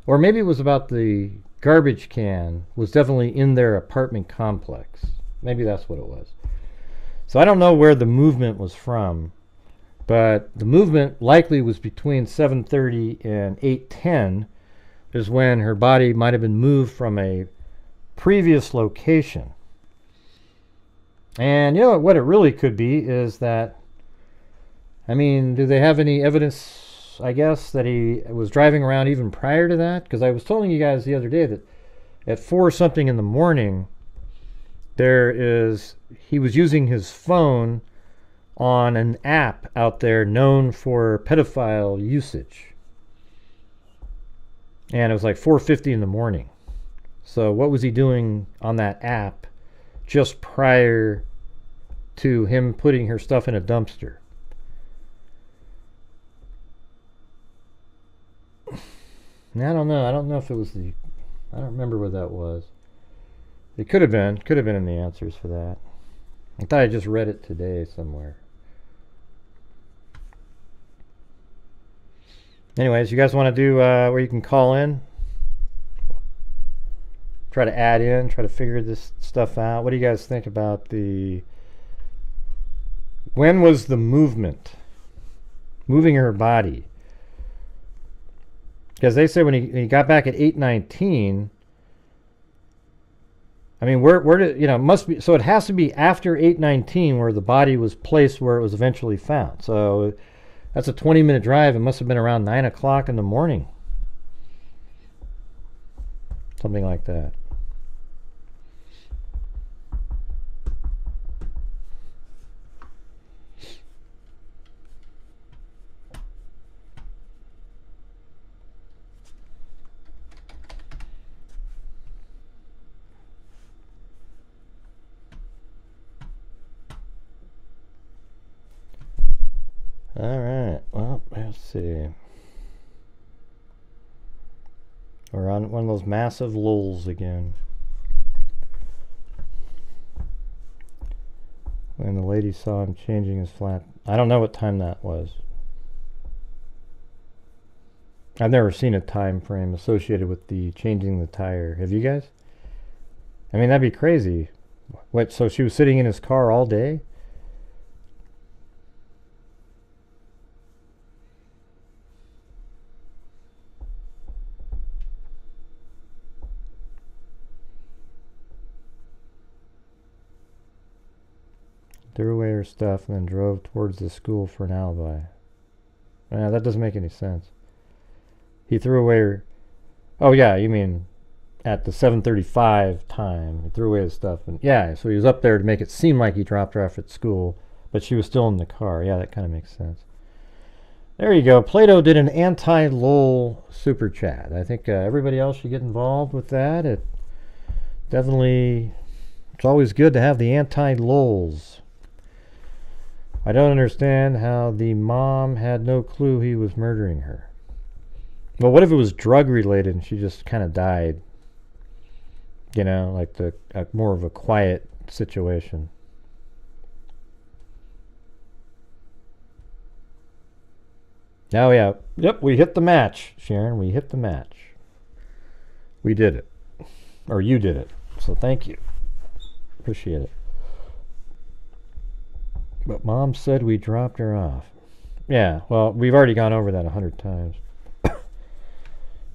or maybe it was about the garbage can was definitely in their apartment complex. Maybe that's what it was. So I don't know where the movement was from, but the movement likely was between 7:30 and 8:10 is when her body might have been moved from a previous location. And you know what it really could be is that, I mean, do they have any evidence, I guess, that he was driving around even prior to that? Because I was telling you guys the other day that at 4 something in the morning, he was using his phone on an app out there known for pedophile usage. And it was like 4:50 in the morning. So what was he doing on that app just prior to him putting her stuff in a dumpster? I don't know. I don't know if it was I don't remember what that was. It could have been in the answers for that. I thought I just read it today somewhere. Anyways, you guys want to do where you can call in? Try to add in, try to figure this stuff out. What do you guys think about when was the movement? Moving her body. Because they say when he got back at 8:19, I mean, where did, must be, so it has to be after 8:19 where the body was placed where it was eventually found. So that's a 20-minute drive. It must have been around 9 o'clock in the morning. Something like that. All right, well, let's see. We're on one of those massive lulls again. When the lady saw him changing his flat. I don't know what time that was. I've never seen a time frame associated with the changing the tire. Have you guys? I mean, that'd be crazy. What, so she was sitting in his car all day? Threw away her stuff and then drove towards the school for an alibi. That doesn't make any sense. He threw away her... Oh yeah, you mean at the 7:35 time. He threw away his stuff. And yeah, so he was up there to make it seem like he dropped her off at school, but she was still in the car. Yeah, that kind of makes sense. There you go. Plato did an anti-lol super chat. I think everybody else should get involved with that. It definitely... It's always good to have the anti-lols. I don't understand how the mom had no clue he was murdering her. Well, what if it was drug related and she just kind of died? You know, like more of a quiet situation. Oh yeah, yep, we hit the match, Sharon. We hit the match. We did it, or you did it. So thank you. Appreciate it. But Mom said we dropped her off. Yeah, well, we've already gone over that 100 times.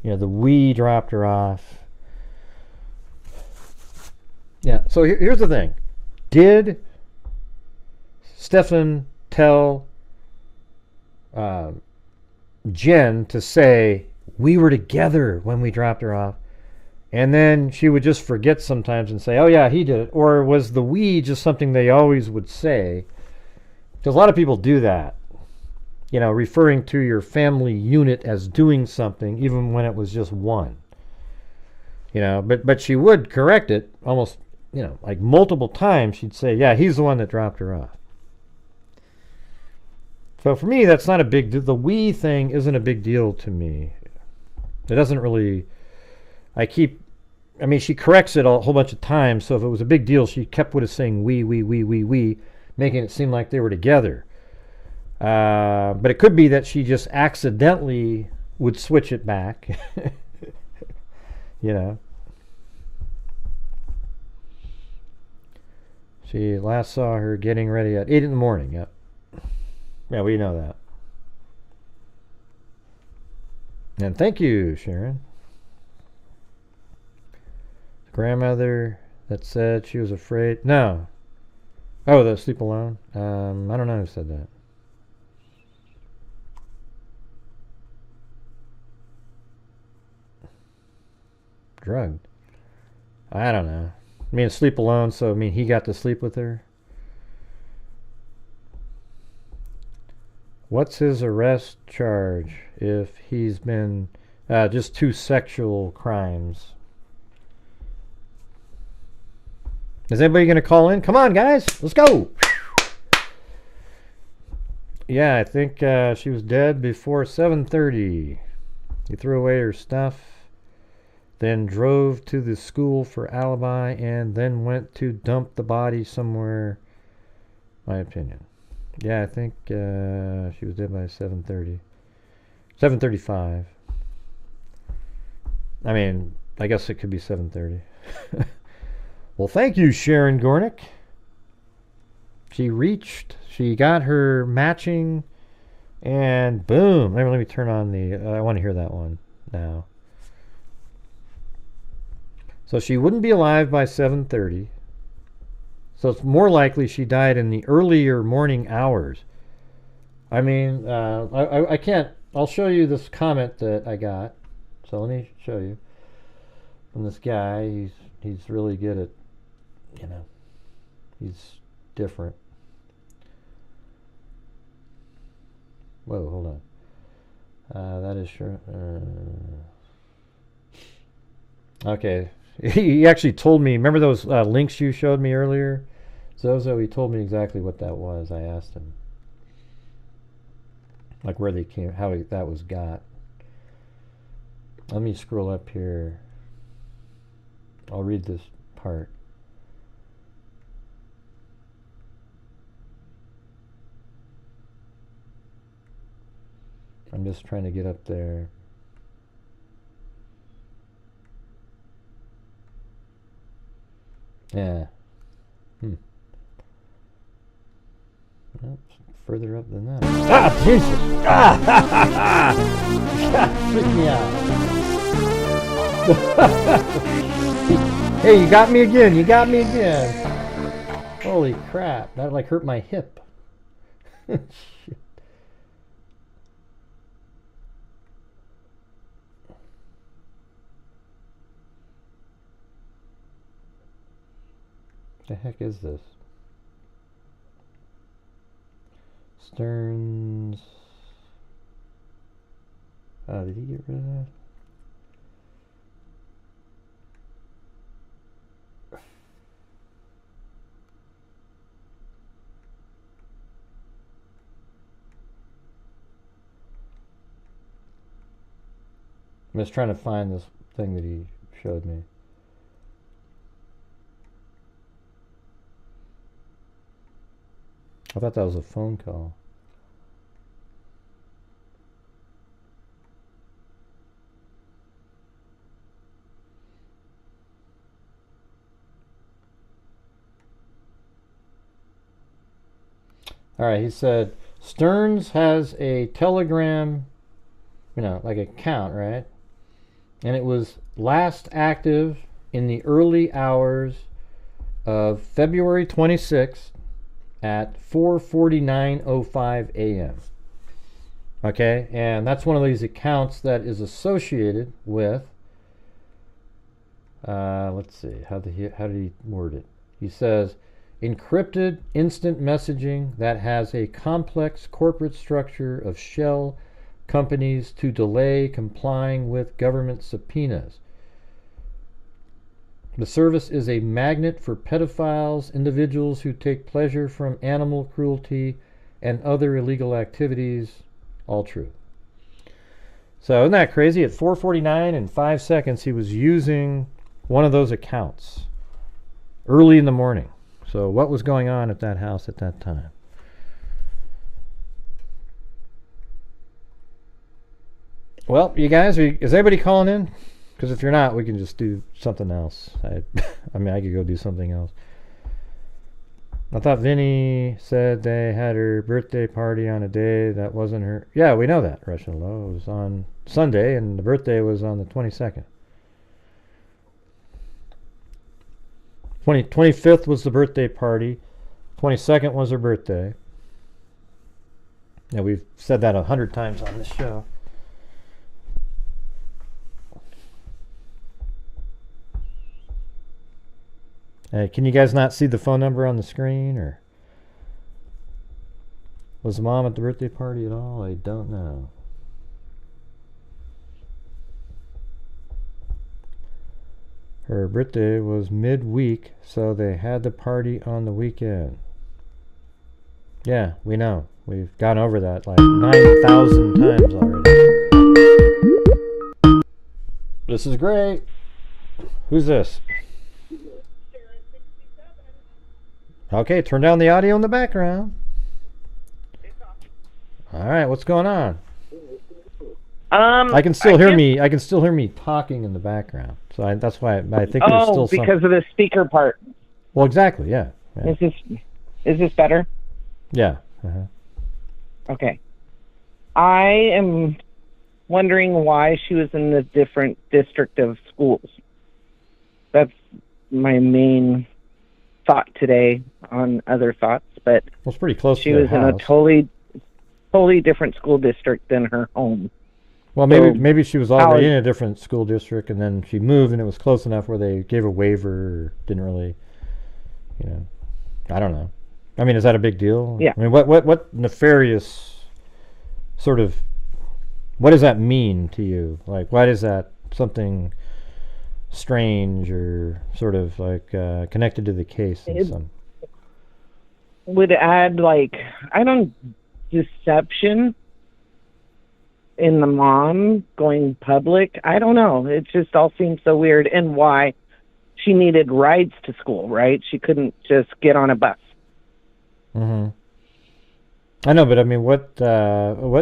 We dropped her off. Yeah, so here's the thing. Did Stefan tell Jen to say, we were together when we dropped her off? And then she would just forget sometimes and say, oh yeah, he did it. Or was the we just something they always would say? Because a lot of people do that, referring to your family unit as doing something, even when it was just one. But she would correct it almost, like multiple times. She'd say, yeah, he's the one that dropped her off. So for me, that's not a big deal. The we thing isn't a big deal to me. It doesn't really... I mean, she corrects it a whole bunch of times, so if it was a big deal, she kept with it saying we, making it seem like they were together. But it could be that she just accidentally would switch it back. You know. She last saw her getting ready at 8 in the morning. Yep. Yeah, we know that. And thank you, Sharon. Grandmother that said she was afraid. No. Oh, the sleep alone? I don't know who said that. Drugged. I don't know. I mean, sleep alone, so I mean, he got to sleep with her. What's his arrest charge if he's been just 2 sexual crimes? Is anybody going to call in? Come on, guys. Let's go. Yeah, I think she was dead before 7:30. He threw away her stuff, then drove to the school for alibi, and then went to dump the body somewhere. My opinion. Yeah, I think she was dead by 7:30. 7:35. I mean, I guess it could be 7:30. Well, thank you, Sharon Gornick. She got her matching, and boom. Let me turn on the, I want to hear that one now. So she wouldn't be alive by 7:30. So it's more likely she died in the earlier morning hours. I mean, I can't, I'll show you this comment that I got. So let me show you. From this guy, he's really good at, you know, he's different. Whoa, hold on. That is sure. Okay. He actually told me, remember those links you showed me earlier? So he told me exactly what that was. I asked him. Like where they came, how that was got. Let me scroll up here. I'll read this part. I'm just trying to get up there. Yeah. Well, further up than that. Ah, Jesus! Ah! God, freak me out. Hey, you got me again. You got me again. Holy crap. That like hurt my hip. Shit. The heck is this? Stearns. Oh, did he get rid of that? I'm just trying to find this thing that he showed me. I thought that was a phone call. All right, he said Stearns has a Telegram, you know, like account, right? And it was last active in the early hours of February 26th. At 4:49:05 a.m. Okay, and that's one of these accounts that is associated with. Let's see, how did he word it? He says, encrypted instant messaging that has a complex corporate structure of shell companies to delay complying with government subpoenas. The service is a magnet for pedophiles, individuals who take pleasure from animal cruelty and other illegal activities. All true. So isn't that crazy? At 4:49 and 5 seconds, he was using one of those accounts early in the morning. So what was going on at that house at that time? Well, you guys, is everybody calling in? Because if you're not, we can just do something else. I mean, I could go do something else. I thought Vinny said they had her birthday party on a day that wasn't her. Yeah, we know that, Russian Low. It was on Sunday, and the birthday was on the 22nd. 25th was the birthday party. 22nd was her birthday. Yeah, we've said that 100 times on this show. Can you guys not see the phone number on the screen, or was the mom at the birthday party at all? I don't know. Her birthday was midweek, so they had the party on the weekend. Yeah, we know. We've gone over that like 9,000 times already. This is great. Who's this? Okay, turn down the audio in the background. All right, what's going on? I can still hear me. I can still hear me talking in the background. So that's why I think there's still some. Because of the speaker part. Well, exactly. Yeah. Is this better? Yeah. Okay. I am wondering why she was in a different district of schools. That's my main thought today on other thoughts, but well, it's pretty close. She was in a totally different school district than her home. Well, maybe she was already in a different school district, and then she moved, and it was close enough where they gave a waiver, or didn't really, I don't know. I mean, is that a big deal? Yeah. I mean, what nefarious sort of, what does that mean to you? Like, why is that something strange or sort of like connected to the case in some? Would add deception in the mom going public. I don't know. It just all seems so weird, and why she needed rides to school, right? She couldn't just get on a bus. Mm-hmm. I know, but I mean, what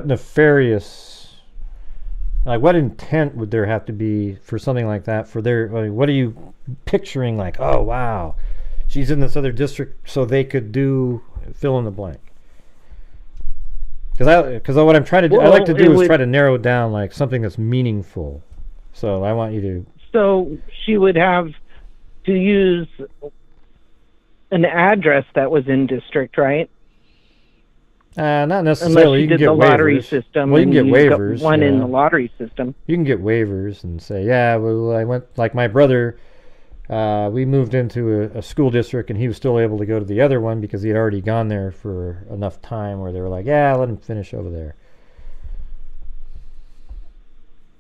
nefarious, like, what intent would there have to be for something like that? For their, what are you picturing? Like, oh wow, she's in this other district, so they could do fill in the blank. Because what I'm trying to do, I like to do is try to narrow down like something that's meaningful. So I want you to. So she would have to use an address that was in district, right? Not necessarily. You can get the lottery system. Well, you can get waivers. One in the lottery system. You can get waivers and say, yeah, well, I went, like my brother, we moved into a school district, and he was still able to go to the other one because he had already gone there for enough time where they were like, yeah, let him finish over there.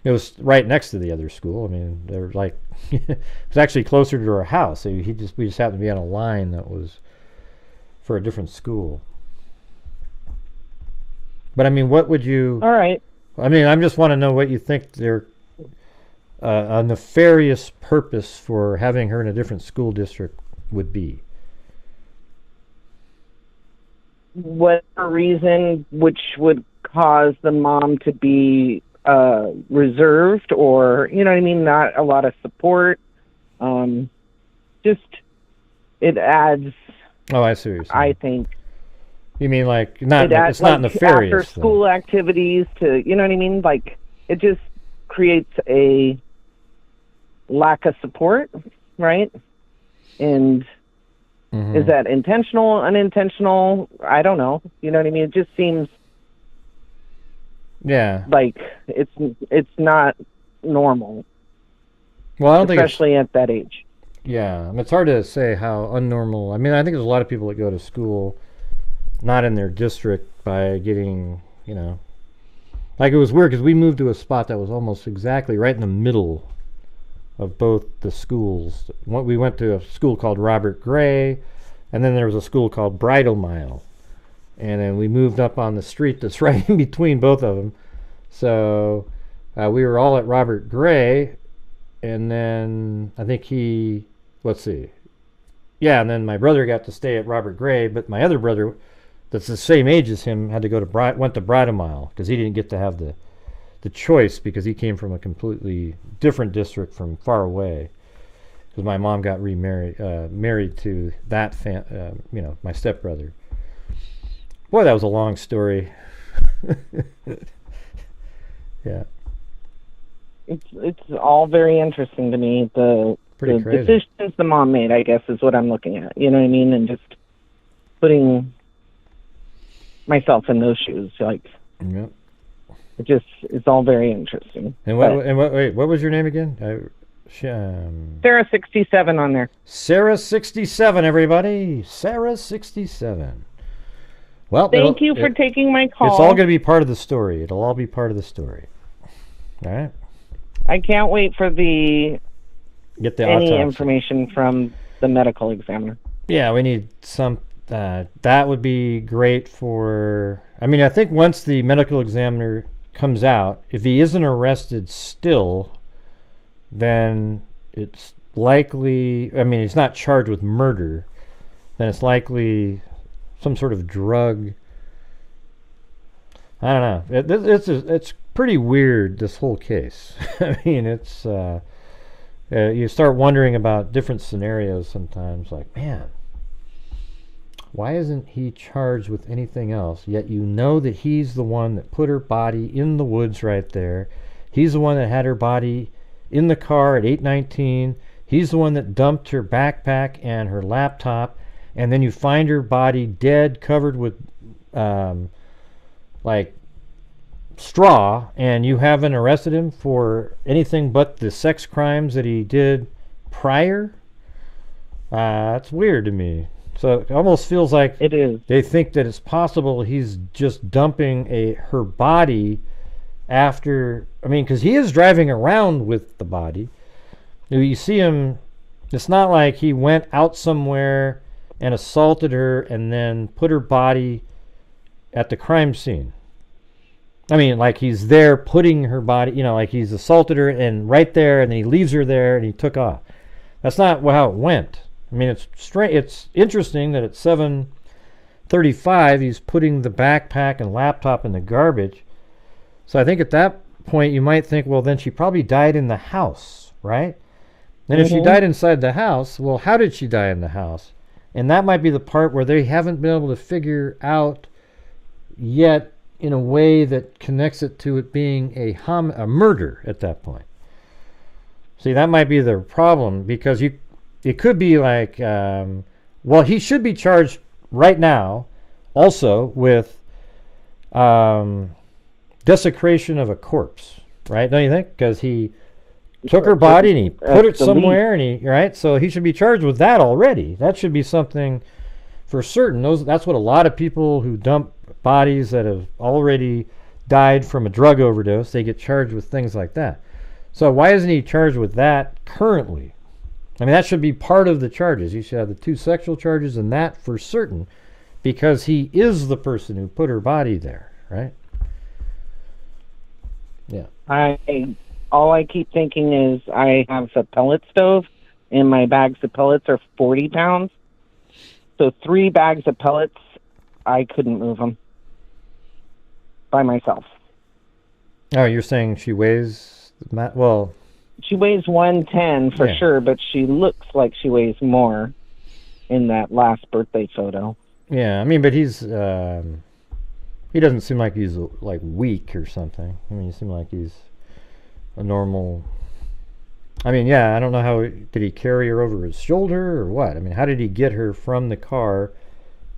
It was right next to the other school. I mean, they were like, it was actually closer to our house. So we just happened to be on a line that was for a different school. But I mean, what would you? All right. I mean, I just want to know what you think their a nefarious purpose for having her in a different school district would be. What a reason which would cause the mom to be reserved, or not a lot of support. Just it adds. Oh, I see what you're saying. I think. You mean like not? It's not nefarious. After school activities to Like it just creates a lack of support, right? And is that intentional, unintentional? I don't know. You know what I mean? It just seems like it's not normal. Well, I don't think especially at that age. Yeah, I mean, it's hard to say how unnormal. I mean, I think there's a lot of people that go to school not in their district by getting, like it was weird because we moved to a spot that was almost exactly right in the middle of both the schools. We went to a school called Robert Gray, and then there was a school called Bridal Mile, and then we moved up on the street that's right in between both of them. So We were all at Robert Gray, and then I think let's see. Yeah, and then my brother got to stay at Robert Gray, but my other brother, that's the same age as him, had to go to went to Bridal because he didn't get to have the choice because he came from a completely different district from far away. Because my mom got married to that my stepbrother. Boy, that was a long story. Yeah. It's all very interesting to me. The decisions the mom made, I guess, is what I'm looking at. You know what I mean? And just putting myself in those shoes, like. Yep. It's all very interesting. And what was your name again? Sarah 67 on there. Sarah 67, everybody. Sarah 67. Well, thank you for taking my call. It's all going to be part of the story. It'll all be part of the story. All right. I can't wait for any autopsy information from the medical examiner. Yeah, we need some. That would be great for. I mean, I think once the medical examiner comes out, if he isn't arrested still, then it's likely. I mean, he's not charged with murder. Then it's likely some sort of drug. I don't know. It's pretty weird, this whole case. I mean, it's you start wondering about different scenarios sometimes. Like, man, why isn't he charged with anything else? Yet you know that he's the one that put her body in the woods right there. He's the one that had her body in the car at 8:19. He's the one that dumped her backpack and her laptop. And then you find her body dead, covered with like straw, and you haven't arrested him for anything but the sex crimes that he did prior. That's weird to me. So it almost feels like it is. They think that it's possible he's just dumping her body after. I mean, because he is driving around with the body. You see him. It's not like he went out somewhere and assaulted her and then put her body at the crime scene. I mean, like he's there putting her body, like he's assaulted her and right there, and then he leaves her there and he took off. That's not how it went. I mean, it's strange. It's interesting that at 7:35 he's putting the backpack and laptop in the garbage. So I think at that point you might think, well, then she probably died in the house, right? And if she died inside the house, well, how did she die in the house? And that might be the part where they haven't been able to figure out yet in a way that connects it to it being a murder at that point. See, that might be the problem, because it could be like, well, he should be charged right now also with desecration of a corpse, right? Don't you think? Because he took her body and he put it somewhere, and right? So he should be charged with that already. That should be something for certain. That's what a lot of people who dump bodies that have already died from a drug overdose, they get charged with things like that. So why isn't he charged with that currently? I mean, that should be part of the charges. You should have the 2 sexual charges and that for certain, because he is the person who put her body there, right? Yeah. All I keep thinking is I have a pellet stove, and my bags of pellets are 40 pounds. So 3 bags of pellets, I couldn't move them by myself. Oh, you're saying she weighs, well... She weighs 110 for sure, but she looks like she weighs more in that last birthday photo. Yeah, I mean, but he doesn't seem like he's like weak or something. I mean, he seems like he's a normal. I mean, yeah, I don't know how did he carry her over his shoulder or what? I mean, how did he get her from the car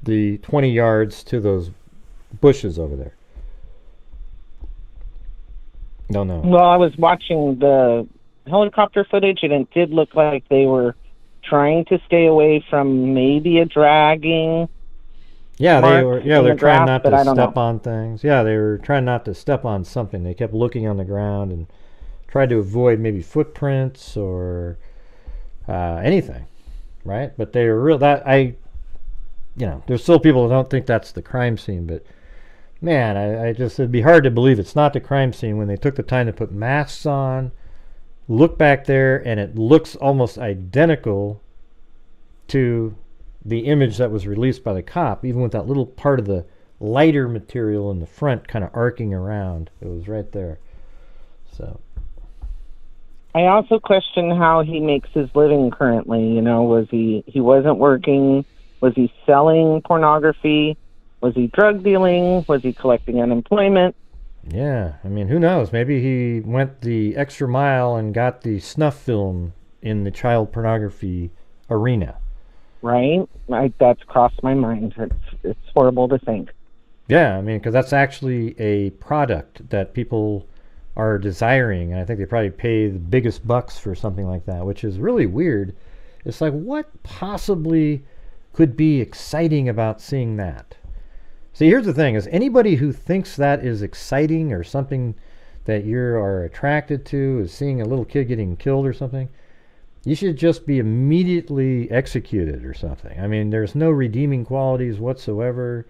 the 20 yards to those bushes over there? Don't know. Well, I was watching the helicopter footage, and it did look like they were trying to stay away from maybe a dragging. Yeah, they were. Yeah, they're trying not to step on things. Yeah, they were trying not to step on something. They kept looking on the ground and tried to avoid maybe footprints or anything, right? But they were real. There's still people who don't think that's the crime scene, but man, I just, it'd be hard to believe it's not the crime scene when they took the time to put masks on, look back there, and it looks almost identical to the image that was released by the cop, even with that little part of the lighter material in the front kind of arcing around. It was right there. So I also question how he makes his living currently. You know, was he wasn't working? Was he selling pornography? Was he drug dealing? Was he collecting unemployment? yeah, I mean, who knows? Maybe he went the extra mile and got the snuff film in the child pornography arena. Right? That's crossed my mind. It's horrible to think. Yeah, I mean, because that's actually a product that people are desiring, and I think they probably pay the biggest bucks for something like that, which is really weird. It's like, what possibly could be exciting about seeing that? See, here's the thing, is anybody who thinks that is exciting or something that you are attracted to is seeing a little kid getting killed or something, you should just be immediately executed or something. I mean, there's no redeeming qualities whatsoever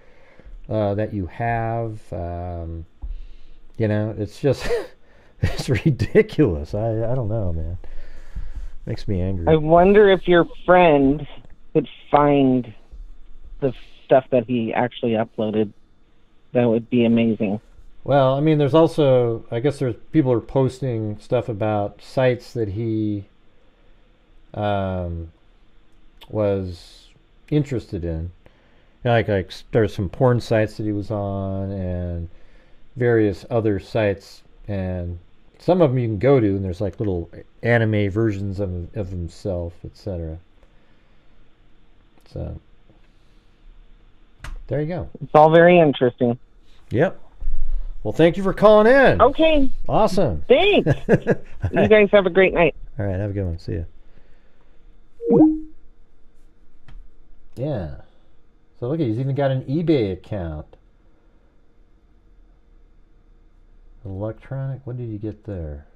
that you have. You know, it's just, it's ridiculous. I don't know, man. Makes me angry. I wonder if your friend could find the stuff that he actually uploaded. That would be amazing. Well, I mean, there's also, I guess there's people are posting stuff about sites that he was interested in. You know, like there's some porn sites that he was on and various other sites, and some of them you can go to and there's like little anime versions of himself, etc. So there you go. It's all very interesting. Yep. Well, thank you for calling in. Okay. Awesome. Thanks. You guys have a great night. All right, have a good one. See ya. Yeah. So look, he's even got an eBay account. Electronic, what did you get there?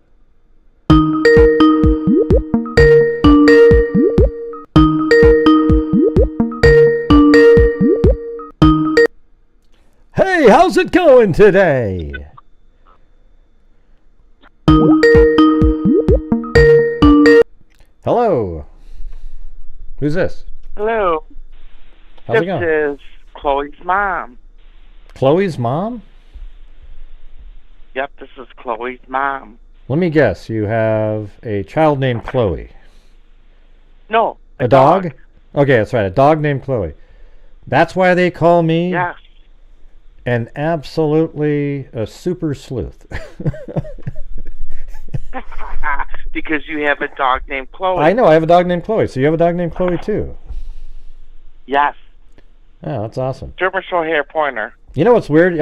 Hey, how's it going today? Hello. Who's this? Hello. How's it going? This is Chloe's mom. Chloe's mom? Yep, this is Chloe's mom. Let me guess, you have a child named Chloe. No. A dog? Okay, that's right, a dog named Chloe. That's why they call me Yes. an absolutely a super sleuth. Because you have a dog named Chloe. I know, I have a dog named Chloe, so you have a dog named Chloe too. Yes. Oh, that's awesome. German short hair pointer. You know what's weird?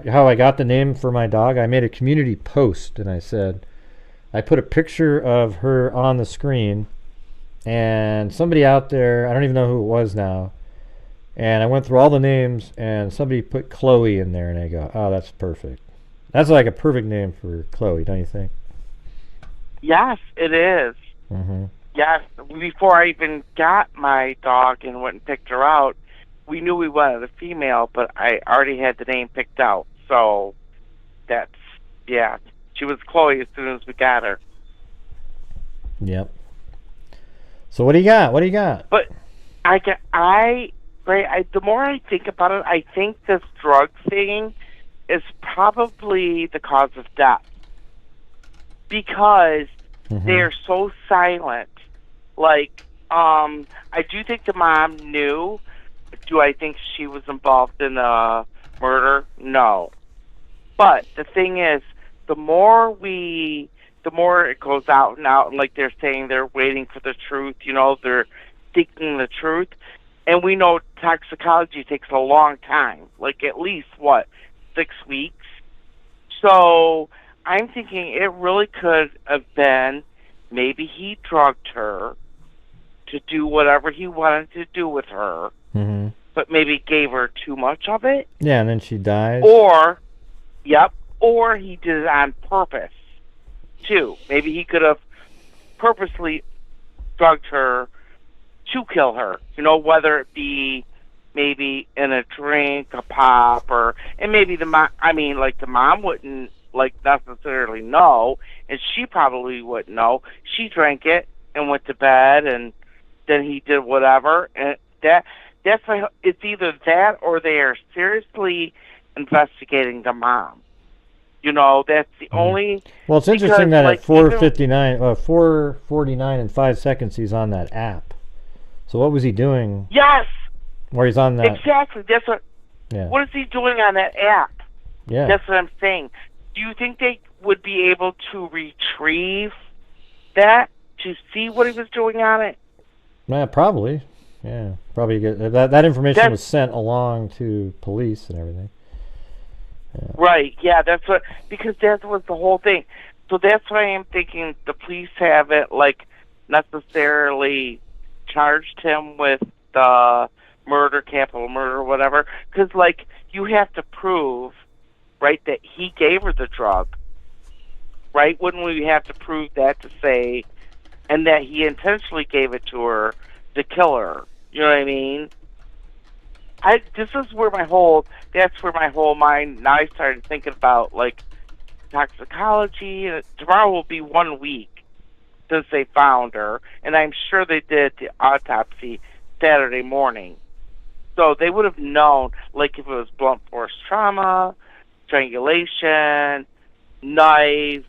How I got the name for my dog? I made a community post and I said, I put a picture of her on the screen, and somebody out there, I don't even know who it was now, and I went through all the names and somebody put Chloe in there, and I go, oh, that's perfect. That's like a perfect name for Chloe, don't you think? Yes, it is. Mm-hmm. Yes. Before I even got my dog and went and picked her out, we knew we wanted a female, but I already had the name picked out. So that's, yeah. She was Chloe as soon as we got her. Yep. So what do you got? What do you got? But the more I think about it, I think this drug thing is probably the cause of death. Because they're so silent. Like, I do think the mom knew. Do I think she was involved in a murder? No. But the thing is, the more it goes out and out, and like they're saying they're waiting for the truth, you know, they're seeking the truth. And we know toxicology takes a long time, like at least, 6 weeks? So I'm thinking it really could have been maybe he drugged her to do whatever he wanted to do with her, but maybe gave her too much of it. Yeah, and then she dies. Or he did it on purpose, too. Maybe he could have purposely drugged her to kill her, you know, whether it be maybe in a drink, a pop, and maybe the mom. I mean, like the mom wouldn't like necessarily know, and she probably wouldn't know. She drank it and went to bed, and then he did whatever, and that's why it's either that or they are seriously investigating the mom. You know, that's the only. Well, it's interesting that like, at 4:49 and 5 seconds, he's on that app. So what was he doing? Yes. Where he's on that. Exactly. That's what. Yeah. What is he doing on that app? Yeah. That's what I'm saying. Do you think they would be able to retrieve that to see what he was doing on it? Yeah, probably. Yeah, probably get that information was sent along to police and everything. Yeah. Right. Yeah, that's what, because that was the whole thing. So that's why I'm thinking the police haven't like necessarily charged him with the murder, capital murder, whatever. Because like you have to prove, right, that he gave her the drug. Right? Wouldn't we have to prove that to say, and that he intentionally gave it to her to kill her? You know what I mean? This is where that's where my whole mind, now I started thinking about, like, toxicology. Tomorrow will be 1 week since they found her, and I'm sure they did the autopsy Saturday morning. So they would have known, like, if it was blunt force trauma, strangulation, knife,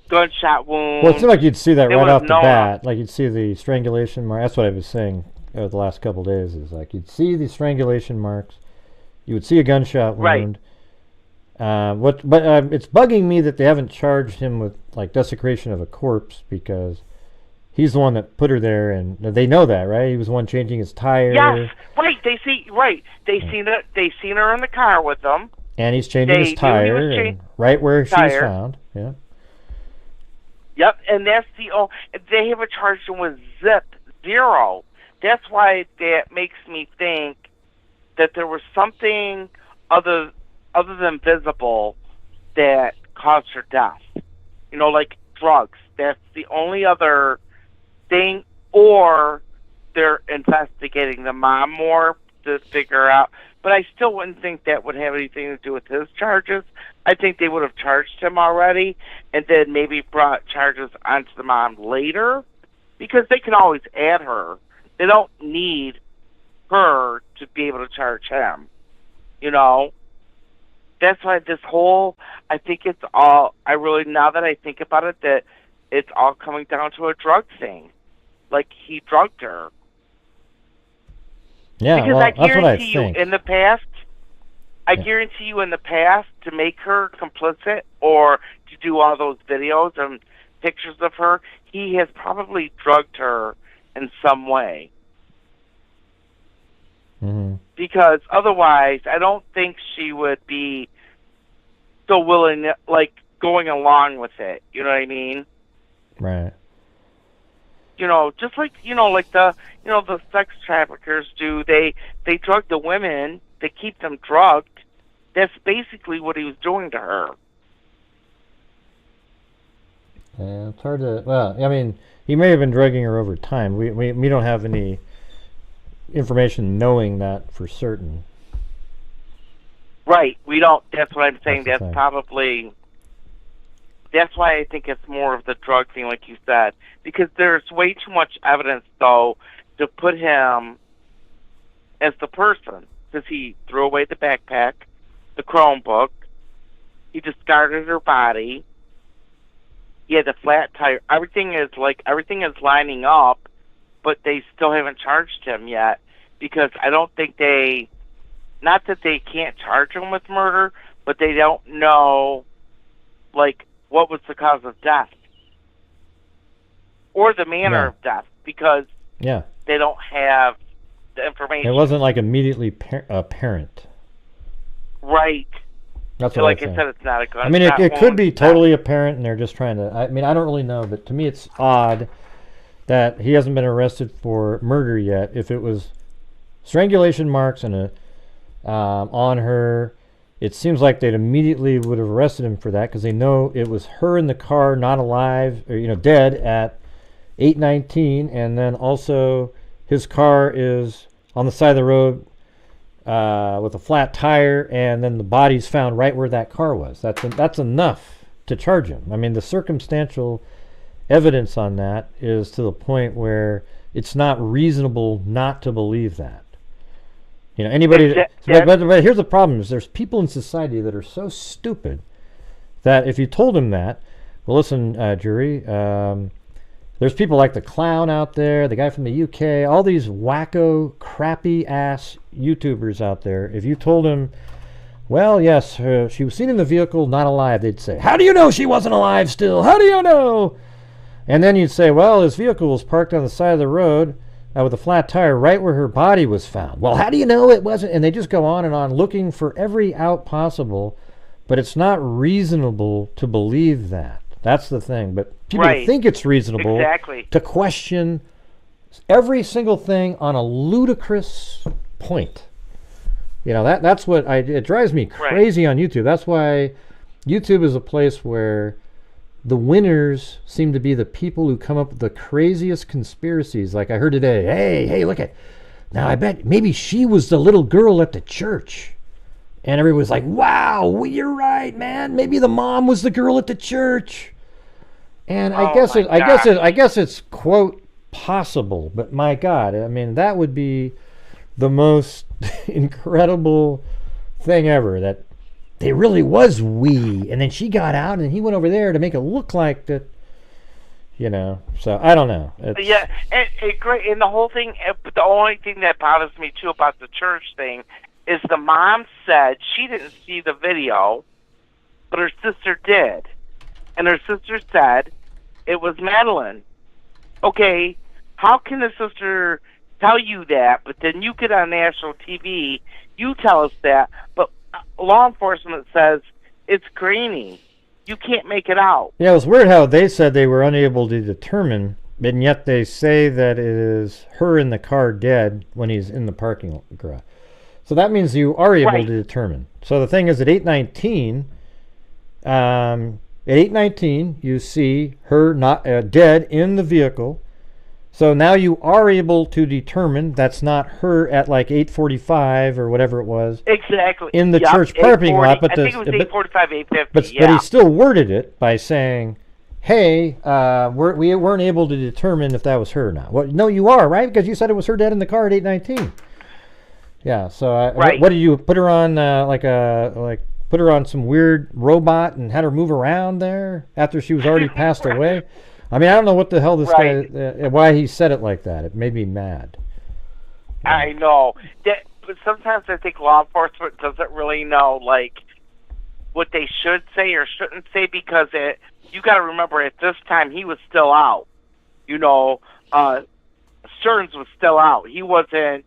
gunshot wound. Well, it seemed like you'd see that right off the bat. Like, you'd see the strangulation mark. That's what I was saying the last couple of days, is like you'd see the strangulation marks, you would see a gunshot wound. Right. It's bugging me that they haven't charged him with like desecration of a corpse, because he's the one that put her there, and they know that, right? He was the one changing his tire. Yes, right. They seen her in the car with them, and he's changing his tire, and right where she's found. Yeah. Yep, and that's they haven't charged him with zero. That's why that makes me think that there was something other than visible that caused her death. You know, like drugs. That's the only other thing. Or they're investigating the mom more to figure out. But I still wouldn't think that would have anything to do with his charges. I think they would have charged him already and then maybe brought charges onto the mom later, because they can always add her. They don't need her to be able to charge him. You know? That's why this whole, I think it's all, now that I think about it, that it's all coming down to a drug thing. Like, he drugged her. Yeah, because well, I that's what I guarantee think. you in the past, guarantee you in the past, to make her complicit or to do all those videos and pictures of her, he has probably drugged her in some way. Mm-hmm. Because otherwise, I don't think she would be so willing, like, going along with it. You know what I mean? Right. You know, just like, like the sex traffickers do. They drug the women. They keep them drugged. That's basically what he was doing to her. Yeah, it's hard to. Well, I mean, he may have been drugging her over time. We don't have any information knowing that for certain. Right. We don't. That's what I'm saying. That's probably. That's why I think it's more of the drug thing, like you said, because there's way too much evidence, though, to put him as the person. Because he threw away the backpack, the Chromebook, he discarded her body, he had the flat tire. Everything is lining up, but they still haven't charged him yet, because I don't think not that they can't charge him with murder, but they don't know, like, what was the cause of death or the manner of death, because they don't have the information. It wasn't like immediately apparent. Right. That's so what like I said, it's not a gun. I mean, it could be totally apparent, and they're just trying to. I mean, I don't really know, but to me, it's odd that he hasn't been arrested for murder yet. If it was strangulation marks and on her, it seems like they'd immediately would have arrested him for that, because they know it was her in the car, not alive, or dead at 8:19, and then also his car is on the side of the road with a flat tire, and then the body's found right where that car was. That's enough to charge him. I mean, the circumstantial evidence on that is to the point where it's not reasonable not to believe that. You know, anybody. But here's the problem: is there's people in society that are so stupid that if you told them that, well, listen, jury. There's people like the clown out there, the guy from the UK, all these wacko, crappy-ass YouTubers out there. If you told them, well, yes, she was seen in the vehicle, not alive, they'd say, how do you know she wasn't alive still? How do you know? And then you'd say, well, his vehicle was parked on the side of the road with a flat tire right where her body was found. Well, how do you know it wasn't? And they just go on and on looking for every out possible, but it's not reasonable to believe that. That's the thing. But people think it's reasonable to question every single thing on a ludicrous point. You know, that's what it drives me crazy on YouTube. That's why YouTube is a place where the winners seem to be the people who come up with the craziest conspiracies. Like I heard today, hey, look at, now I bet maybe she was the little girl at the church. And everyone's like, wow, you're right, man. Maybe the mom was the girl at the church. And I guess it's quote possible, but my God, I mean, that would be the most incredible thing ever, that they really was we, and then she got out and he went over there to make it look like that, you know. So I don't know. Yeah, and great, and the whole thing. But the only thing that bothers me too about the church thing is the mom said she didn't see the video, but her sister did, and her sister said it was Madeleine. Okay, how can the sister tell you that, but then you get on national TV, you tell us that, but law enforcement says it's grainy. You can't make it out. Yeah, it was weird how they said they were unable to determine, and yet they say that it is her in the car dead when he's in the parking garage. So that means you are able to determine. So the thing is, at 8:19, you see her not dead in the vehicle. So now you are able to determine that's not her at like 8:45 or whatever it was. Exactly. In the church parking lot, but I think it was 8:45, 8:50. But he still worded it by saying, "Hey, we weren't able to determine if that was her or not." Well, no, you are, right? Because you said it was her dead in the car at 8:19. Yeah. So what did you put her on? Put her on some weird robot and had her move around there after she was already passed away? I mean, I don't know what the hell this guy, why he said it like that. It made me mad. I know. But sometimes I think law enforcement doesn't really know, like, what they should say or shouldn't say, because you got to remember, at this time, he was still out. You know, Stearns was still out. He wasn't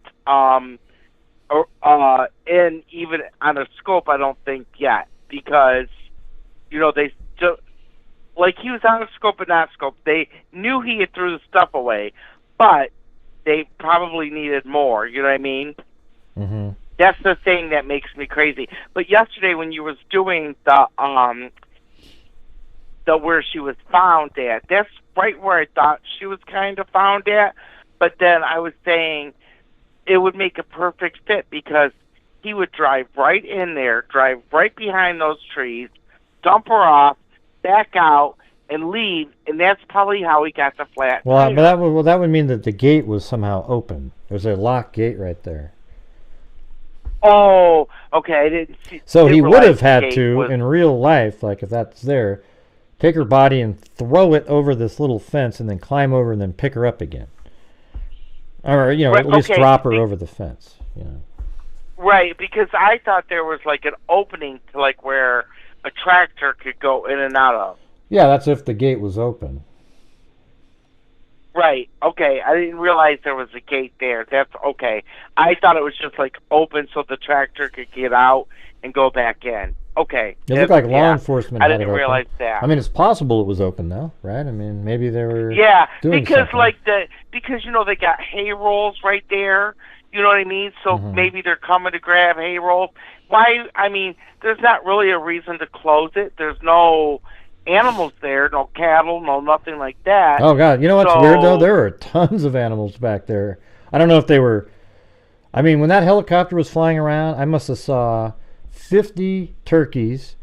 in even on a scope, I don't think, yet, because, you know, they still... Like, he was on a scope but not scope. They knew he had threw the stuff away, but they probably needed more. You know what I mean? Mm-hmm. That's the thing that makes me crazy. But yesterday when you was doing the where she was found at, that's right where I thought she was kind of found at. But then I was saying it would make a perfect fit, because he would drive right in there, drive right behind those trees, dump her off, back out and leave, and that's probably how he got the flat tire. But that would mean that the gate was somehow open. There's a locked gate right there. Oh, okay. I didn't see. So he would have had to, in real life, like if that's there, take her body and throw it over this little fence, and then climb over and then pick her up again, or at least drop her over the fence. Right, because I thought there was like an opening to like where a tractor could go in and out of. Yeah, that's if the gate was open. Right, okay. I didn't realize there was a gate there. That's okay. I thought it was just like open so the tractor could get out and go back in. Okay. It looked like law enforcement had it open. I didn't realize that. I mean, it's possible it was open though, right? I mean, maybe they were doing because something. Because they got hay rolls right there. You know what I mean? So maybe they're coming to grab hay rolls. Why? I mean, there's not really a reason to close it. There's no animals there, no cattle, no nothing like that. Oh God! You know what's weird though? There are tons of animals back there. I don't know if they were. I mean, when that helicopter was flying around, I must have saw 50 turkeys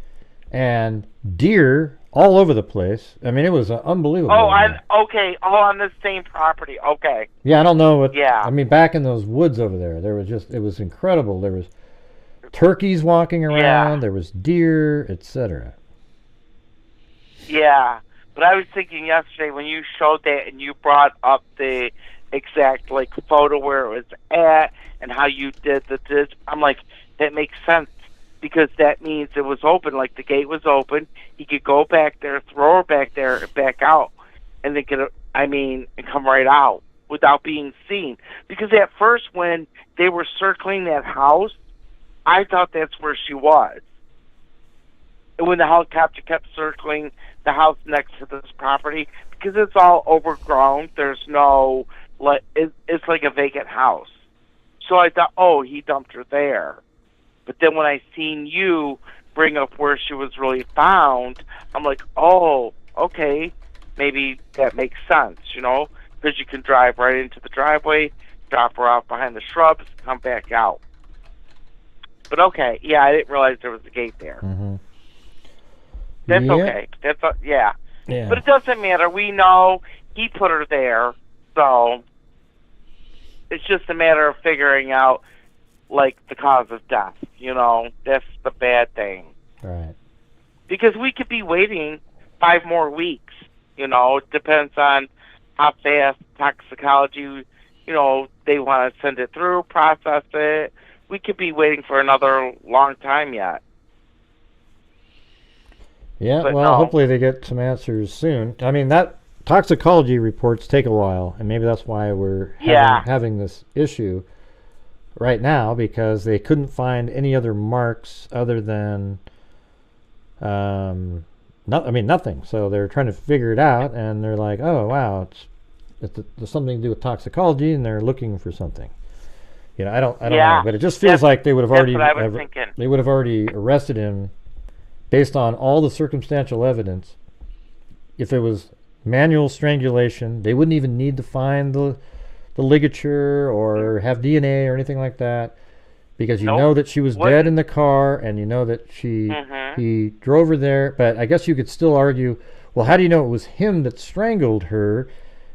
and deer all over the place. I mean, it was unbelievable. Oh, okay. All on the same property. Okay. Yeah, I don't know what. Yeah. I mean, back in those woods over there was it was incredible. There was turkeys walking around. There was deer, etc. Yeah, but I was thinking yesterday when you showed that and you brought up the exact like photo where it was at and how you did I'm like, that makes sense because that means it was open. Like the gate was open. He could go back there, throw her back there, and back out, and then and come right out without being seen. Because at first when they were circling that house, I thought that's where she was. And when the helicopter kept circling the house next to this property, because it's all overgrown, there's no, it's like a vacant house. So I thought, oh, he dumped her there. But then when I seen you bring up where she was really found, I'm like, oh, okay, maybe that makes sense, because you can drive right into the driveway, drop her off behind the shrubs, come back out. But okay, yeah, I didn't realize there was a gate there. Mm-hmm. That's okay. Yeah. But it doesn't matter. We know he put her there, so it's just a matter of figuring out, like, the cause of death. That's the bad thing. Right. Because we could be waiting 5 more weeks. It depends on how fast toxicology, they want to send it through, process it. We could be waiting for another long time yet. Yeah, But well, no. hopefully they get some answers soon. I mean, that toxicology reports take a while, and maybe that's why we're having this issue right now, because they couldn't find any other marks other than, nothing. So they're trying to figure it out, and they're like, oh, wow, there's something to do with toxicology, and they're looking for something. I don't know, but it just feels like they would have already that's what I was thinking. They would have already arrested him based on all the circumstantial evidence. If it was manual strangulation, they wouldn't even need to find the ligature or have DNA or anything like that, because you know that she was dead in the car, and you know that he drove her there. But I guess you could still argue, well, how do you know it was him that strangled her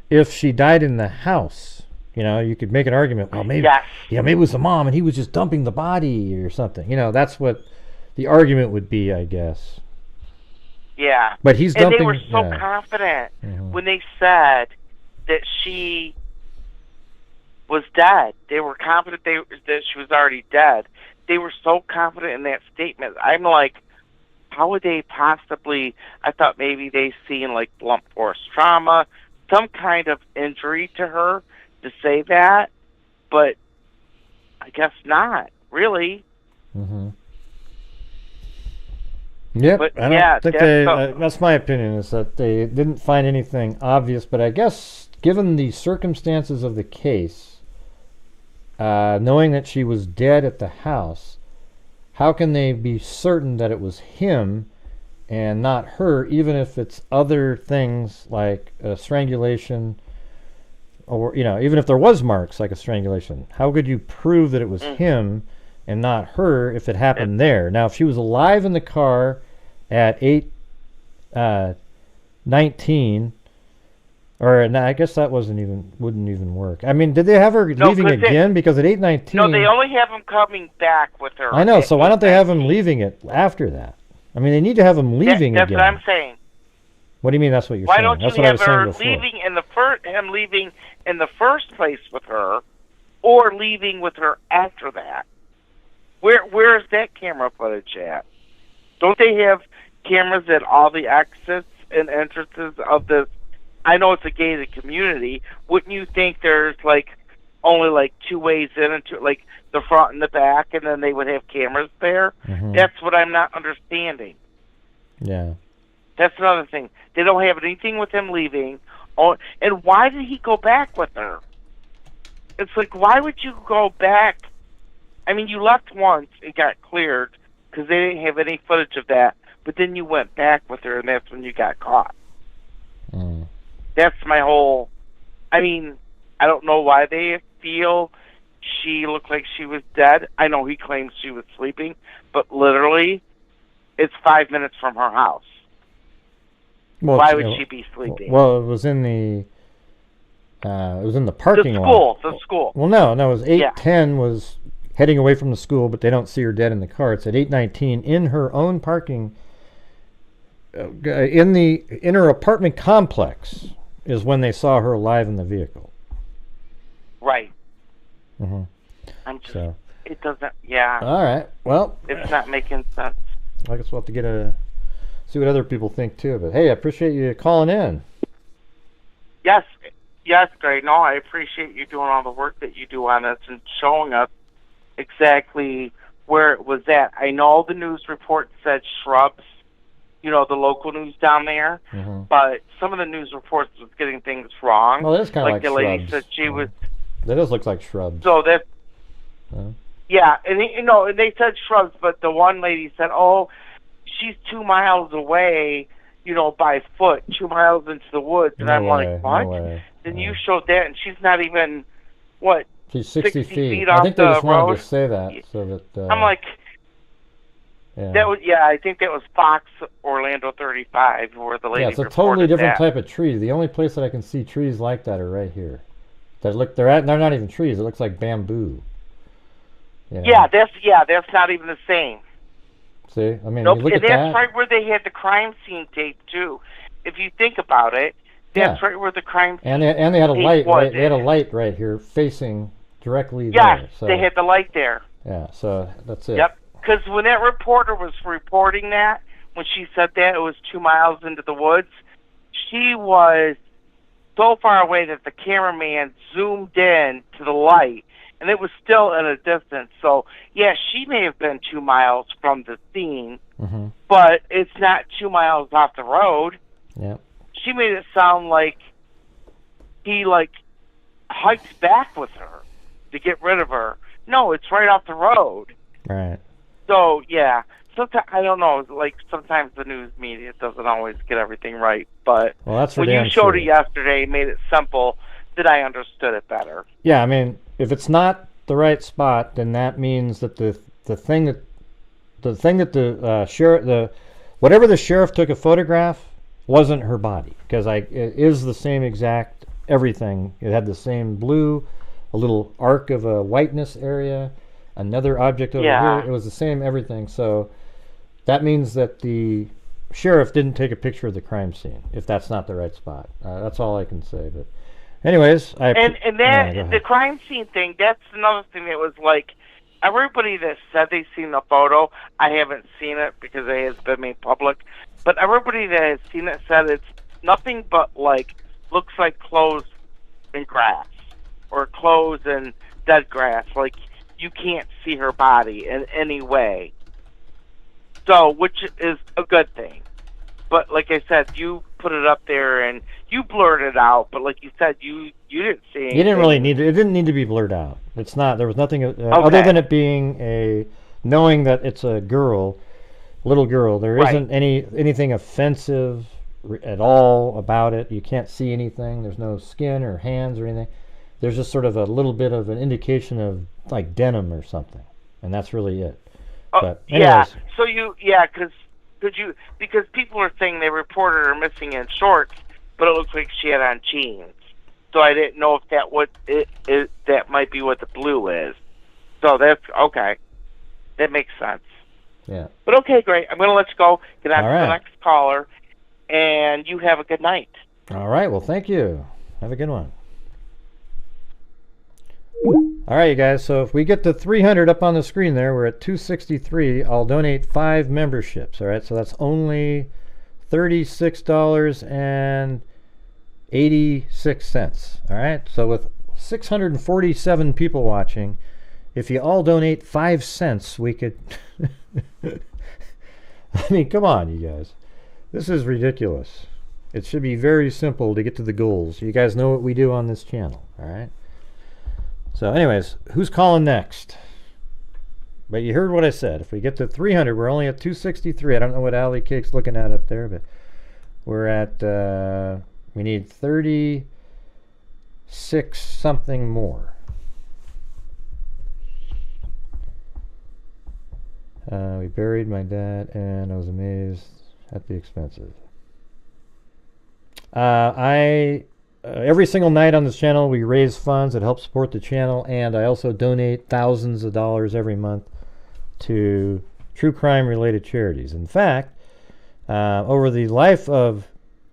if she died in the house? You could make an argument, well, maybe maybe it was the mom and he was just dumping the body or something. That's what the argument would be, I guess. Yeah. But he's dumping. And they were so confident when they said that she was dead. They were confident that she was already dead. They were so confident in that statement. I'm like, how would they possibly? I thought maybe they seen like blunt force trauma, some kind of injury to her to say that, but I guess not really. Mm-hmm. Yep, but I don't think that's my opinion, is that they didn't find anything obvious. But I guess given the circumstances of the case, knowing that she was dead at the house, how can they be certain that it was him and not her, even if it's other things like strangulation, or even if there was marks like a strangulation? How could you prove that it was him and not her if it happened there? Now, if she was alive in the car at 8:19, I guess that wouldn't even work. I mean, did they have her leaving again? Because at 8:19, no, they only have him coming back with her. I know. So why don't they have him leaving it after that? I mean, they need to have him leaving that's again. That's what I'm saying. What do you mean? That's what you're Why saying? don't That's you what have her leaving him leaving in the first place with her, or leaving with her after that? Where is that camera footage at? Don't they have cameras at all the exits and entrances of this? I know it's a gated community. Wouldn't you think there's only 2 ways in, and like the front and the back, and then they would have cameras there? Mm-hmm. That's what I'm not understanding. Yeah. That's another thing. They don't have anything with him leaving. Oh, and why did he go back with her? It's like, why would you go back? I mean, you left once and got cleared because they didn't have any footage of that, but then you went back with her, and that's when you got caught. That's my whole... I mean, I don't know why they feel she looked like she was dead. I know he claims she was sleeping, but literally, it's 5 minutes from her house. Well, why would she be sleeping? Well, it was in the parking lot. The school. Well, no, it was 8:10 was heading away from the school, but they don't see her dead in the car. It's at 8:19 in her own parking, in her apartment complex is when they saw her alive in the vehicle. Right. Mm-hmm. I'm just, so. It doesn't, yeah. All right, well. It's not making sense. I guess we'll have to see what other people think too. But hey, I appreciate you calling in. Yes, Greg. No, I appreciate you doing all the work that you do on this and showing us exactly where it was at. I know the news report said shrubs, the local news down there, but some of the news reports was getting things wrong. Well, it is kind of like the shrubs. Lady said she was. That does look like shrubs. So that. Yeah, and and they said shrubs, but the one lady said, "Oh, she's 2 miles away, by foot, 2 miles into the woods." And I'm like, "What?" No then you showed that, and she's not even what? She's 60 feet off I think they just road. wanted to say that so that. I'm like, yeah. I think that was Fox Orlando 35, where the lady. Yeah, it's a totally different type of tree. The only place that I can see trees like that are right here. They're not even trees. It looks like bamboo. Yeah, that's not even the same. See, I mean, nope. you look and at that's that. right where they had the crime scene tape too. If you think about it, that's right where the crime scene. And they had a light. Was. Right, they had a light right here, facing directly there. Yeah, so, they had the light there. Yeah, so that's it. Yep, because when that reporter was reporting that, when she said that it was 2 miles into the woods, she was so far away that the cameraman zoomed in to the light, and it was still at a distance. So, yeah, she may have been 2 miles from the scene, but it's not 2 miles off the road. Yep. She made it sound like he, hiked back with her to get rid of her. No, it's right off the road. Right. So, yeah. Sometimes, I don't know, sometimes the news media doesn't always get everything right, but that's when you showed it yesterday, made it simple, that I understood it better. Yeah, I mean, if it's not the right spot, then that means that the thing that the sheriff, whatever the sheriff took a photograph wasn't her body, because it is the same exact everything. It had the same blue, a little arc of a whiteness area, another object over here. It was the same everything. So that means that the sheriff didn't take a picture of the crime scene if that's not the right spot. That's all I can say. But anyways, the crime scene thing, that's another thing that was everybody that said they seen the photo, I haven't seen it because it has been made public, but everybody that has seen it said it's nothing but looks like clothes and grass, or clothes and dead grass. You can't see her body in any way. So, which is a good thing. But like I said, you put it up there and you blurred it out. But like you said, you didn't see anything. You didn't really need it. It didn't need to be blurred out. It's not. There was nothing other than it being knowing that it's a girl, little girl. There isn't anything offensive at all about it. You can't see anything. There's no skin or hands or anything. There's just sort of a little bit of an indication of denim or something, and that's really it. But anyways. So because people are saying they reported her missing in shorts, but it looks like she had on jeans. So I didn't know if that might be what the blue is. So that's okay. That makes sense. Yeah. But okay, great. I'm going to let you go. Get on to right. the next caller, and you have a good night. All right. Well, thank you. Have a good one. All right, you guys. So if we get to 300 up on the screen there, we're at 263. I'll donate 5 memberships. All right. So that's only $36.86. All right. So with 647 people watching, if you all donate 5 cents, we could. I mean, come on, you guys. This is ridiculous. It should be very simple to get to the goals. You guys know what we do on this channel. All right. So anyways, who's calling next? But you heard what I said. If we get to 300, we're only at 263. I don't know what Alley Cake's looking at up there, but we're at, we need 36 something more. We buried my dad, and I was amazed at the expenses. Every single night on this channel, we raise funds that help support the channel, and I also donate thousands of dollars every month to true crime-related charities. In fact, over the life of,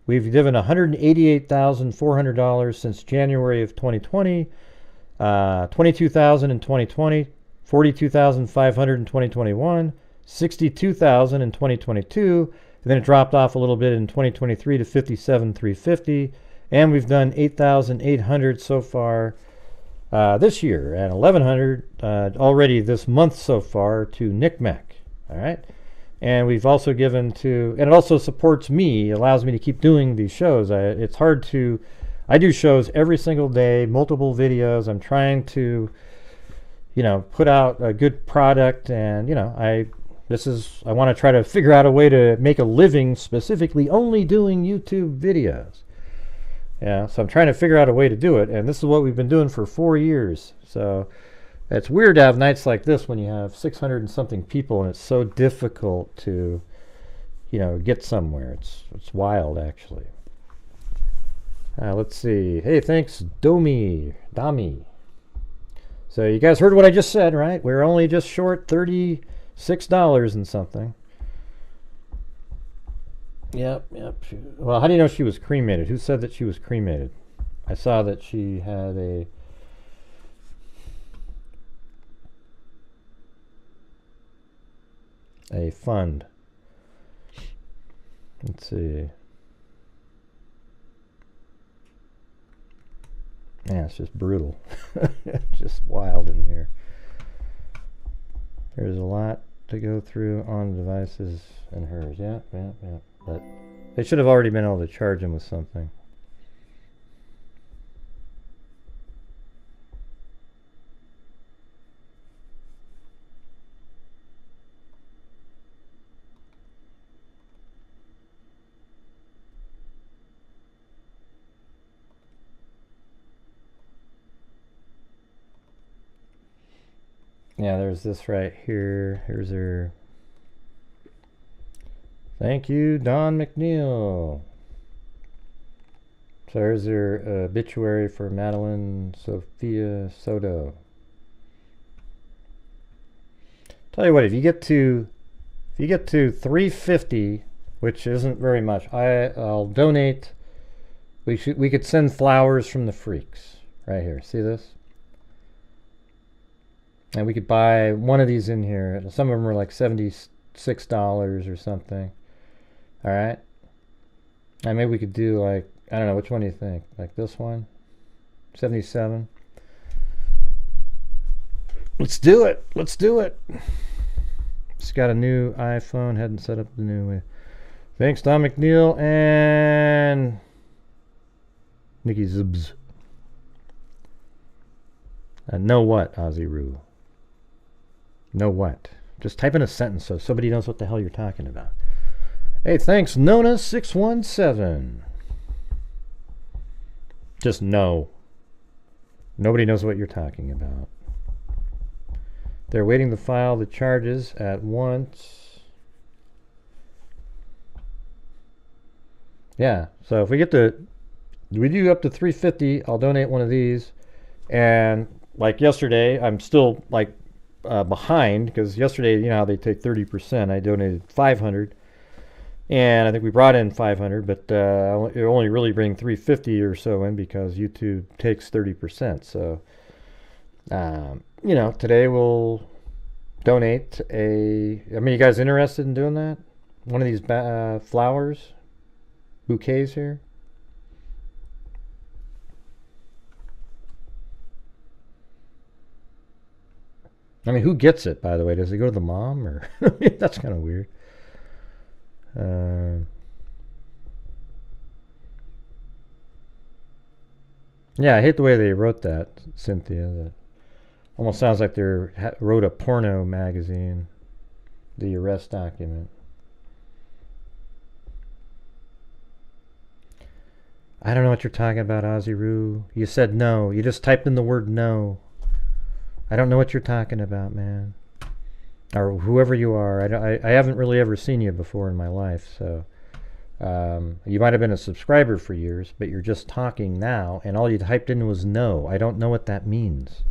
we've given $188,400 since January of 2020, $22,000 in 2020, $42,500 in 2021, $62,000 in 2022, and then it dropped off a little bit in 2023 to $57,350, and we've done $8,800 so far this year, and $1,100 already this month so far to NCMEC. All right, and we've also given to, and it also supports me, allows me to keep doing these shows. It's hard to, I do shows every single day, multiple videos. I'm trying to, you know, put out a good product, and you know, I want to try to figure out a way to make a living specifically only doing YouTube videos. Yeah, so I'm trying to figure out a way to do it, and this is what we've been doing for 4 years. So it's weird to have nights like this when you have 600 and something people, and it's so difficult to, you know, get somewhere. It's wild, actually. Let's see. Hey, thanks, Dami. So you guys heard what I just said, right? We're only just short $36 and something. Yep. Well, how do you know she was cremated? Who said that she was cremated? I saw that she had a fund. Let's see. Yeah, it's just brutal. It's just wild in here. There's a lot to go through on devices and hers. Yeah. But they should have already been able to charge him with something. Yeah, there's this right here. Here's her. Thank you, Don McNeil. So there's her obituary for Madeline Soto. Tell you what, if you get to 350, which isn't very much, I'll donate. We could send flowers from the freaks right here. See this? And we could buy one of these in here. Some of them are like $76 or something. All right. And maybe we could do like, I don't know, which one do you think? Like this one? 77. Let's do it. Just got a new iPhone. Hadn't set up the new way. Thanks, Don McNeil and Nikki Zubs. Know what, Ozzy Roo? Know what? Just type in a sentence so somebody knows what the hell you're talking about. Hey, thanks, Nona617. Just no. Nobody knows what you're talking about. They're waiting to file the charges at once. Yeah, so if we do up to 350, I'll donate one of these. And like yesterday, I'm still like behind, because yesterday, you know how they take 30%. I donated 500, and I think we brought in 500, but it only really bring 350 or so in because YouTube takes 30%. So you know, today we'll donate I mean, you guys interested in doing that? One of these flowers, bouquets here. I mean, who gets it, by the way? Does it go to the mom, or that's kind of weird. Yeah, I hate the way they wrote that, Cynthia. That almost sounds like they wrote a porno magazine, the arrest document. I don't know what you're talking about, Ozzy Roo. You said no. You just typed in the word no. I don't know what you're talking about, man. or whoever you are. I haven't really ever seen you before in my life, so you might have been a subscriber for years, but you're just talking now, and all you typed in was no. I don't know what that means.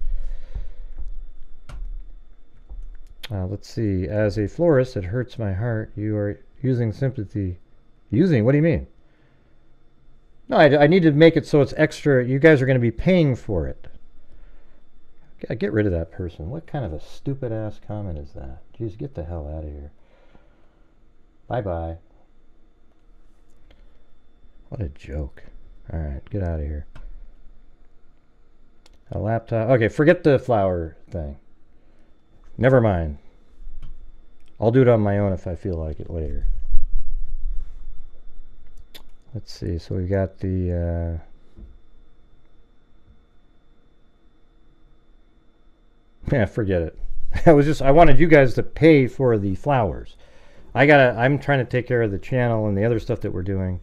Let's see. As a florist, it hurts my heart. You are using sympathy. Using? What do you mean? No, I need to make it so it's extra. You guys are going to be paying for it. Get rid of that person. What kind of a stupid-ass comment is that? Jeez, get the hell out of here. Bye-bye. What a joke. All right, get out of here. A laptop. Okay, forget the flower thing. Never mind. I'll do it on my own if I feel like it later. Let's see. So we got the... yeah, forget it. I wanted you guys to pay for the flowers. I'm trying to take care of the channel and the other stuff that we're doing.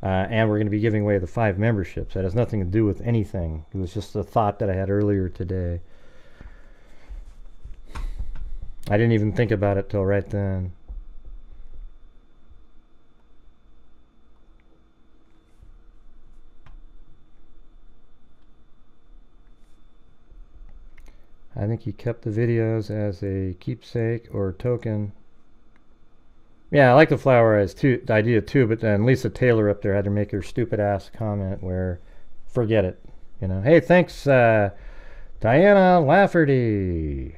And we're going to be giving away the 5 memberships. That has nothing to do with anything. It was just a thought that I had earlier today. I didn't even think about it till right then. I think he kept the videos as a keepsake or token. Yeah, I like the flower idea too, but then Lisa Taylor up there had to make her stupid ass comment where, forget it. You know, hey, thanks, Diana Lafferty.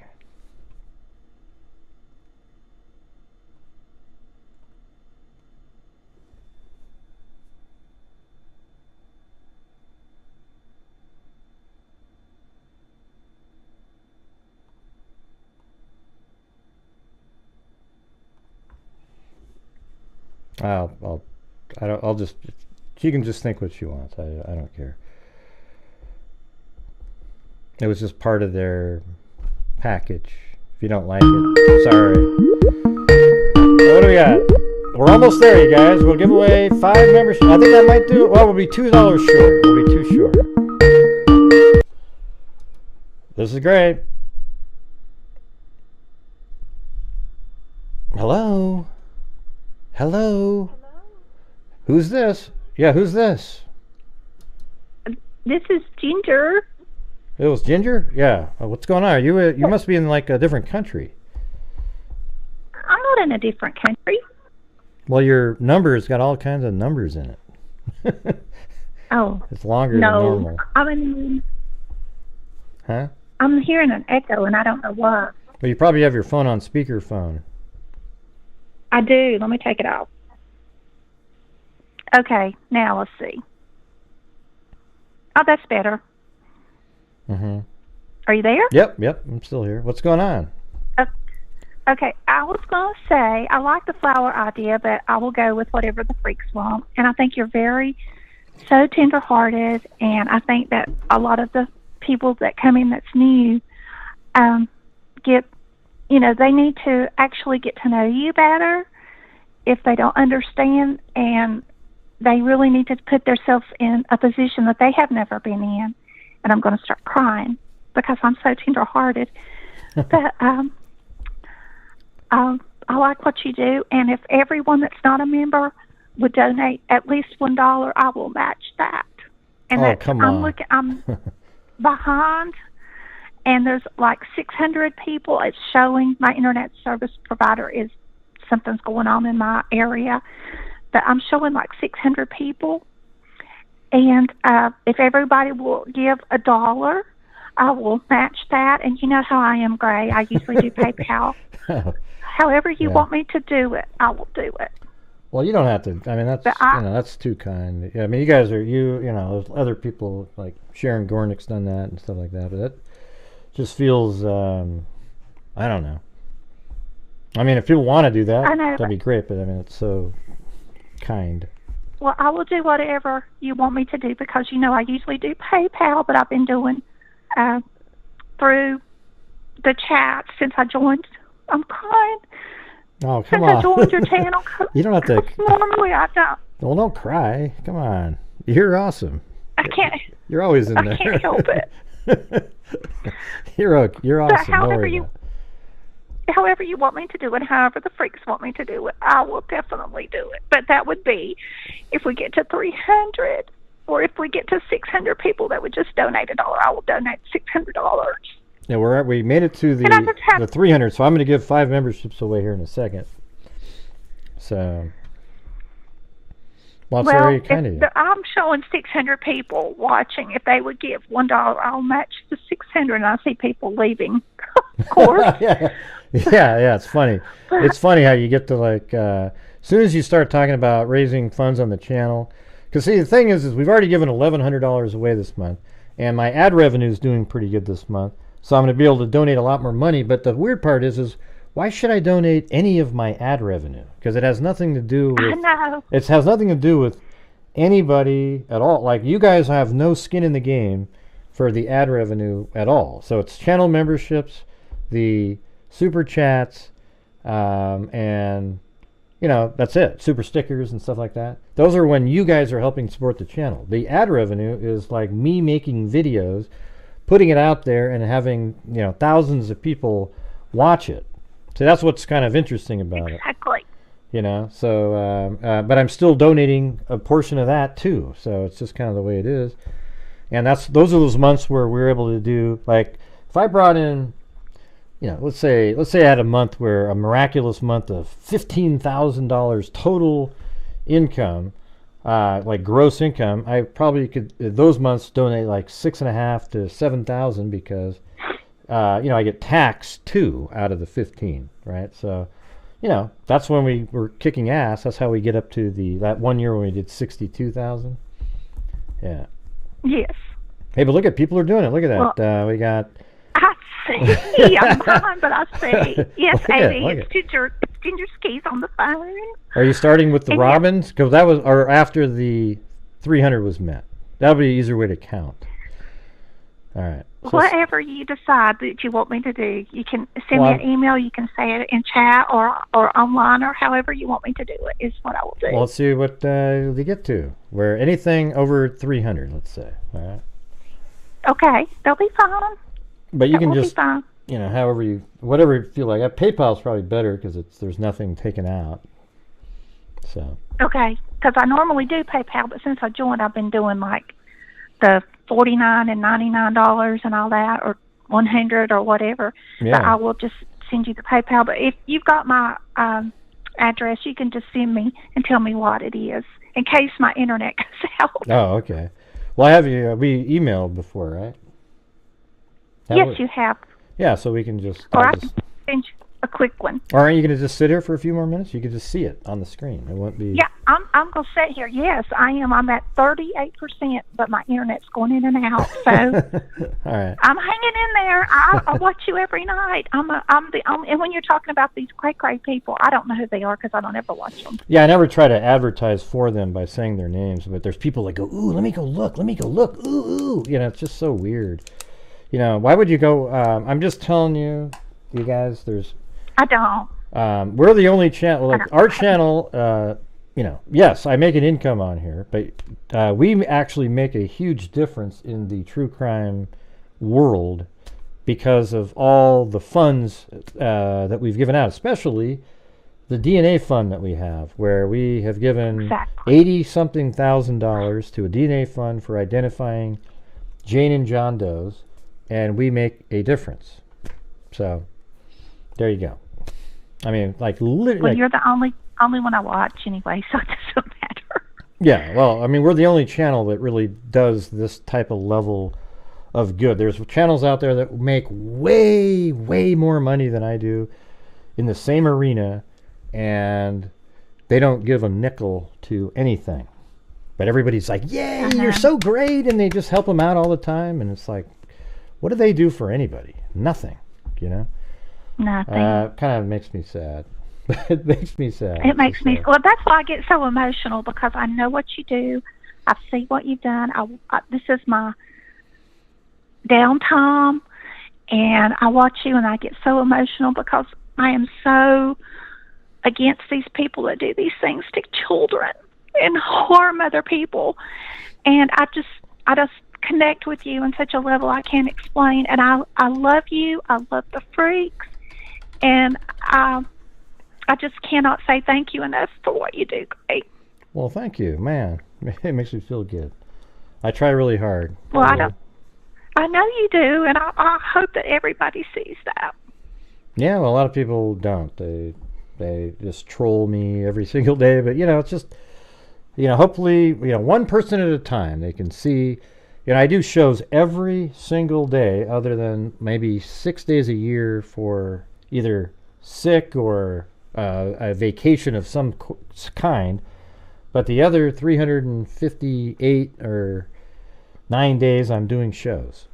She can just think what she wants. I don't care. It was just part of their package. If you don't like it, sorry. So what do we got? We're almost there, you guys. We'll give away 5 memberships. I think that might do it. Well, we'll be $2 short. We'll be too short. This is great. Hello? Hello? Hello? Who's this? Yeah, who's this? This is Ginger. It was Ginger? Yeah. What's going on? You must be in like a different country. I'm not in a different country. Well, your number's got all kinds of numbers in it. Oh. It's longer than normal. Huh? I'm hearing an echo and I don't know why. Well, you probably have your phone on speakerphone. I do. Let me take it off. Okay, now let's see. Oh, that's better. Mm-hmm. Are you there? Yep, I'm still here. What's going on? Okay, I was going to say, I like the flower idea, but I will go with whatever the freaks want. And I think you're so tender-hearted, and I think that a lot of the people that come in that's new they need to actually get to know you better if they don't understand, and they really need to put themselves in a position that they have never been in. And I'm going to start crying because I'm so tender-hearted. But I like what you do, and if everyone that's not a member would donate at least $1, I will match that. And come on. I'm behind, and there's like 600 people. It's showing my internet service provider something's going on in my area, but I'm showing like 600 people. And if everybody will give $1, I will match that. And you know how I am, Gray. I usually do PayPal. However you want me to do it, I will do it. Well, you don't have to. I mean, that's too kind. Yeah, I mean, you guys are there's other people like Sharon Gornick's done that and stuff like that. But that just feels I don't know. I mean, if people want to do that, that'd be great. But I mean, it's so kind. Well, I will do whatever you want me to do because I usually do PayPal, but I've been doing through the chat since I joined. I'm crying. Oh, come since on. I joined your channel. You don't have to. Normally, I don't. Well, don't cry. Come on. You're awesome. I can't. You're always in there. I can't help it. You're awesome. However however you want me to do it, however the freaks want me to do it, I will definitely do it. But that would be if we get to 300, or if we get to 600 people that would just donate $1, I will donate $600. Yeah, we made it to the 300, so I'm going to give 5 memberships away here in a second. So, well, it's very kind of you. I'm showing 600 people watching. If they would give $1, I'll match the 600, and I see people leaving, of course. yeah, it's funny. It's funny how you get to, like, as soon as you start talking about raising funds on the channel, because, see, the thing is we've already given $1,100 away this month, and my ad revenue is doing pretty good this month, so I'm going to be able to donate a lot more money. But the weird part is why should I donate any of my ad revenue? Because it has nothing to do with... I know. It has nothing to do with anybody at all. Like, you guys have no skin in the game for the ad revenue at all. So it's channel memberships, the super chats, and... you know, that's it. Super stickers and stuff like that. Those are when you guys are helping support the channel. The ad revenue is like me making videos, putting it out there, and having, you know, thousands of people watch it. So that's what's kind of interesting about it. Exactly. You know, so, but I'm still donating a portion of that too. So it's just kind of the way it is. And those are those months where we're able to do, like, if I brought in, you know, let's say I had a month where a miraculous month of $15,000 total income, like gross income, I probably could those months donate like $6,500 to $7,000 because, you know, I get taxed too out of the 15, right? So, you know, that's when we were kicking ass. That's how we get up to that 1 year when we did 62,000. Yeah. Yes. Hey, but look at people are doing it. Look at that. Well, we got. I see. I'm behind, but I see. Yes, Abby, it's Ginger Skis on the phone. Are you starting with the robins? Because that was, or after the 300 was met. That would be an easier way to count. All right. So whatever you decide that you want me to do, you can send me an email. You can say it in chat or online, or however you want me to do it is what I will do. Well, let's see what we get to. Where anything over 300, let's say. All right. Okay, they'll be fine. But you can just, you know, whatever you feel like. PayPal's probably better because there's nothing taken out. So. Okay, because I normally do PayPal, but since I joined, I've been doing like the $49 and $99 and all that, or $100 or whatever. Yeah. But I will just send you the PayPal. But if you've got my address, you can just send me and tell me what it is in case my internet goes out. Oh, okay. Well, I have you. We emailed before, right? Yes, you have. Yeah, so we can just... Or I can send you a quick one. Or aren't you going to just sit here for a few more minutes? You can just see it on the screen. It won't be... Yeah, I'm going to sit here. Yes, I am. I'm at 38%, but my internet's going in and out. So all right. I'm hanging in there. I watch you every night. And when you're talking about these cray-cray people, I don't know who they are because I don't ever watch them. Yeah, I never try to advertise for them by saying their names, but there's people that go, ooh, let me go look, ooh, ooh. You know, it's just so weird. You know, why would you go... I'm just telling you guys, there's... I don't. We're the only channel... Like, our channel, you know, yes, I make an income on here, but we actually make a huge difference in the true crime world because of all the funds that we've given out, especially the DNA fund that we have, where we have given $80-something thousand to a DNA fund for identifying Jane and John Does. And we make a difference. So, there you go. I mean, like, literally... Well, you're the only one I watch anyway, so it doesn't matter. Yeah, well, I mean, we're the only channel that really does this type of level of good. There's channels out there that make way, way more money than I do in the same arena, and they don't give a nickel to anything. But everybody's like, yay, you're so great, and they just help them out all the time, and it's like... What do they do for anybody? Nothing, you know? Nothing. Kind of makes me sad. It makes me sad. It makes me... Well, that's why I get so emotional, because I know what you do. I see what you've done. This is my downtime, and I watch you, and I get so emotional because I am so against these people that do these things to children and harm other people. And I just connect with you on such a level I can't explain, and I love you. I love the freaks, And I just cannot say thank you enough for what you do, Greg. Well, thank you, man. It makes me feel good. I try really hard. Well, I know you do, and I hope that everybody sees that. Yeah, well, a lot of people don't. They just troll me every single day, but it's just, hopefully, one person at a time. They can see, I do shows every single day, other than maybe 6 days a year for either sick or a vacation of some kind. But the other 358 or 9 days, I'm doing shows.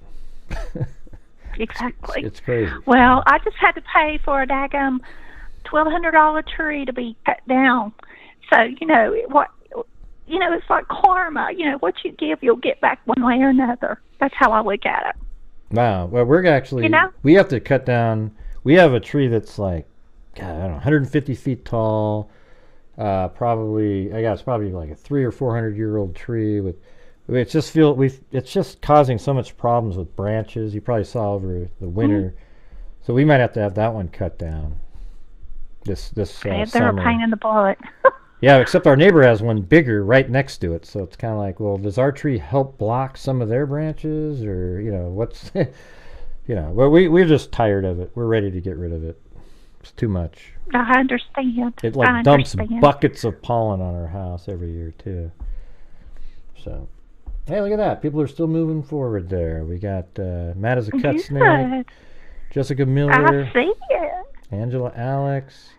Exactly. It's crazy. Well, I just had to pay for a daggum $1,200 tree to be cut down. So, it's like karma. What you give, you'll get back one way or another. That's how I look at it. Wow. Well, we're actually, we have to cut down, we have a tree that's like, God, I don't know, 150 feet tall. It's probably like a 300 or 400-year-old tree with. It's just causing so much problems with branches. You probably saw over the winter, so we might have to have that one cut down. This They're summer. a pain in the butt. Yeah, except our neighbor has one bigger right next to it, so it's kind of like, well, does our tree help block some of their branches, or what's, well, we're just tired of it. We're ready to get rid of it. It's too much. I understand. It dumps buckets of pollen on our house every year too. So. Hey, look at that. People are still moving forward there. We got Matt as a cut snake, Jessica Miller, I see it. Angela Alex,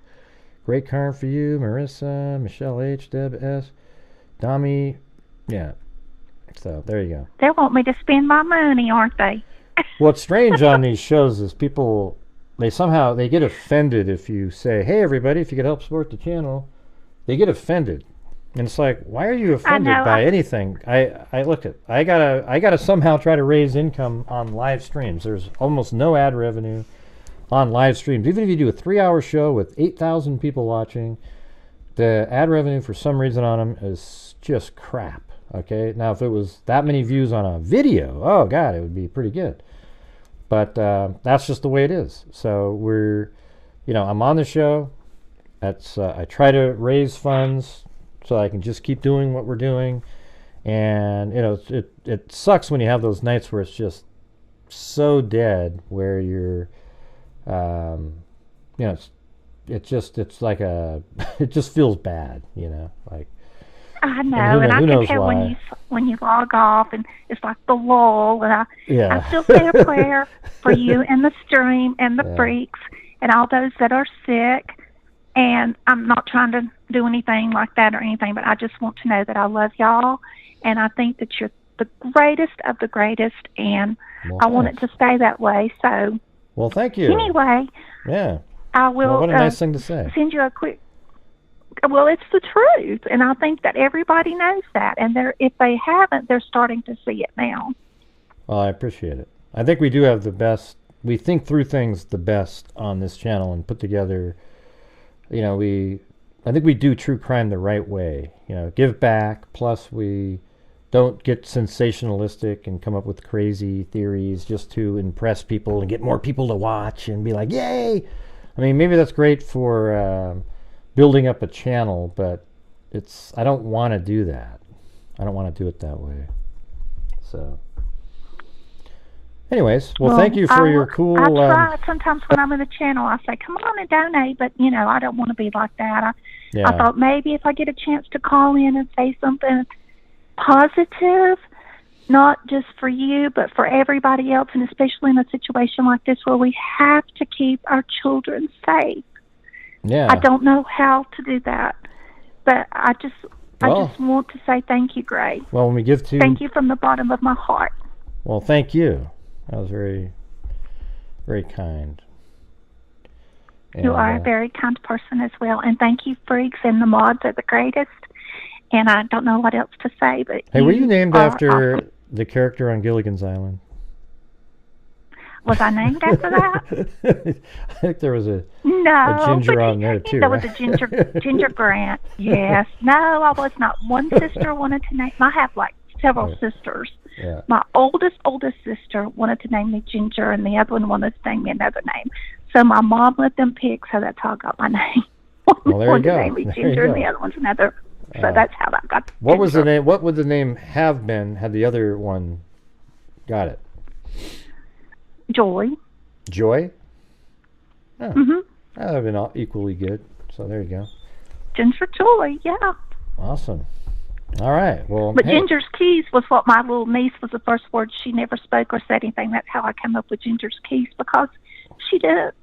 Great Karn for you, Marissa, Michelle H, Deb S, Dami. Yeah. So there you go. They want me to spend my money, aren't they? What's strange on these shows is people, they get offended if you say, hey, everybody, if you could help support the channel. They get offended. And it's like, why are you offended by anything? I gotta somehow try to raise income on live streams. There's almost no ad revenue on live streams. Even if you do a 3-hour show with 8,000 people watching, the ad revenue for some reason on them is just crap. Okay, now if it was that many views on a video, oh God, it would be pretty good. But that's just the way it is. So I'm on the show. I try to raise funds so I can just keep doing what we're doing. And it sucks when you have those nights where it's just so dead, where you're it's like it just feels bad, like. I know, and I can tell when you log off, and it's like the lull. And I still say a prayer for you and the stream and the freaks and all those that are sick. And I'm not trying to do anything like that or anything, but I just want to know that I love y'all, and I think that you're the greatest of the greatest, and I want it to stay that way. So, well, thank you. Anyway, I will. Well, what a nice thing to say. Send you a quick. Well, it's the truth, and I think that everybody knows that, and if they haven't, they're starting to see it now. Well, I appreciate it. I think we do have the best. We think through things the best on this channel and put together. I think we do true crime the right way. Give back. Plus, we don't get sensationalistic and come up with crazy theories just to impress people and get more people to watch and be like, yay! I mean, maybe that's great for building up a channel, but I don't want to do that. I don't want to do it that way. So, anyways, well, thank you for your cool. I try sometimes when I'm in the channel. I say, "Come on and donate," but I don't want to be like that. I thought maybe if I get a chance to call in and say something positive, not just for you, but for everybody else, and especially in a situation like this where we have to keep our children safe. Yeah. I don't know how to do that, but I just want to say thank you, Gray. Well, when we give to thank you from the bottom of my heart. Well, thank you. That was very, very kind. And, you are a very kind person as well, and thank you, freaks, and the mods are the greatest. And I don't know what else to say, but hey, were you named after awesome. The character on Gilligan's Island? Was I named after that? I think there was a ginger on there too. There was a ginger Grant. Yes. No, I was not. One sister wanted to name. I have like several Right. sisters. Yeah. My oldest sister wanted to name me Ginger, and the other one wanted to name me another name. So my mom let them pick, so that's how I got my name. Well, there one you go. to name me There Ginger, you and the go. other one's another. So that's how I got. What was the Ginger. name? What would the name have been had the other one got it? Joy. Joy? Oh, Mhm. that would have been equally good. So there you go. Ginger Joy. Yeah. Awesome. All right. Well, But hey. Ginger's Keys was what my little niece was the first word she never spoke or said anything. That's how I came up with Ginger's Keys, because she didn't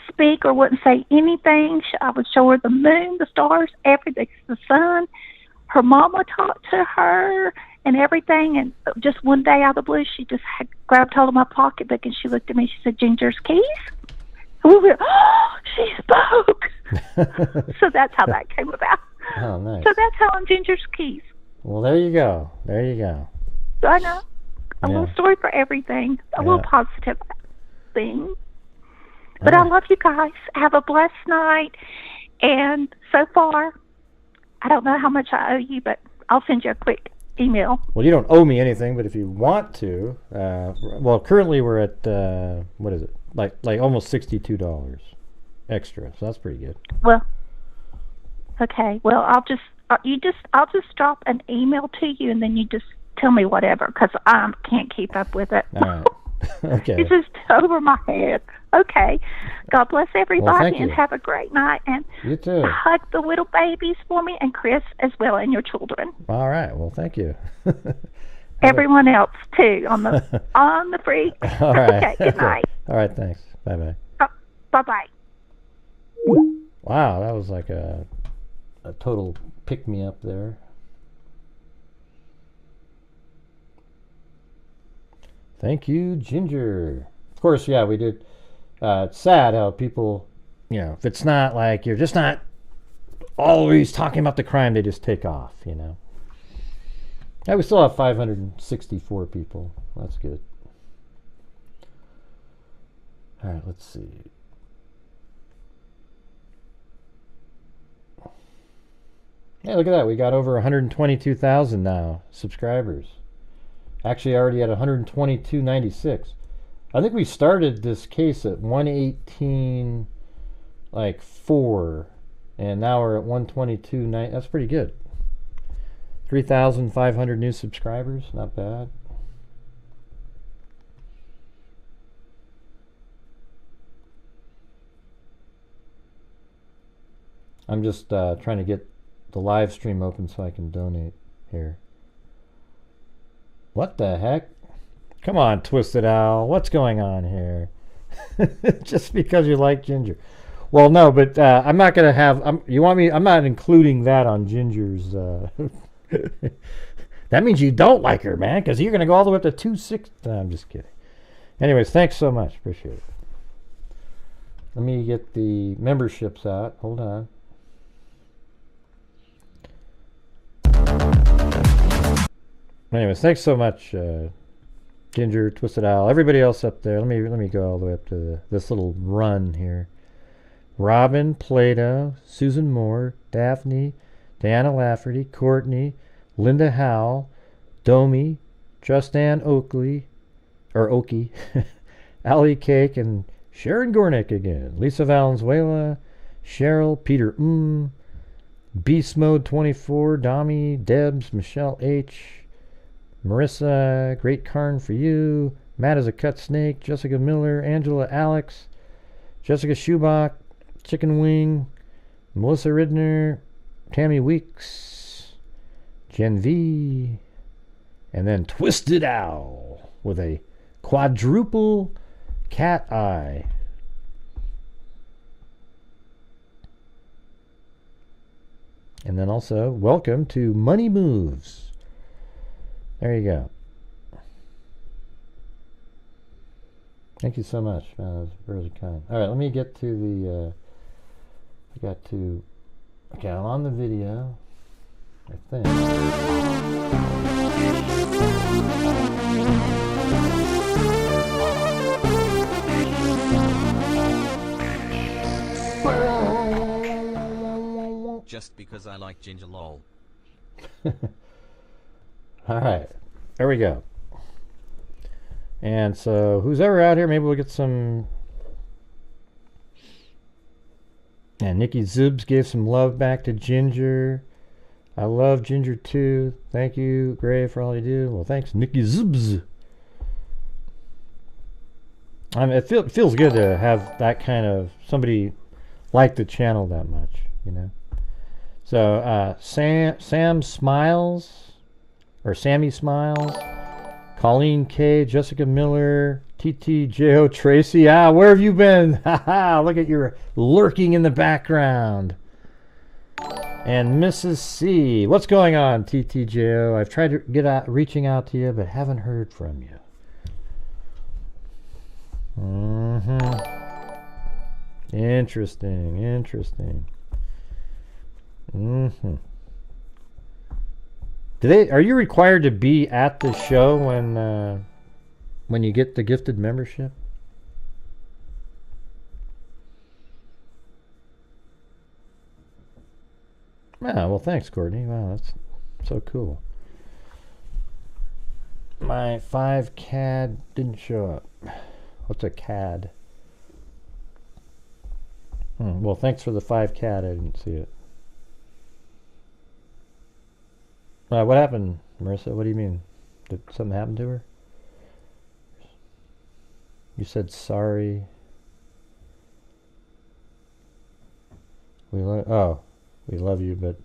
speak or wouldn't say anything. I would show her the moon, the stars, everything, the sun. Her mama talked to her and everything. And just one day out of the blue, she just had grabbed hold of my pocketbook and she looked at me. She said, "Ginger's Keys?" And we went, "Oh, she spoke." So that's how that came about. Oh, nice. So that's how I'm Ginger's Keys. Well, there you go. There you go. So I know a Yeah. little story for everything, a Yeah. little positive thing. But I love you guys. Have a blessed night. And so far, I don't know how much I owe you, but I'll send you a quick email. Well, you don't owe me anything, but if you want to, well, currently we're at what is it? Like almost $62 extra. So that's pretty good. Well, okay. Well, I'll just drop an email to you, and then you just tell me whatever, because I can't keep up with it. All right. Okay. It's just over my head. Okay. God bless everybody, thank and you. have a great night. And You too. hug the little babies for me, and Chris as well, and your children. All right. Well, thank you. Everyone else too on the freak. All right. Okay. Good night. All right. Thanks. Bye-bye. Bye bye. Wow, that was like a total pick-me-up there. Thank you, Ginger. Of course, yeah, we did. It's sad how people, if it's not like you're just not always talking about the crime, they just take off, Yeah, we still have 564 people. That's good. All right, let's see. Hey, look at that. We got over 122,000 now subscribers. Actually, already at 122.96. I think we started this case at 118, like 4, and now we're at 122.9. That's pretty good. 3,500 new subscribers. Not bad. I'm just trying to get the live stream open so I can donate here. What the heck? Come on, Twisted Owl. What's going on here? Just because you like Ginger. Well, no, but I'm not going to have... I'm not including that on Ginger's... That means you don't like her, man, because you're going to go all the way up to 260. No, I'm just kidding. Anyways, thanks so much. Appreciate it. Let me get the memberships out. Hold on. Anyways, thanks so much, Ginger, Twisted Owl, everybody else up there. Let me go all the way up to this little run here. Robin, Plato, Susan Moore, Daphne, Diana Lafferty, Courtney, Linda Howell, Domi, Justan Oakley, Allie Cake, and Sharon Gornick again. Lisa Valenzuela, Cheryl, Peter Beast Mode 24, Dami, Debs, Michelle H., Marissa, Great Karn for you, Matt is a Cut Snake, Jessica Miller, Angela Alex, Jessica Schubach, Chicken Wing, Melissa Ridner, Tammy Weeks, Jen V, and then Twisted Owl with a quadruple cat eye. And then also, welcome to Money Moves. There you go. Thank you so much. Man, that was really kind. All right, let me get to the... Okay, I'm on the video, I think. Just because I like Ginger lol. All right. There we go. And so, who's ever out here, maybe we'll get some... And Nikki Zubs gave some love back to Ginger. I love Ginger too. Thank you, Gray, for all you do. Well, thanks, Nikki Zubs. It feels good to have that kind of somebody like the channel that much, you know. So Sam Smiles, or Sammy Smiles, Colleen K, Jessica Miller, TTJO Tracy. Where have you been? Haha, look at your lurking in the background. And Mrs. C. What's going on, TTJO? I've tried to get out, reaching out to you, but haven't heard from you. Interesting, interesting. Are you required to be at the show when you get the gifted membership? Well, thanks, Courtney. Wow, that's so cool. My 5 CAD didn't show up. What's a CAD? Well, thanks for the 5 CAD. I didn't see it. What happened, Marissa? What do you mean? Did something happen to her? You said sorry. We love you, but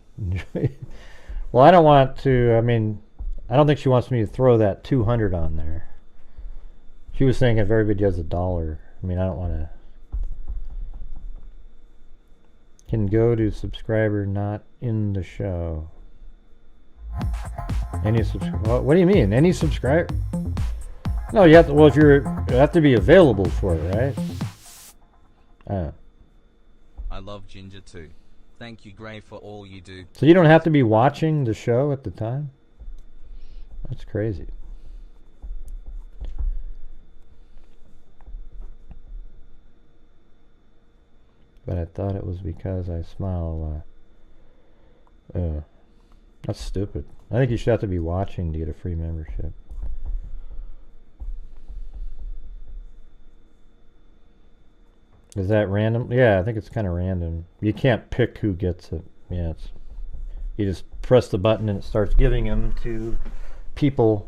well, I don't want to. I mean, I don't think she wants me to throw that 200 on there. She was saying if everybody does $1. I mean, I don't want to. Can go to subscriber not in the show. Any subscriber? What do you mean? Any subscriber? No, you have to. Well, if you have to be available for it, right? I love Ginger too. Thank you, Gray, for all you do. So you don't have to be watching the show at the time? That's crazy. But I thought it was because I smile a lot. That's stupid. I think you should have to be watching to get a free membership. Is that random? Yeah, I think it's kind of random. You can't pick who gets it. Yeah, you just press the button and it starts giving them to people.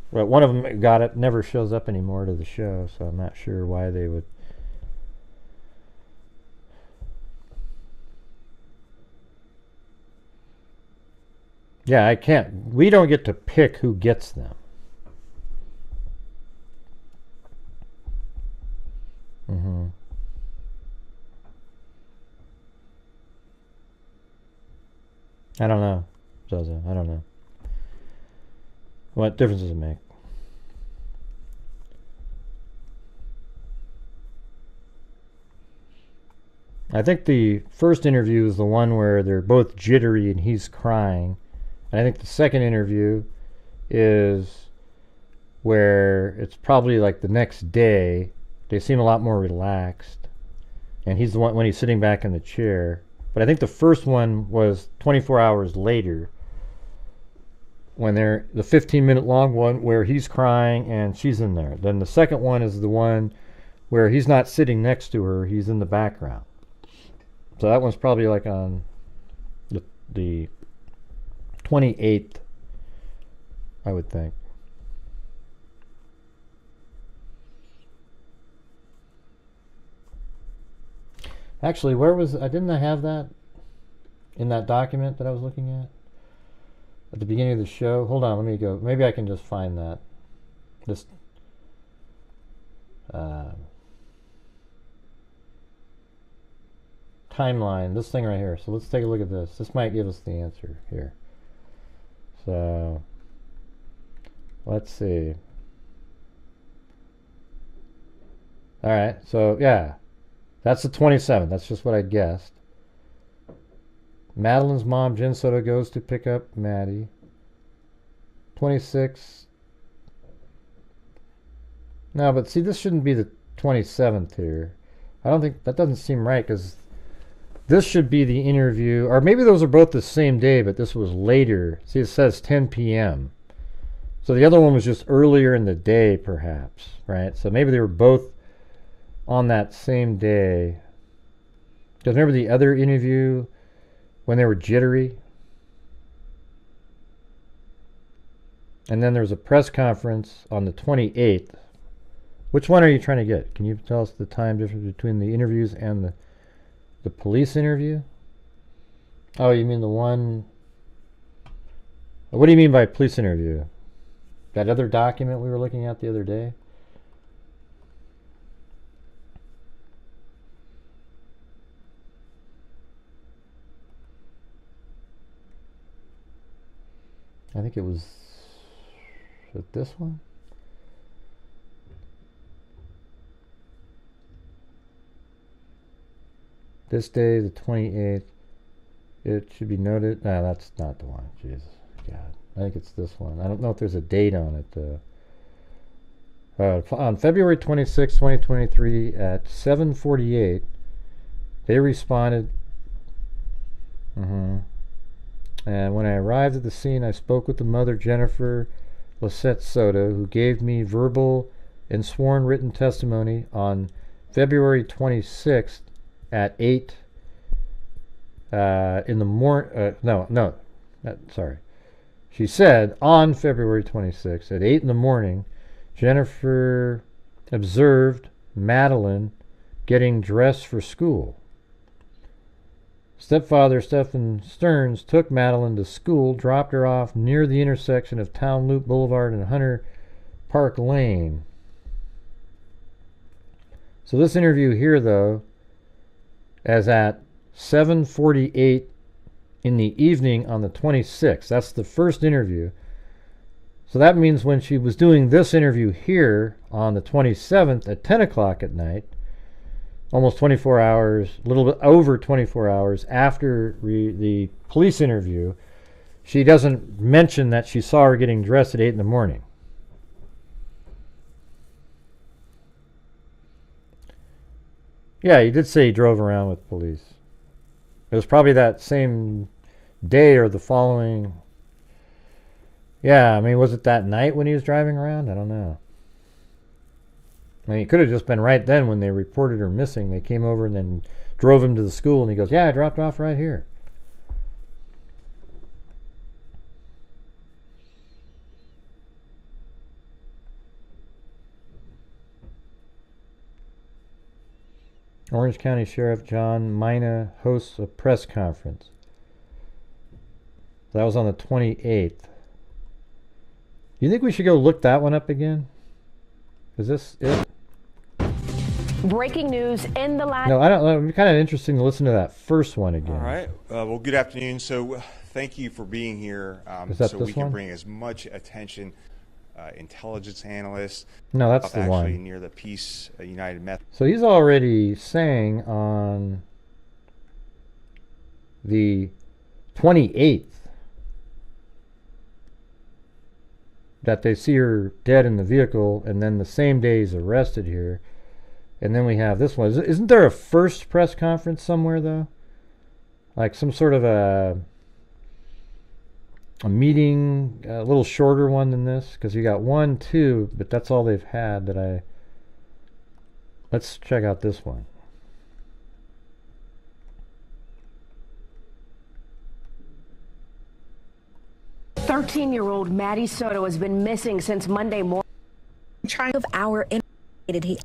Well, one of them got it, never shows up anymore to the show, so I'm not sure why they would. Yeah, I can't. We don't get to pick who gets them. I don't know, Zozo. I don't know. What difference does it make? I think the first interview is the one where they're both jittery and he's crying. And I think the second interview is where it's probably like the next day. They seem a lot more relaxed. And he's the one when he's sitting back in the chair. But I think the first one was 24 hours later, when they're the 15-minute long one where he's crying and she's in there. Then the second one is the one where he's not sitting next to her, he's in the background. So that one's probably like on the 28th, I would think. Actually, where was didn't I have that in that document that I was looking at the beginning of the show? Hold on, let me go. Maybe I can just find that. Just timeline, this thing right here. So let's take a look at this. This might give us the answer here. So let's see. All right, so yeah. That's the 27th. That's just what I guessed. Madeline's mom, Jen Soto, goes to pick up Maddie. 26. No, but see, this shouldn't be the 27th here. I don't think that doesn't seem right, because this should be the interview, or maybe those are both the same day, but this was later. See, it says 10 p.m. So the other one was just earlier in the day, perhaps, right? So maybe they were both on that same day. Because remember the other interview when they were jittery? And then there was a press conference on the 28th. Which one are you trying to get? Can you tell us the time difference between the interviews and the police interview? Oh, you mean the one... What do you mean by police interview? That other document we were looking at the other day? I think it was this one. This day, the 28th. It should be noted. No, that's not the one. Jesus, God. I think it's this one. I don't know if there's a date on it. On February 26, 2023, at 7:48, they responded. And when I arrived at the scene, I spoke with the mother, Jennifer Soto, who gave me verbal and sworn written testimony on February 26th at 8 in the morning. Sorry. She said on February 26th at 8 in the morning, Jennifer observed Madeleine getting dressed for school. Stepfather Stephen Stearns took Madeleine to school, dropped her off near the intersection of Town Loop Boulevard and Hunter Park Lane. So this interview here, though, is at 7:48 in the evening on the 26th. That's the first interview. So that means when she was doing this interview here on the 27th at 10 o'clock at night, almost 24 hours, a little bit over 24 hours after the police interview, she doesn't mention that she saw her getting dressed at 8 in the morning. Yeah, he did say he drove around with police. It was probably that same day or the following. Yeah, I mean, was it that night when he was driving around? I don't know. I mean, it could have just been right then when they reported her missing. They came over and then drove him to the school, and he goes, yeah, I dropped off right here. Orange County Sheriff John Mina hosts a press conference. That was on the 28th. You think we should go look that one up again? Is this it? Breaking news in the last... No, I don't know. It'd be kind of interesting to listen to that first one again. All right. Well, good afternoon. So thank you for being here. Is that so this we can one? bring as much attention. Intelligence analyst. No, that's the one. Actually near the Peace United Methodist. So he's already saying on the 28th that they see her dead in the vehicle, and then the same day he's arrested here. And then we have this one. Isn't there a first press conference somewhere, though? Like some sort of a meeting, a little shorter one than this? Because you got 1, 2, but that's all they've had that I... Let's check out this one. "13-year-old Maddie Soto has been missing since Monday morning. Of our he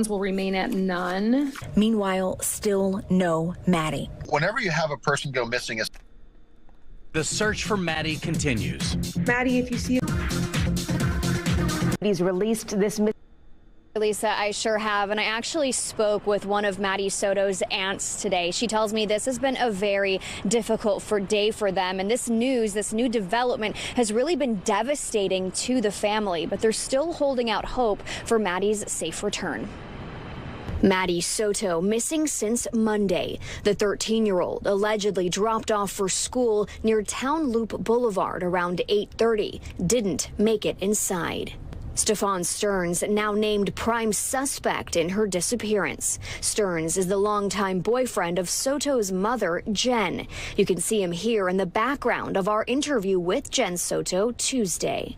will remain at none. Meanwhile, still no Maddie. Whenever you have a person go missing, the search for Maddie continues. Maddie, if you see... He's released this... Lisa, I sure have, and I actually spoke with one of Maddie Soto's aunts today. She tells me this has been a very difficult day for them, and this new development has really been devastating to the family, but they're still holding out hope for Maddie's safe return. Maddie Soto missing since Monday. The 13-year-old allegedly dropped off for school near Town Loop Boulevard around 8:30, didn't make it inside. Stefan Stearns now named prime suspect in her disappearance. Stearns is the longtime boyfriend of Soto's mother, Jen. You can see him here in the background of our interview with Jen Soto Tuesday.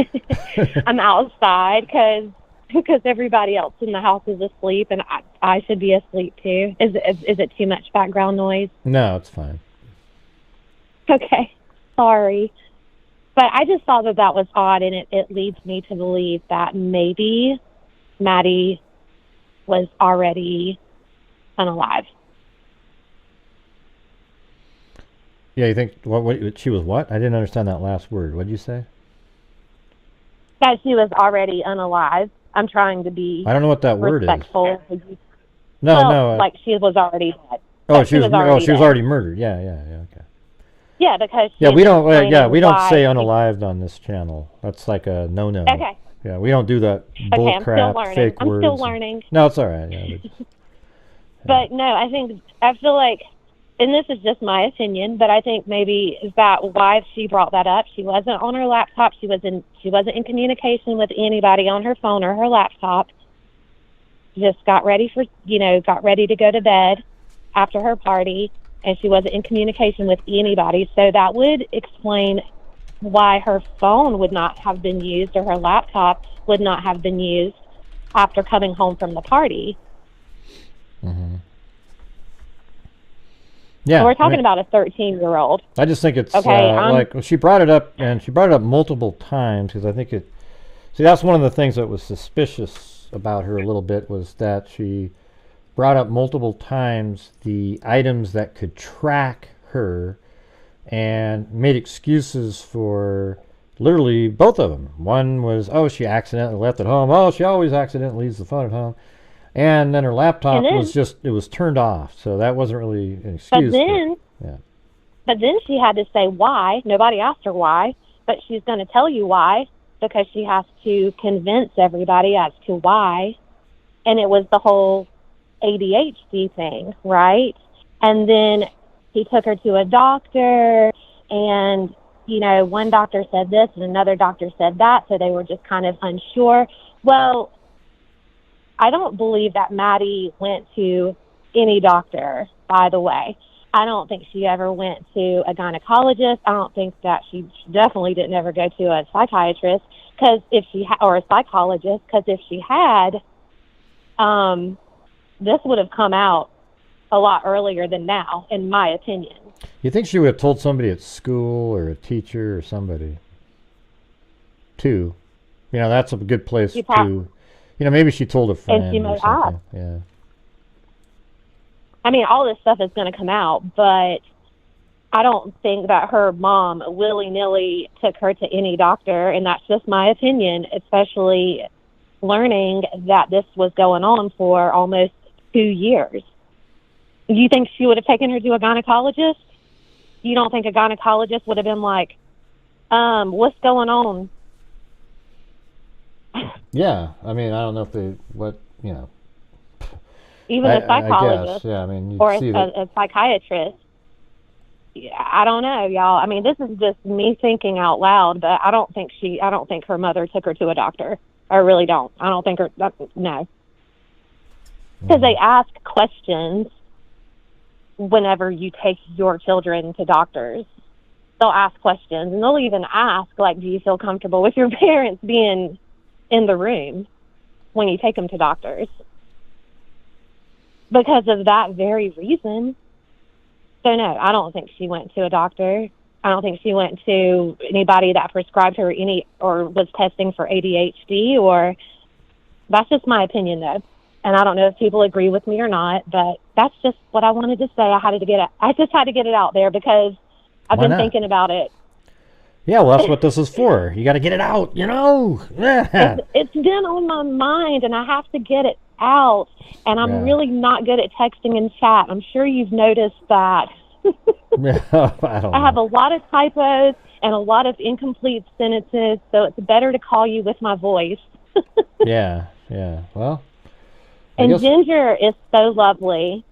I'm outside because everybody else in the house is asleep, and I should be asleep too. Is it too much background noise? No, it's fine. Okay, sorry. But I just thought that was odd, and it leads me to believe that maybe Maddie was already unalive. Yeah, you think what she was what? I didn't understand that last word. What did you say? That she was already unalive. I'm trying to be I don't know what that word is. respectful. No. Like she was already dead. Oh, she was already murdered. Yeah, okay. Yeah, because we don't say unalived on this channel. That's like a no-no. Okay. Yeah, we don't do that bull crap, fake words. I'm still learning. No, it's all right. Yeah, but no, I feel like, and this is just my opinion, but I think maybe is that why she brought that up. She wasn't on her laptop. She wasn't in communication with anybody on her phone or her laptop. Just got ready to go to bed after her party, and she wasn't in communication with anybody. So that would explain why her phone would not have been used or her laptop would not have been used after coming home from the party. Mm-hmm. Yeah, so we're talking about a 13-year-old. I just think it's okay. Like she brought it up, and she brought it up multiple times because I think it. See, that's one of the things that was suspicious about her a little bit was that she brought up multiple times the items that could track her, and made excuses for literally both of them. One was, she accidentally left it home. Oh, she always accidentally leaves the phone at home. And then her laptop was turned off, so that wasn't really an excuse. But then she had to say why. Nobody asked her why, but she's going to tell you why because she has to convince everybody as to why. And it was the whole ADHD thing, right? And then he took her to a doctor, and one doctor said this and another doctor said that, so they were just kind of unsure. Well, I don't believe that Maddie went to any doctor, by the way. I don't think she ever went to a gynecologist. I don't think that she definitely didn't ever go to a psychiatrist or a psychologist, because if she had, this would have come out a lot earlier than now, in my opinion. You think she would have told somebody at school or a teacher or somebody, too? That's a good place to... maybe she told a friend and she may or something. Have. Yeah. I mean, all this stuff is going to come out, but I don't think that her mom willy-nilly took her to any doctor, and that's just my opinion, especially learning that this was going on for almost 2 years. You think she would have taken her to a gynecologist? You don't think a gynecologist would have been like, what's going on? Yeah, I mean, I don't know if even a psychologist, I guess, or a psychiatrist. Yeah, I don't know, y'all. I mean, this is just me thinking out loud, but I don't think her mother took her to a doctor. I really don't. I don't think no. Because they ask questions whenever you take your children to doctors. They'll ask questions, and they'll even ask, like, do you feel comfortable with your parents being in the room when you take them to doctors? Because of that very reason. So no, I don't think she went to a doctor. I don't think she went to anybody that prescribed her or was testing for ADHD, or that's just my opinion though. And I don't know if people agree with me or not, but that's just what I wanted to say. I just had to get it out there because I've been thinking about it. Yeah, well, that's what this is for. You got to get it out, It's been on my mind, and I have to get it out. And I'm really not good at texting in chat. I'm sure you've noticed that. I have a lot of typos and a lot of incomplete sentences, so it's better to call you with my voice. Yeah. Well, and Ginger is so lovely.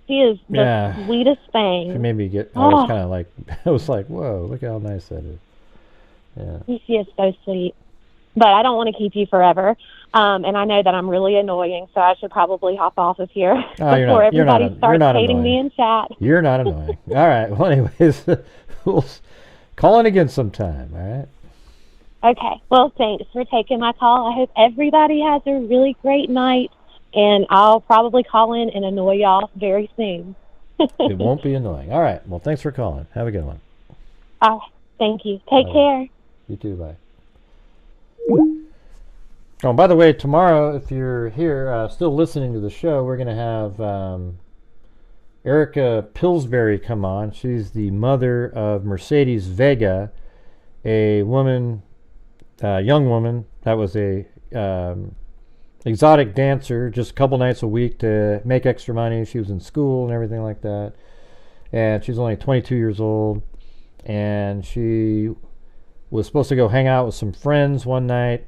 She is the sweetest thing. She made me I was like, whoa, look how nice that is. Yeah. She is so sweet. But I don't want to keep you forever. And I know that I'm really annoying, so I should probably hop off of here before everybody starts hating me in chat. You're not annoying. All right. Well, anyways, we'll call in again sometime, all right? Okay. Well, thanks for taking my call. I hope everybody has a really great night, and I'll probably call in and annoy y'all very soon. It won't be annoying. All right. Well, thanks for calling. Have a good one. Thank you. Take care. You too. Bye. Oh, by the way, tomorrow, if you're here still listening to the show, we're going to have Erica Pillsbury come on. She's the mother of Mercedes Vega, a woman, young woman that was a exotic dancer just a couple nights a week to make extra money. She was in school and everything like that. And she's only 22 years old. And she was supposed to go hang out with some friends one night.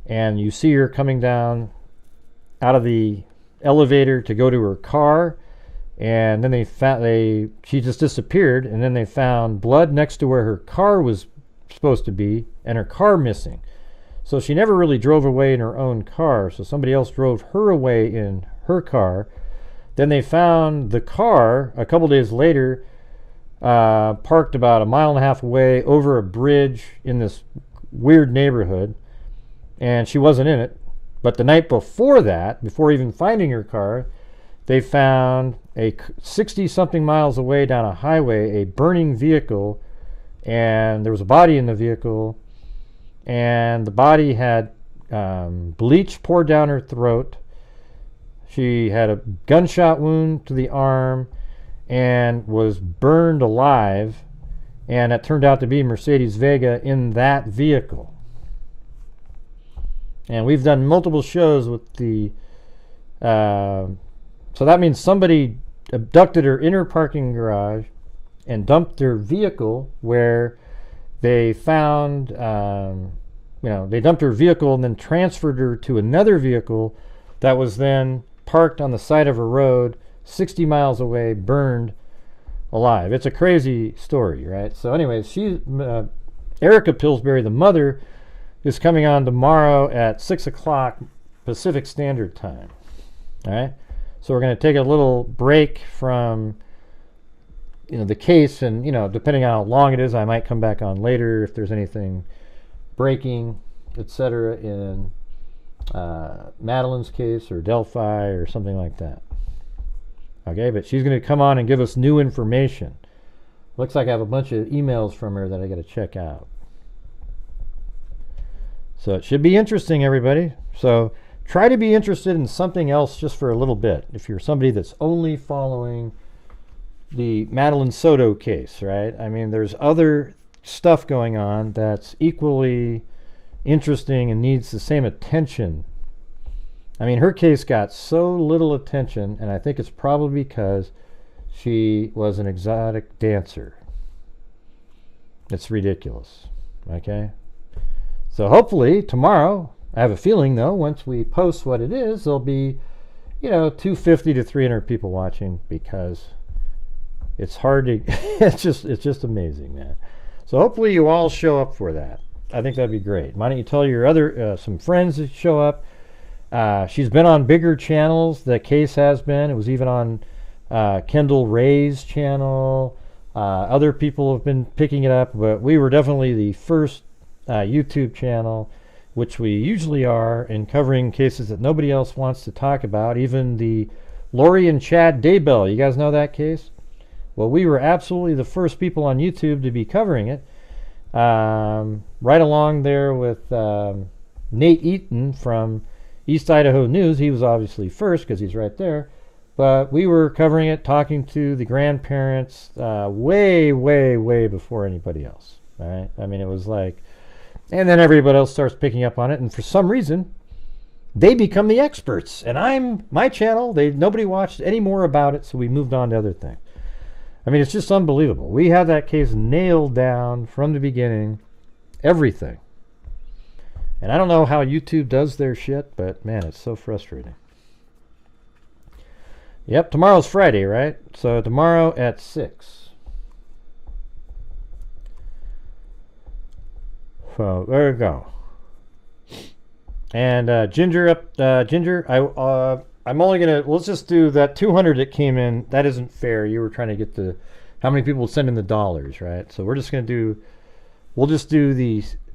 And you see her coming down out of the elevator to go to her car. And then she just disappeared. And then they found blood next to where her car was supposed to be and her car missing. So she never really drove away in her own car. So somebody else drove her away in her car. Then they found the car a couple days later, parked about 1.5 miles away over a bridge in this weird neighborhood. And she wasn't in it. But the night before that, before even finding her car, they found 60-something miles away down a highway a burning vehicle, and there was a body in the vehicle, and the body had bleach poured down her throat. She had a gunshot wound to the arm and was burned alive, and it turned out to be Mercedes Vega in that vehicle. And we've done multiple shows with the so that means somebody abducted her in her parking garage and dumped their vehicle where they found, they dumped her vehicle and then transferred her to another vehicle that was then parked on the side of a road 60 miles away, burned alive. It's a crazy story, right? So anyways, Erica Pillsbury, the mother, is coming on tomorrow at 6 o'clock Pacific Standard Time. All right? So we're going to take a little break from the case, and depending on how long it is, I might come back on later if there's anything breaking, etc. in Madeline's case or Delphi or something like that. Okay, but she's going to come on and give us new information. Looks like I have a bunch of emails from her that I got to check out. So it should be interesting, everybody. So try to be interested in something else just for a little bit. If you're somebody that's only following the Madeline Soto case, right? I mean, there's other stuff going on that's equally interesting and needs the same attention. I mean, her case got so little attention, and I think it's probably because she was an exotic dancer. It's ridiculous, okay? So hopefully tomorrow, I have a feeling though, once we post what it is, there'll be, 250 to 300 people watching, because it's hard to, it's just amazing, man. So hopefully you all show up for that. I think that'd be great. Why don't you tell your other, some friends to show up. She's been on bigger channels. The case has been. It was even on Kendall Ray's channel. Other people have been picking it up, but we were definitely the first YouTube channel, which we usually are, in covering cases that nobody else wants to talk about. Even the Lori and Chad Daybell, you guys know that case? Well, we were absolutely the first people on YouTube to be covering it, right along there with Nate Eaton from East Idaho News. He was obviously first because he's right there, but we were covering it, talking to the grandparents way before anybody else. All right, I mean, it was like, and then everybody else starts picking up on it, and for some reason they become the experts, and my channel, nobody watched any more about it, so we moved on to other things. I mean, it's just unbelievable. We had that case nailed down from the beginning, everything. And I don't know how YouTube does their shit, but man, it's so frustrating. Yep, tomorrow's Friday, right? So tomorrow at 6. So there we go. And Ginger, I'm only gonna, let's just do that 200 that came in. That isn't fair. You were trying to get how many people send in the dollars, right? So we're just gonna we'll just do the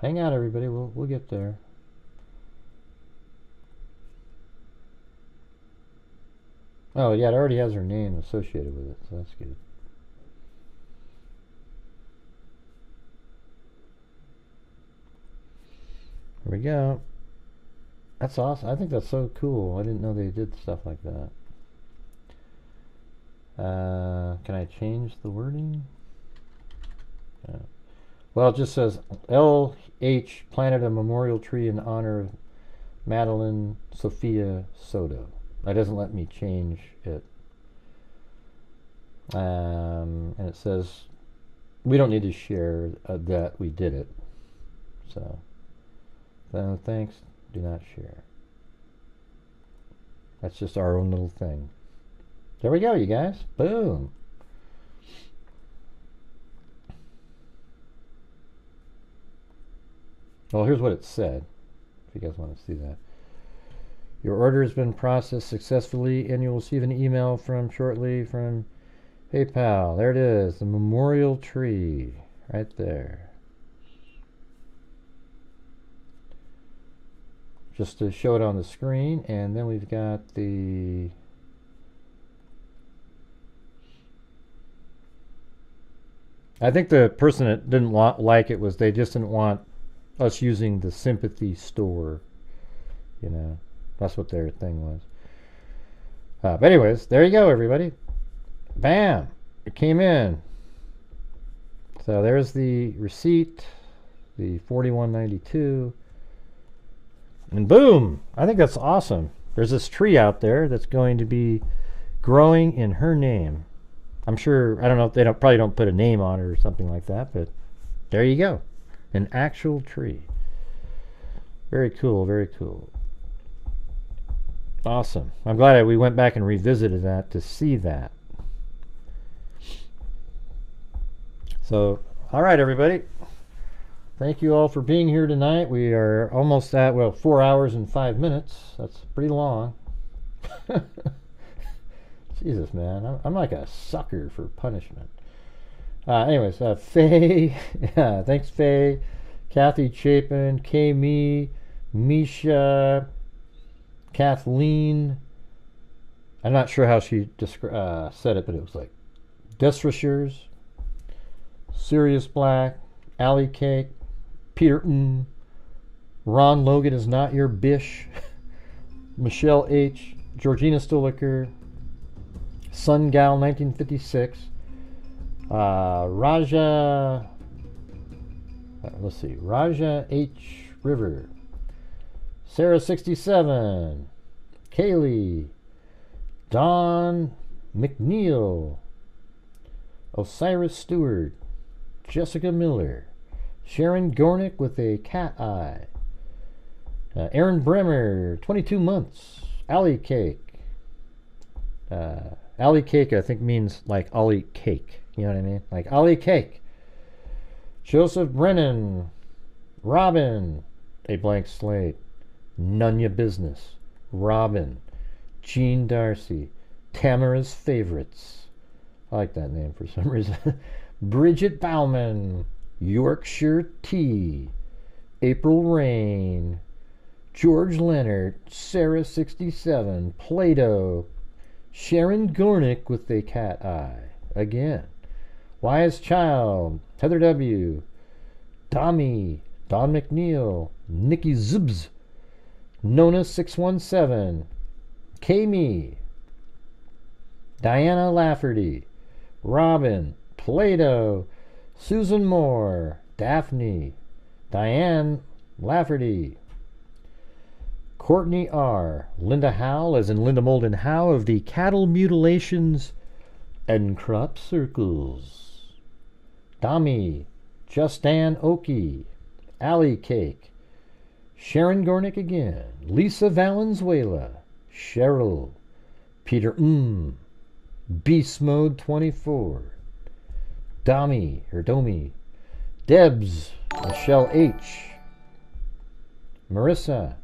Hang out, everybody. We'll get there. Oh, yeah, it already has her name associated with it, so that's good. Here we go. That's awesome. I think that's so cool. I didn't know they did stuff like that. Can I change the wording? Well, it just says LH planted a memorial tree in honor of Madeline Sophia Soto. It doesn't let me change it. And it says we don't need to share that we did it. So thanks, do not share. That's just our own little thing. There we go, you guys. Boom. Well, here's what it said, if you guys want to see that. Your order has been processed successfully, and you will receive an email shortly from PayPal. There it is, the memorial tree, right there. Just to show it on the screen, and then we've got the... I think the person that didn't like it was they just didn't want us using the sympathy store, you know. That's what their thing was. But anyways, there you go, everybody. Bam! It came in. So there's the receipt, the $41.92, and boom! I think that's awesome. There's this tree out there that's going to be growing in her name. I'm sure, I don't know if they probably don't put a name on it or something like that, but there you go. An actual tree. Very cool, very cool. Awesome. I'm glad we went back and revisited that to see that. So, all right, everybody. Thank you all for being here tonight. We are almost at, well, 4 hours and 5 minutes. That's pretty long. Jesus, man. I'm like a sucker for punishment. Anyways, Faye. Yeah, thanks, Faye. Kathy Chapin, K-Me, Misha, Kathleen. I'm not sure how she said it, but it was like Destrashers, Sirius Black, Alley Cake, Peter Ron Logan is not your bish, Michelle H, Georgina Stoliker, Sun Gal 1956, Raja, let's see, Raja H River, Sarah 67, Kaylee, Don McNeil, Osiris Stewart, Jessica Miller, Sharon Gornick with a cat eye, Aaron Bremer, 22 months, Alley Cake. Alley Cake, I think, means like I'll eat cake. You know what I mean? Like I'll eat cake. Joseph Brennan, Robin, a blank slate, None Ya Business, Robin, Jean Darcy, Tamara's Favorites. I like that name for some reason. Bridget Bauman, Yorkshire Tea, April Rain, George Leonard, Sarah 67, Plato, Sharon Gornick with a cat eye. Again. Wise Child, Heather W, Tommy, Don McNeil, Nikki Zubs, Nona 617, Kami, Diana Lafferty, Robin, Plato, Susan Moore, Daphne, Diane Lafferty, Courtney R, Linda Howell, as in Linda Molden Howe of the Cattle Mutilations and Crop Circles, Dami, Justan Oki, Alley Cake, Sharon Gornick again, Lisa Valenzuela, Cheryl, Peter Beast Mode 24, Domi, Debs, Michelle H, Marissa,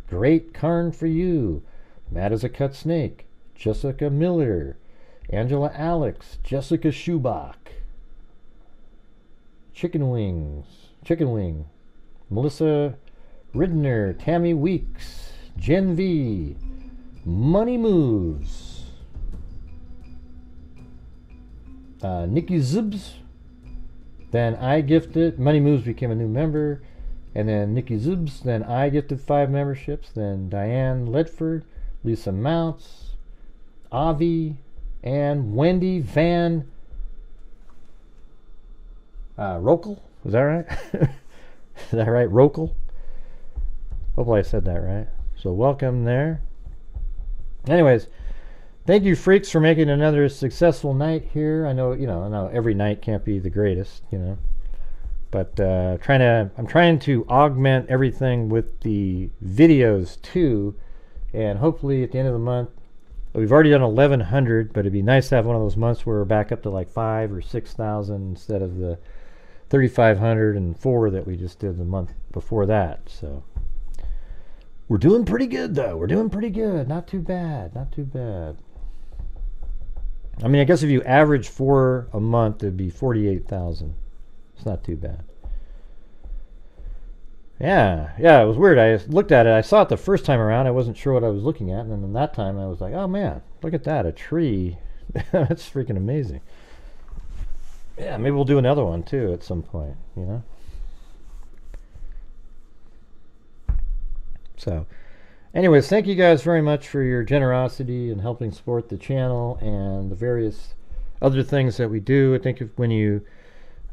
Great Carn for You, Mad as a Cut Snake, Jessica Miller, Angela Alex, Jessica Schubach, Chicken Wing, Melissa Ridner, Tammy Weeks, Gen V, Money Moves, Nikki Zibs, then I gifted, Money Moves became a new member, and then Nikki Zibs, then I gifted 5 memberships, then Diane Ledford, Lisa Mounts, Avi, and Wendy Van Rokel. Is that right? Is that right? Rokel? Hopefully I said that right. So welcome there. Anyways, thank you freaks for making another successful night here. I know, I know every night can't be the greatest, but I'm trying to augment everything with the videos too, and hopefully at the end of the month, we've already done 1,100, but it'd be nice to have one of those months where we're back up to like 5,000 or 6,000 instead of the 3,504 that we just did the month before that. So we're doing pretty good though. We're doing pretty good. Not too bad. Not too bad. I mean, I guess if you average 4 a month, it'd be 48,000. It's not too bad. Yeah, it was weird. I looked at it. I saw it the first time around. I wasn't sure what I was looking at. And then that time I was like, oh man, look at that. A tree. That's freaking amazing. Yeah, maybe we'll do another one too at some point, So, anyways, thank you guys very much for your generosity and helping support the channel and the various other things that we do. I think when you,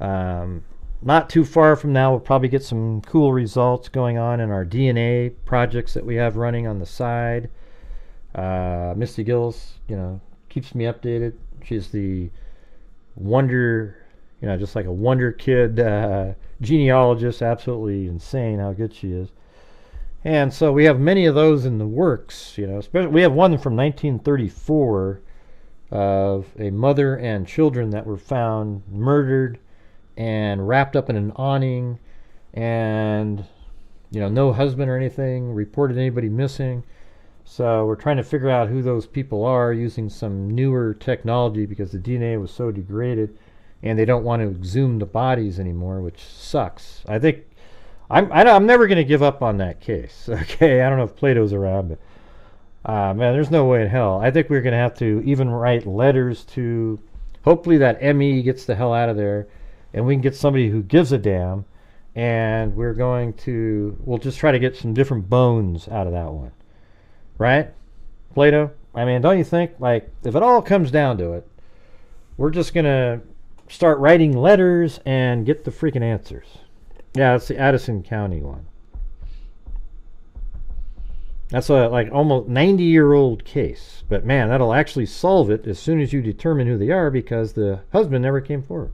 not too far from now, we'll probably get some cool results going on in our DNA projects that we have running on the side. Misty Gills, keeps me updated. She's the wonder, just like a wonder kid genealogist. Absolutely insane how good she is. And so we have many of those in the works, especially we have one from 1934 of a mother and children that were found murdered and wrapped up in an awning, and no husband or anything reported anybody missing. So we're trying to figure out who those people are using some newer technology because the DNA was so degraded and they don't want to exhume the bodies anymore, which sucks. I think I'm never going to give up on that case. Okay, I don't know if Plato's around, but man, there's no way in hell. I think we're going to have to even write letters to, hopefully that ME gets the hell out of there, and we can get somebody who gives a damn, and we'll just try to get some different bones out of that one. Right? Plato? I mean, don't you think, like, if it all comes down to it, we're just going to start writing letters and get the freaking answers. Yeah, it's the Addison County one. That's a like almost 90-year-old case. But man, that'll actually solve it as soon as you determine who they are, because the husband never came forward.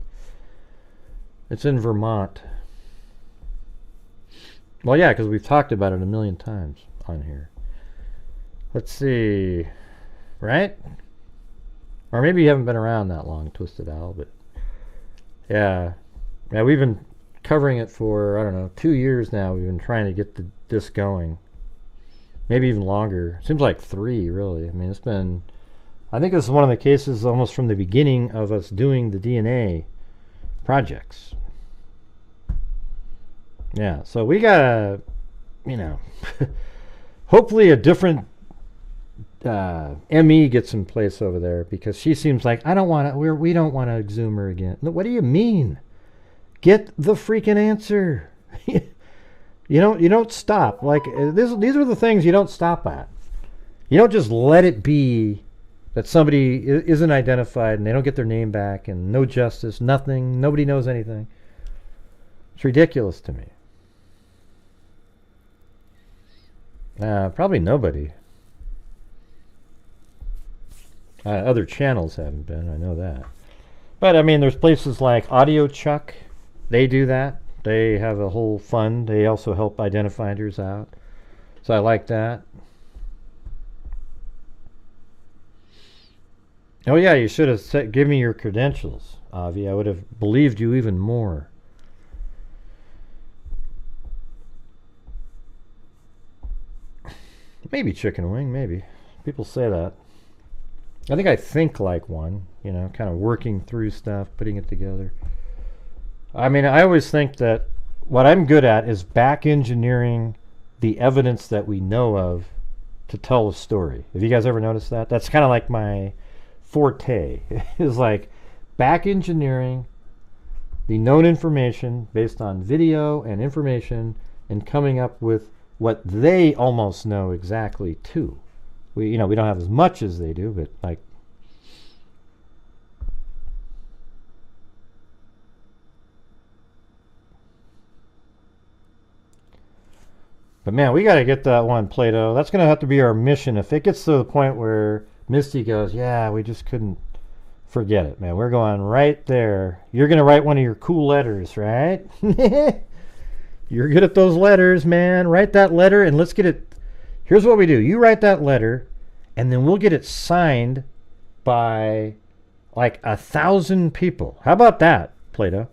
It's in Vermont. Well, yeah, because we've talked about it a million times on here. Let's see. Right? Or maybe you haven't been around that long, Twisted Owl, but yeah. Yeah, we've been covering it for, I don't know, 2 years now. We've been trying to get this going. Maybe even longer. Seems like 3, really. I mean, it's been, I think this is one of the cases almost from the beginning of us doing the DNA projects. Yeah, so we got hopefully a different ME gets in place over there, because she seems like, we don't want to exhume her again. What do you mean? Get the freaking answer. You don't stop. Like, these are the things you don't stop at. You don't just let it be that somebody isn't identified and they don't get their name back and no justice, nothing, nobody knows anything. It's ridiculous to me. Probably nobody. Other channels haven't been, I know that. But I mean, there's places like Audio Chuck. They do that. They have a whole fund. They also help identifiers out. So I like that. Oh yeah, you should have said, give me your credentials, Avi. I would have believed you even more. Maybe chicken wing, maybe. People say that. I think like one, kind of working through stuff, putting it together. I mean, I always think that what I'm good at is back engineering the evidence that we know of to tell a story. Have you guys ever noticed that? That's kind of like my forte. Is like back engineering the known information based on video and information and coming up with what they almost know exactly too. We don't have as much as they do, but like but man, we got to get that one, Plato. That's going to have to be our mission. If it gets to the point where Misty goes, yeah, we just couldn't, forget it, man. We're going right there. You're going to write one of your cool letters, right? You're good at those letters, man. Write that letter and let's get it. Here's what we do. You write that letter and then we'll get it signed by like 1,000 people. How about that, Plato?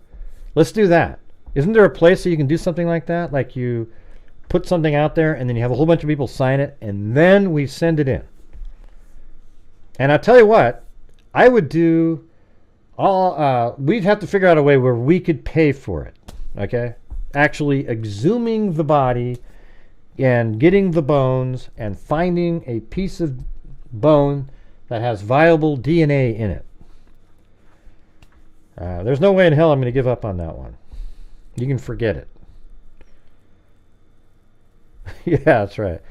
Let's do that. Isn't there a place that you can do something like that? Like you put something out there and then you have a whole bunch of people sign it and then we send it in. And I'll tell you what, I would do we'd have to figure out a way where we could pay for it, okay? Actually exhuming the body and getting the bones and finding a piece of bone that has viable DNA in it. There's no way in hell I'm going to give up on that one. You can forget it. Yeah, that's right.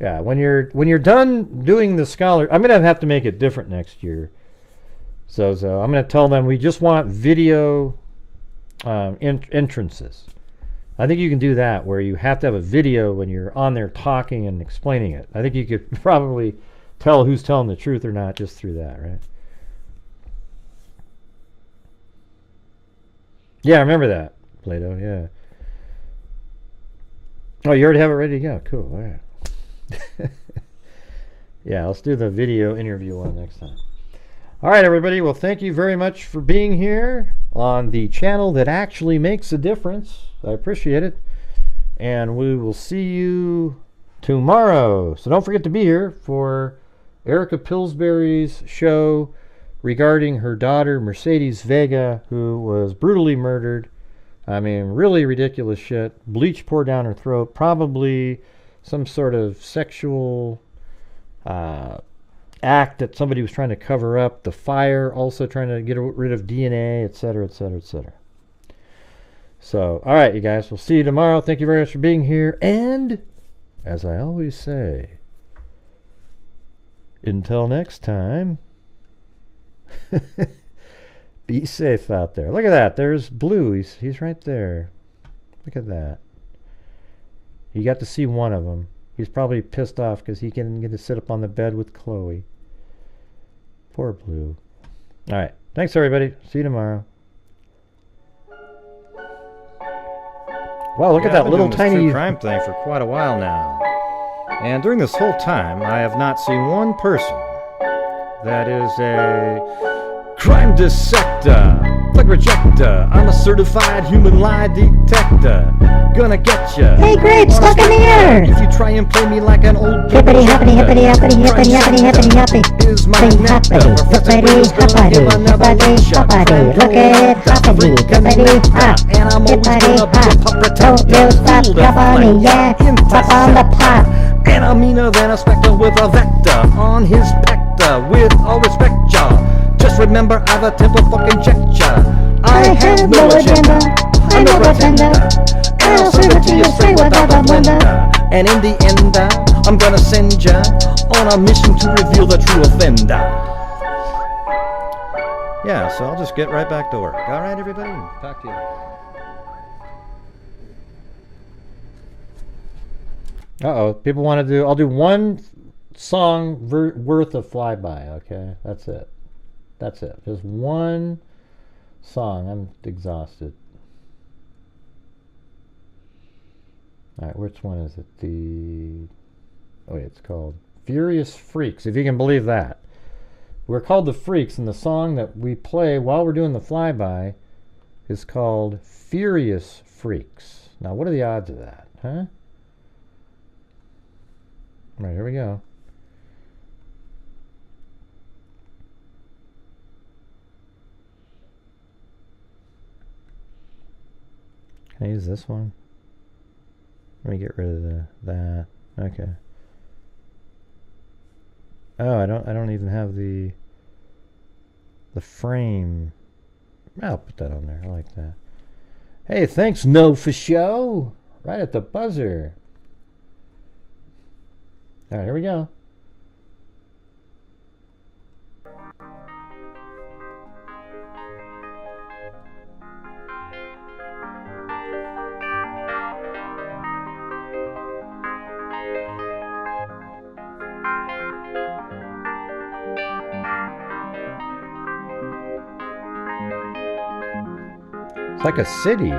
Yeah, when you're done doing the scholar, I'm going to have to make it different next year. So I'm going to tell them we just want video entrances. I think you can do that where you have to have a video when you're on there talking and explaining it. I think you could probably tell who's telling the truth or not just through that, right? Yeah, I remember that, Plato, yeah. Oh, you already have it ready to go. Cool, all right. Yeah, let's do the video interview one next time. All right, everybody. Well, thank you very much for being here on the channel that actually makes a difference. I appreciate it. And we will see you tomorrow. So don't forget to be here for Erica Pillsbury's show regarding her daughter, Mercedes Vega, who was brutally murdered. I mean, really ridiculous shit. Bleach poured down her throat. Probably some sort of sexual act that somebody was trying to cover up. The fire, also trying to get rid of DNA, etc., etc., etc. So, all right, you guys. We'll see you tomorrow. Thank you very much for being here. And, as I always say, until next time, be safe out there. Look at that. There's Blue. He's right there. Look at that. You got to see one of them. He's probably pissed off because he didn't get to sit up on the bed with Chloe. Poor Blue. All right. Thanks, everybody. See you tomorrow. Wow, look at that little tiny true crime thing for quite a while now. And during this whole time, I have not seen one person that is a crime dissector, plug rejector. I'm a certified human lie detector. Gonna get ya. Hey, grapes, stuck in the air. If you try and play me like an old hippity, hippity, hippity, hippity, hippity, hippity, hippity, hippity. is my Hippity, nectar. hippity, hippity, hippity, hippity. Look at hippity, hippity, hop. And I'm always gonna be a pup protector. Don't you stop your funny, yeah. Pop on the pot. And I'm meaner than a spectre with a vector on his pector. With all respect, y'all. Just remember I've a temple fucking check ya. I have no agenda. I'm no pretender. And I'll serve it to you straight without a blender. And in the end, I'm gonna send ya on a mission to reveal the true offender. Yeah, so I'll just get right back to work. All right, everybody? Talk to you. Uh-oh. People want to do... I'll do one song worth of flyby, okay? That's it. That's it. Just one song. I'm exhausted. All right, which one is it? Oh, wait, it's called Furious Freaks, if you can believe that. We're called the Freaks, and the song that we play while we're doing the flyby is called Furious Freaks. Now, what are the odds of that, huh? All right, here we go. Can I use this one? Let me get rid of that. Okay. Oh, I don't even have the frame. I'll put that on there. I like that. Hey, thanks, No For Show. Right at the buzzer. All right, here we go. It's like a city.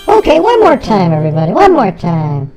Okay, one more time, everybody. One more time.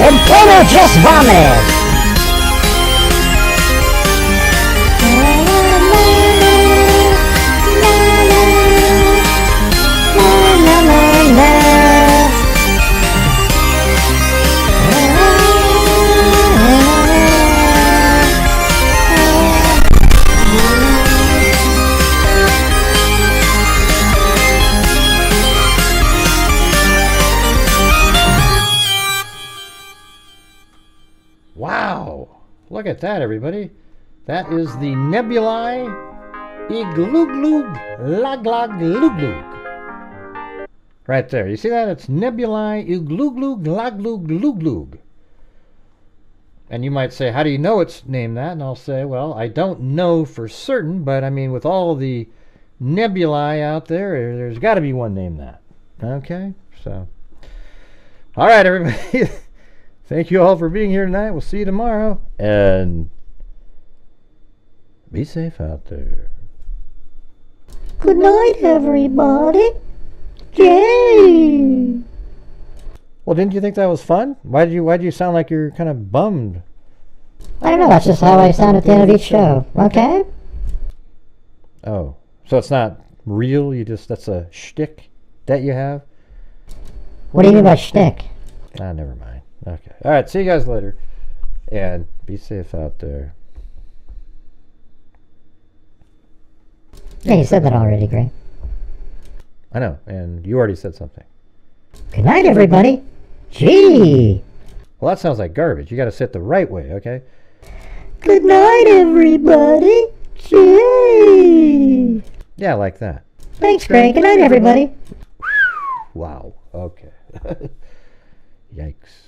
and Taylor just vomited. Wow! Look at that, everybody. That is the Nebulae Igluglug Laglag. Right there. You see that? It's Nebulae Igluglug Lagluglug. And you might say, how do you know it's named that? And I'll say, well, I don't know for certain, but I mean, with all the nebulae out there, there's got to be one named that. Okay? So, all right, everybody. Thank you all for being here tonight. We'll see you tomorrow. And be safe out there. Good night, everybody. Yay! Well, didn't you think that was fun? Why did you sound like you're kind of bummed? I don't know. That's just how I sound at the end of each show. Okay? Oh, so it's not real? That's a shtick that you have? What do you mean by shtick? Ah, never mind. Okay. All right. See you guys later. And be safe out there. Yeah, you said that already, Gray. I know. And you already said something. Good night, everybody. Gee. Well, that sounds like garbage. You got to say it the right way, okay? Good night, everybody. Gee. Yeah, like that. Thanks, Gray. Good night, everybody. Wow. Okay. Yikes.